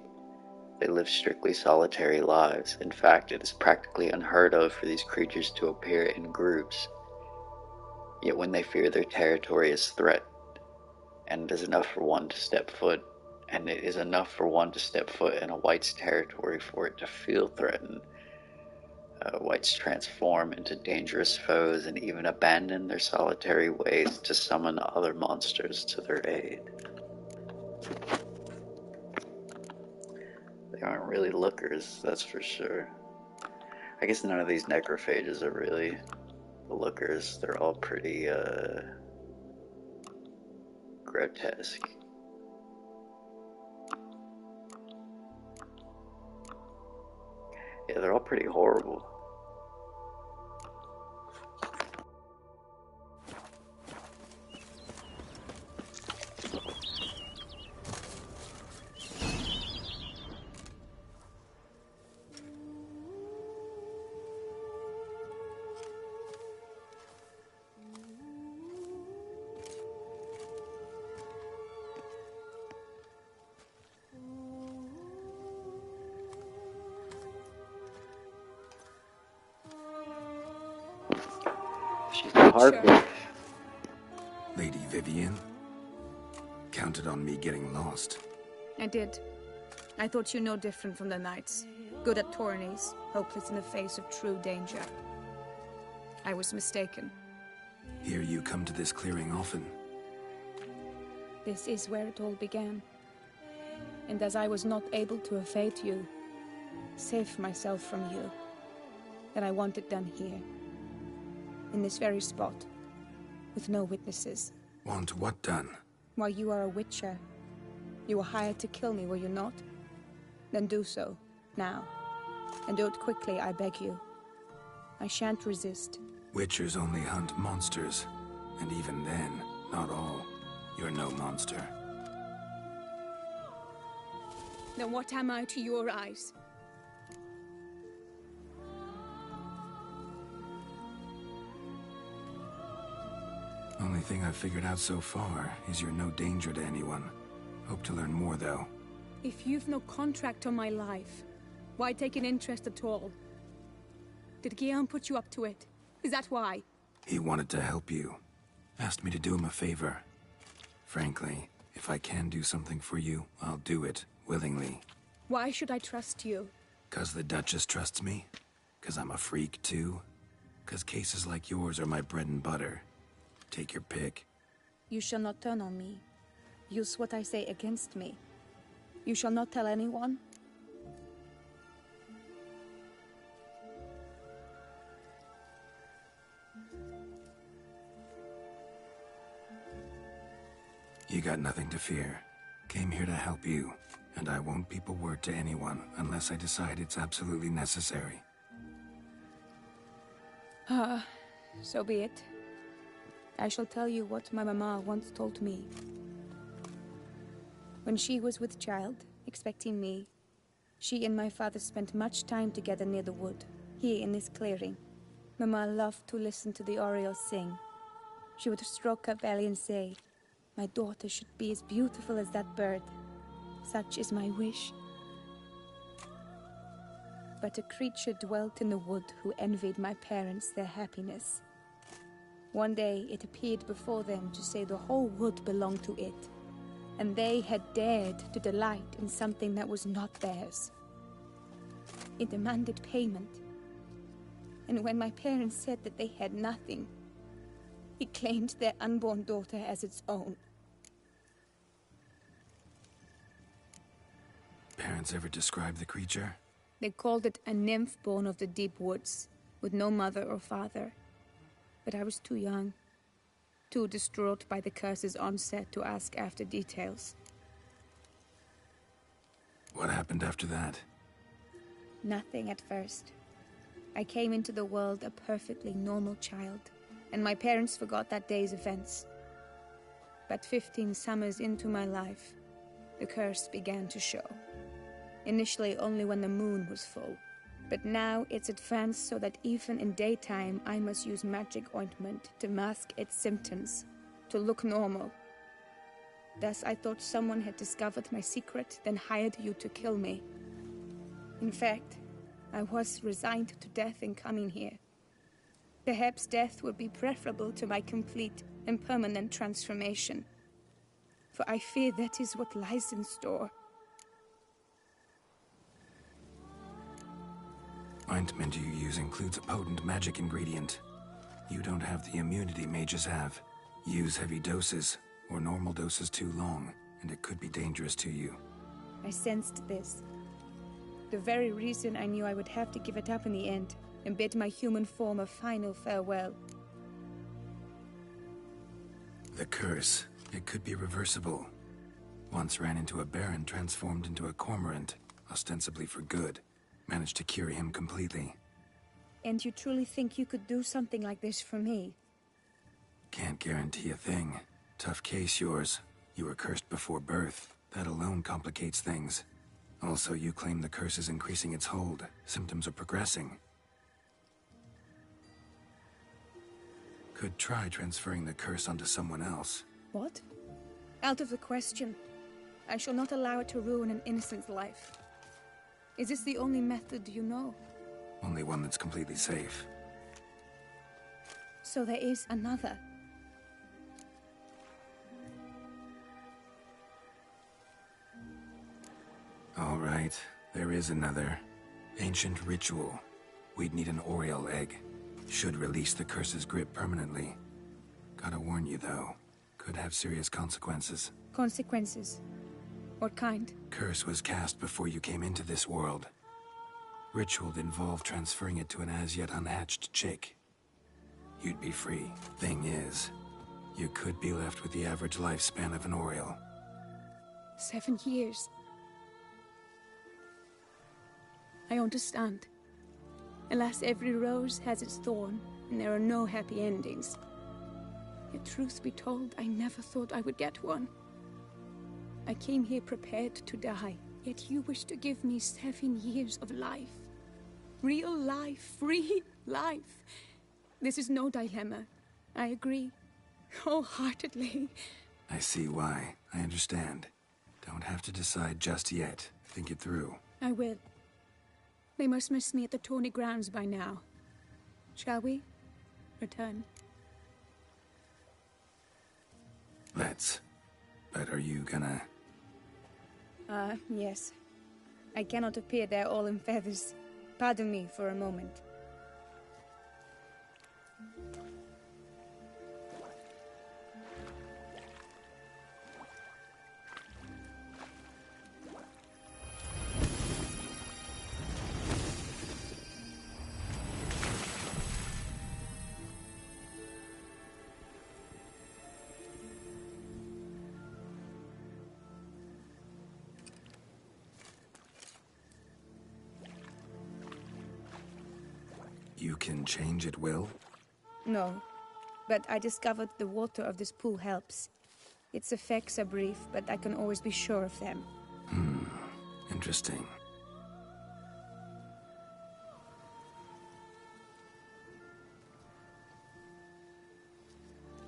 They live strictly solitary lives. In fact, it is practically unheard of for these creatures to appear in groups. Yet when they fear their territory is threatened, and it is enough for one to step foot in a white's territory for it to feel threatened, whites transform into dangerous foes and even abandon their solitary ways to summon other monsters to their aid. They aren't really lookers, that's for sure. I guess none of these necrophages are really lookers. They're all pretty grotesque. Yeah, they're all pretty horrible. She's the hard one. Lady Vivian? Counted on me getting lost. I did. I thought you no different from the knights. Good at tourneys, hopeless in the face of true danger. I was mistaken. Hear you come to this clearing often. This is where it all began. And as I was not able to evade you, save myself from you, then I want it done here. In this very spot. With no witnesses. Want what done? Why, you are a witcher. You were hired to kill me, were you not? Then do so, now. And do it quickly, I beg you. I shan't resist. Witchers only hunt monsters. And even then, not all. You're no monster. Then what am I to your eyes? Only thing I've figured out so far is you're no danger to anyone. Hope to learn more, though. If you've no contract on my life, why take an interest at all? Did Guillaume put you up to it? Is that why? He wanted to help you. Asked me to do him a favor. Frankly, if I can do something for you, I'll do it, willingly. Why should I trust you? 'Cause the Duchess trusts me? 'Cause I'm a freak, too? 'Cause cases like yours are my bread and butter? Take your pick. You shall not turn on me. Use what I say against me. You shall not tell anyone? You got nothing to fear. Came here to help you, and I won't peep a word to anyone unless I decide it's absolutely necessary. So be it. I shall tell you what my mama once told me. When she was with child, expecting me, she and my father spent much time together near the wood, here in this clearing. Mama loved to listen to the orioles sing. She would stroke her belly and say, "My daughter should be as beautiful as that bird. Such is my wish." But a creature dwelt in the wood who envied my parents their happiness. One day it appeared before them to say the whole wood belonged to it, and they had dared to delight in something that was not theirs. It demanded payment, and when my parents said that they had nothing, it claimed their unborn daughter as its own. Parents ever describe the creature? They called it a nymph born of the deep woods, with no mother or father. But I was too young, too distraught by the curse's onset to ask after details. What happened after that? Nothing at first. I came into the world a perfectly normal child, and my parents forgot that day's events. But 15 summers into my life, the curse began to show. Initially only when the moon was full. But now it's advanced so that even in daytime I must use magic ointment to mask its symptoms, to look normal. Thus I thought someone had discovered my secret, then hired you to kill me. In fact, I was resigned to death in coming here. Perhaps death would be preferable to my complete and permanent transformation. For I fear that is what lies in store. Ointment you use includes a potent magic ingredient. You don't have the immunity mages have. Use heavy doses, or normal doses too long, and it could be dangerous to you. I sensed this. The very reason I knew I would have to give it up in the end, and bid my human form a final farewell. The curse, it could be reversible. Once ran into a baron transformed into a cormorant, ostensibly for good. Managed to cure him completely. And you truly think you could do something like this for me? Can't guarantee a thing. Tough case, yours. You were cursed before birth. That alone complicates things. Also, you claim the curse is increasing its hold. Symptoms are progressing. Could try transferring the curse onto someone else. What? Out of the question. I shall not allow it to ruin an innocent's life. Is this the only method you know? Only one that's completely safe. So there is another. All right, there is another. Ancient ritual. We'd need an Oriole egg. Should release the curse's grip permanently. Gotta warn you, though. Could have serious consequences. Consequences? What kind? Curse was cast before you came into this world. Ritual'd involve transferring it to an as-yet unhatched chick. You'd be free. Thing is, you could be left with the average lifespan of an Oriole. 7 years. I understand. Alas, every rose has its thorn, and there are no happy endings. Yet truth be told, I never thought I would get one. I came here prepared to die, yet you wish to give me 7 years of life. Real life, free life. This is no dilemma. I agree, wholeheartedly. I see why. I understand. Don't have to decide just yet. Think it through. I will. They must miss me at the tourney grounds by now. Shall we? Return. Let's. But are you gonna... Yes. I cannot appear there all in feathers. Pardon me for a moment. You can change at will? No, but I discovered the water of this pool helps. Its effects are brief, but I can always be sure of them. Interesting.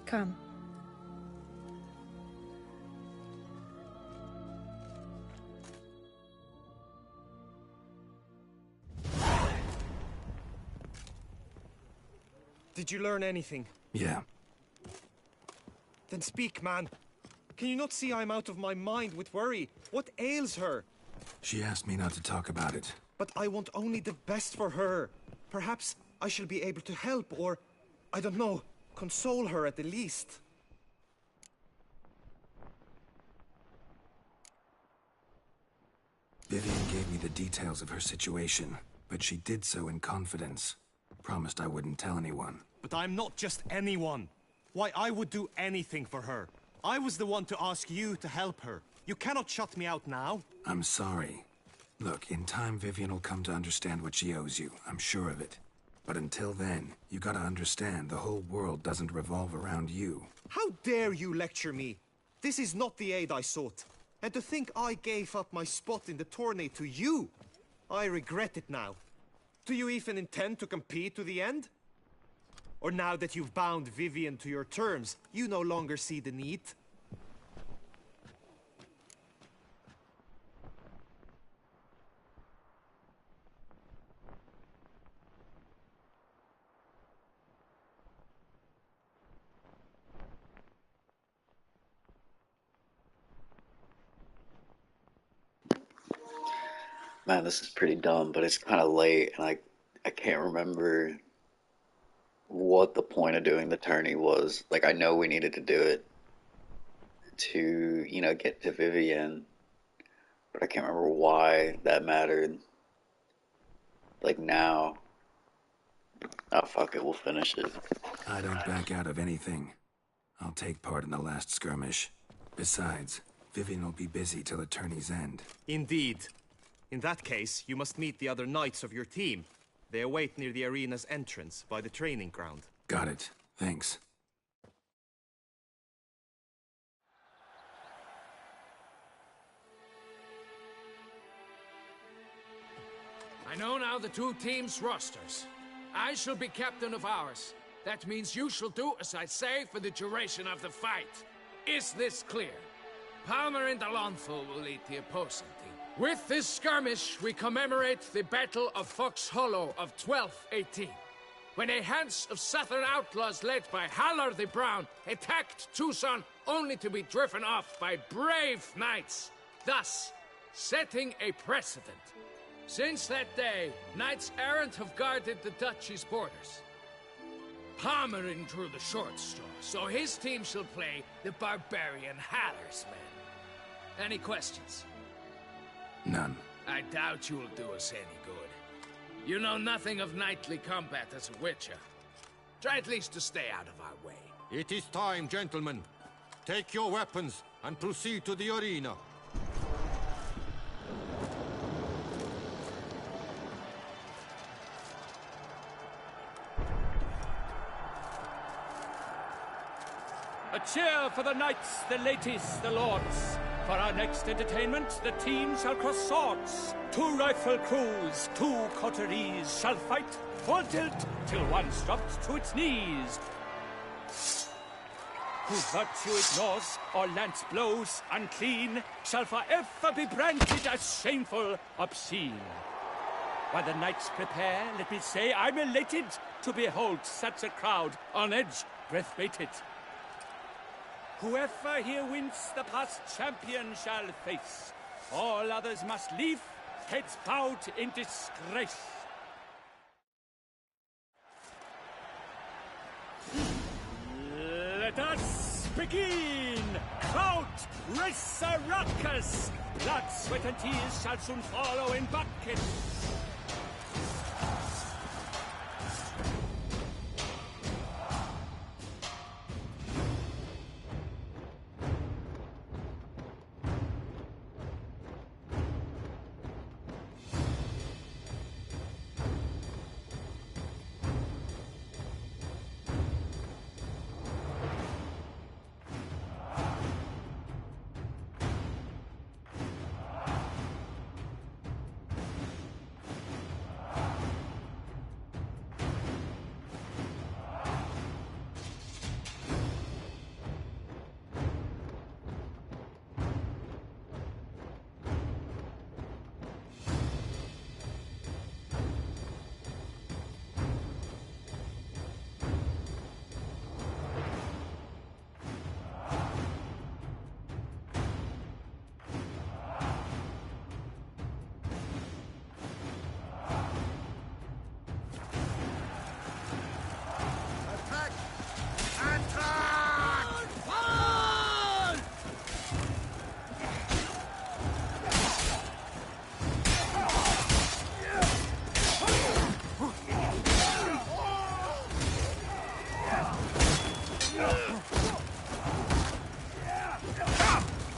Come. Did you learn anything? Yeah. Then speak, man. Can you not see I'm out of my mind with worry? What ails her? She asked me not to talk about it. But I want only the best for her. Perhaps I shall be able to help, or, I don't know, console her at the least. Vivian gave me the details of her situation, but she did so in confidence. Promised I wouldn't tell anyone. But I'm not just anyone. Why, I would do anything for her. I was the one to ask you to help her. You cannot shut me out now. I'm sorry. Look, in time Vivian will come to understand what she owes you. I'm sure of it. But until then, you gotta understand the whole world doesn't revolve around you. How dare you lecture me? This is not the aid I sought. And to think I gave up my spot in the tourney to you. I regret it now. Do you even intend to compete to the end? Or now that you've bound Vivian to your terms, you no longer see the need? Man, this is pretty dumb, but it's kind of late, and I can't remember what the point of doing the tourney was. Like, I know we needed to do it to, you know, get to Vivian, but I can't remember why that mattered. Like, now. Oh, fuck it, we'll finish it. I don't back out of anything. I'll take part in the last skirmish. Besides, Vivian will be busy till the tourney's end. Indeed. In that case, you must meet the other knights of your team. They await near the arena's entrance, by the training ground. Got it. Thanks. I know now the two teams' rosters. I shall be captain of ours. That means you shall do as I say for the duration of the fight. Is this clear? Palmer and Alonso will lead the opposing team. With this skirmish, we commemorate the Battle of Fox Hollow of 1218. when a hands of southern outlaws led by Halar the Brown attacked Tucson only to be driven off by brave knights, thus setting a precedent. Since that day, knights errant have guarded the duchy's borders. Palmerin drew the short straw, so his team shall play the barbarian Halar's men. Any questions? None. I doubt you will do us any good. You know nothing of knightly combat as a witcher. Try at least to stay out of our way. It is time, gentlemen. Take your weapons and proceed to the arena. A cheer for the knights, the ladies, the lords. For our next entertainment, the team shall cross swords. 2 rifle crews, 2 coteries shall fight full tilt till one's dropped to its knees. Who virtue ignores or lance blows unclean shall forever be branded as shameful, obscene. While the knights prepare, let me say I'm elated to behold such a crowd on edge, breath-baited. Whoever here wins the past champion shall face. All others must leave, heads bowed in disgrace. Let us begin! Crowd, race a ruckus! Blood, sweat and tears shall soon follow in buckets.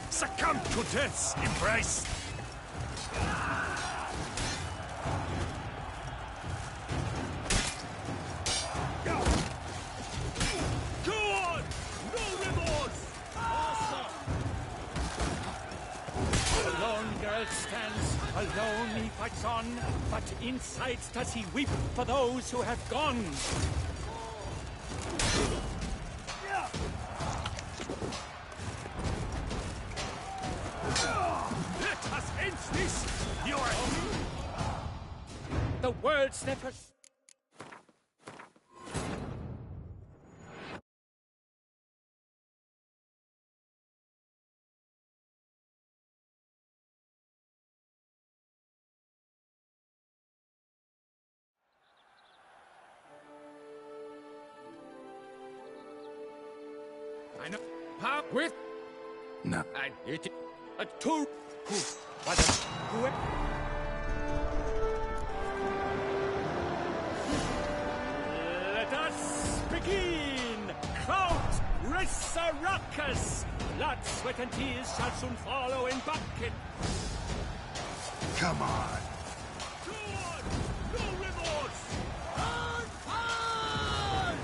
Succumb to death's embrace! Go on! No remorse! Alone Geralt stands, alone he fights on, but inside does he weep for those who have gone. Let us end this! You are... The world's never... I know. How with? No. It a two. Who? What? Who? Let us begin. Crowd, race a ruckus. Blood, sweat, and tears shall soon follow in bucket. Come on. Go on! No remorse! On fire!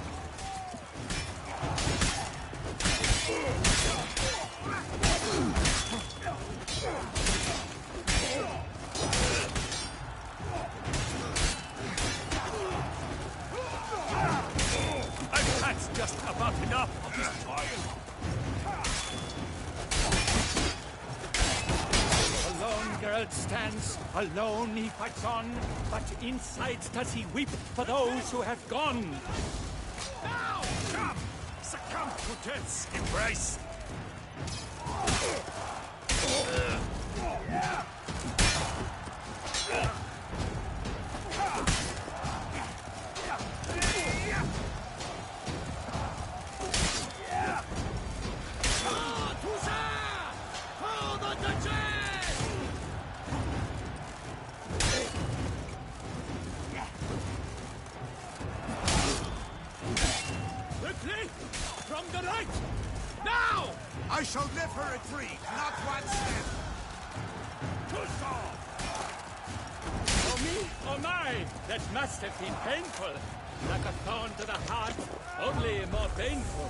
I've had just about enough of this toil. Alone, Geralt world stands, alone he fights on, but inside does he weep for those who have gone. Now! Come! Succumb to death's embrace! Quickly! From the right! Now! I shall never retreat, not one step! Oh me, oh my! That must have been painful. Like a thorn to the heart, only more painful.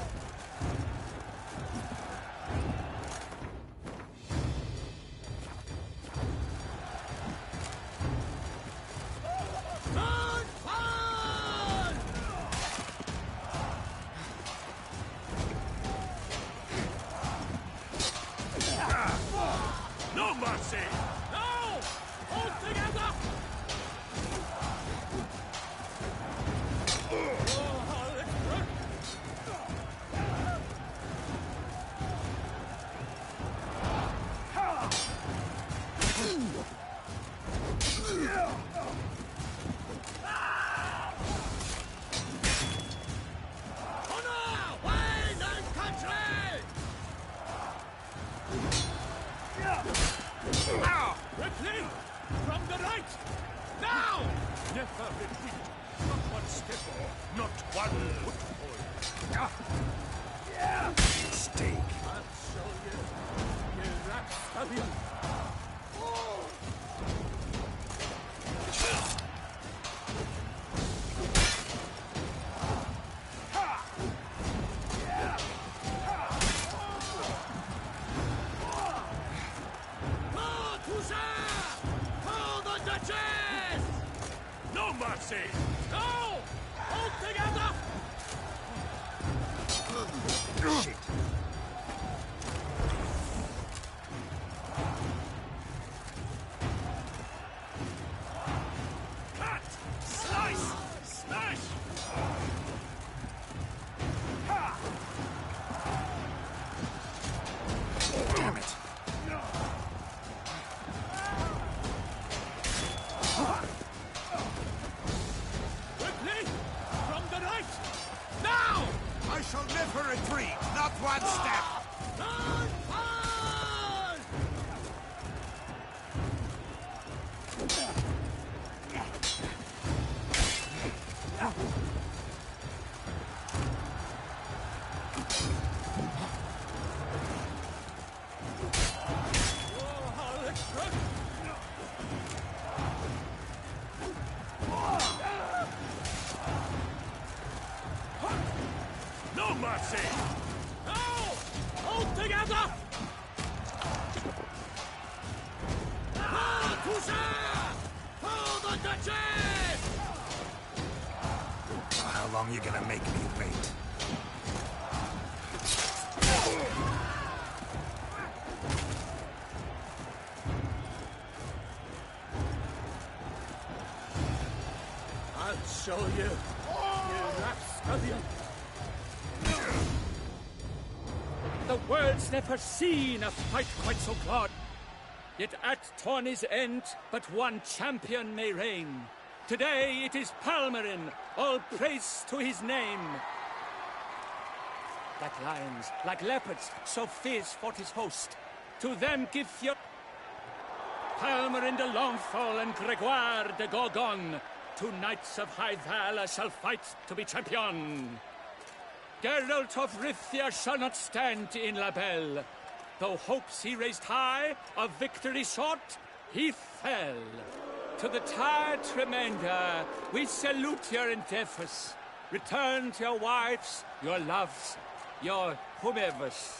No mercy! No! Hold together! Oh, let's run! Honor! Wine and country! Now! Quickly! From the right! Now! Never retreat. Not one step, not one foothold. Mistake. I'll show you, you rapscallion! No mercy! No! Hold together! Shit. Cut! Slice! Smash! Damn it. Quickly! From the right! Now! I shall never retreat, not one step! Turn on! Oh, let's run! No mercy! No! Hold together! For the Duchess! How long you gonna make me wait? I'll show you, you rapscallion! The world's never seen a fight quite so glad. Yet at tourney's end, but one champion may reign. Today it is Palmerin, all praise to his name. Like lions, like leopards, so fierce fought his host. To them give your Palmerin de Longfall and Gregoire de Gorgon. Two knights of high valor shall fight to be champion. Geralt of Rivia shall not stand in La Belle. Though hopes he raised high, of victory sought, he fell. To the tired remainder, we salute your endeavors. Return to your wives, your loves, your whomevers.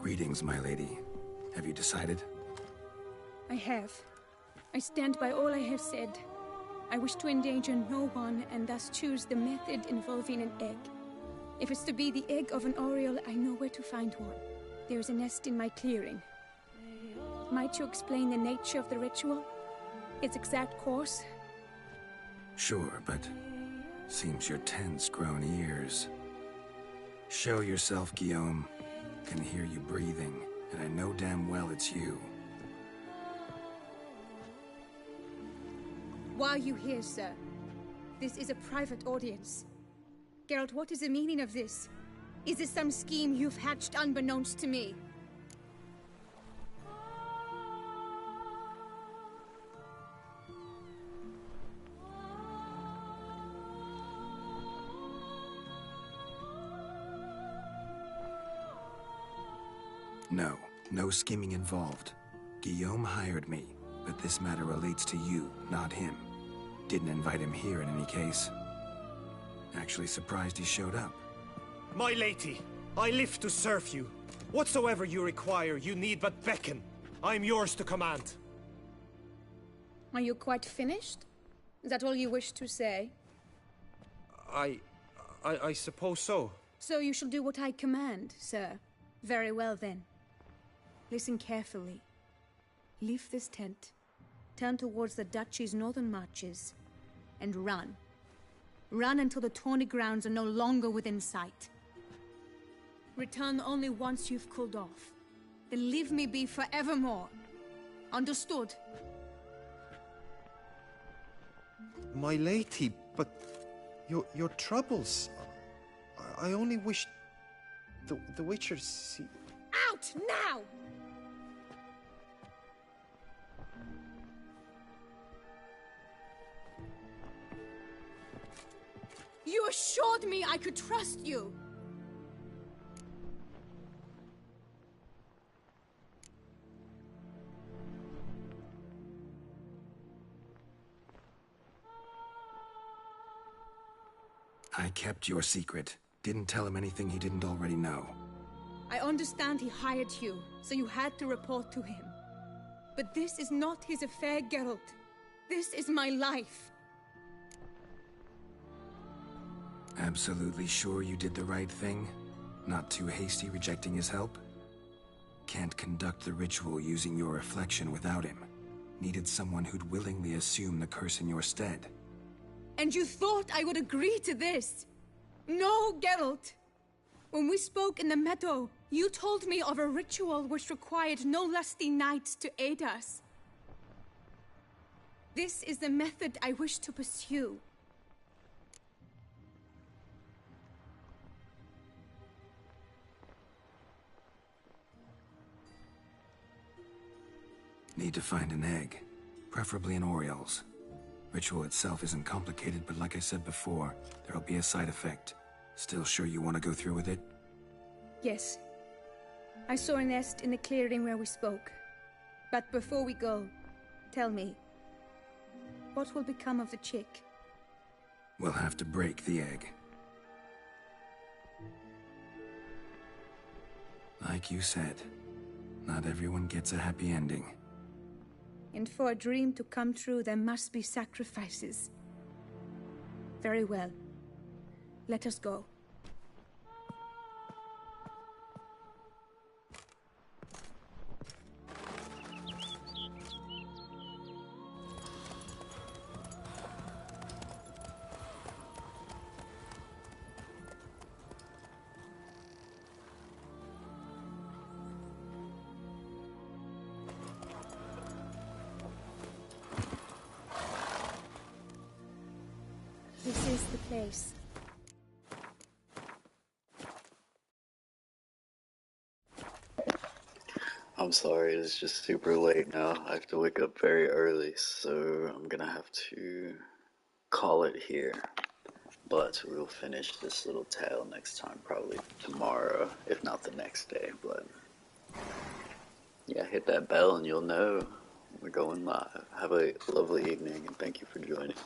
Greetings, my lady. Have you decided? I have. I stand by all I have said. I wish to endanger no one, and thus choose the method involving an egg. If it's to be the egg of an oriole, I know where to find one. There is a nest in my clearing. Might you explain the nature of the ritual? Its exact course? Sure, but seems your tense grown ears. Show yourself, Guillaume. Can hear you breathing, and I know damn well it's you. Why are you here, sir? This is a private audience. Geralt, what is the meaning of this? Is this some scheme you've hatched unbeknownst to me? No, no scheming involved. Guillaume hired me, but this matter relates to you, not him. Didn't invite him here in any case. Actually surprised he showed up. My lady, I live to serve you. Whatsoever you require, you need but beckon. I am yours to command. Are you quite finished? Is that all you wish to say? I suppose so. So you shall do what I command, sir. Very well, then. Listen carefully. Leave this tent, turn towards the duchy's northern marches, and run. Run until the Tawny grounds are no longer within sight. Return only once you've cooled off. Then leave me be forevermore. Understood? My lady, but your troubles. I only wish the Witcher see. Out now! You assured me I could trust you. I kept your secret. Didn't tell him anything he didn't already know. I understand he hired you, so you had to report to him. But this is not his affair, Geralt. This is my life. Absolutely sure you did the right thing? Not too hasty rejecting his help? Can't conduct the ritual using your reflection without him. Needed someone who'd willingly assume the curse in your stead. And you thought I would agree to this? No, Geralt. When we spoke in the meadow, you told me of a ritual which required no lusty knights to aid us. This is the method I wish to pursue. Need to find an egg, preferably an oriole's. Ritual itself isn't complicated, but like I said before, there'll be a side effect. Still sure you want to go through with it? Yes. I saw a nest in the clearing where we spoke. But before we go, tell me, what will become of the chick? We'll have to break the egg. Like you said, not everyone gets a happy ending. And for a dream to come true, there must be sacrifices. Very well. Let us go. This is the place. I'm sorry, it's just super late now. I have to wake up very early, so I'm gonna have to call it here. But we'll finish this little tale next time, probably tomorrow, if not the next day. But yeah, hit that bell and you'll know we're going live. Have a lovely evening, and thank you for joining.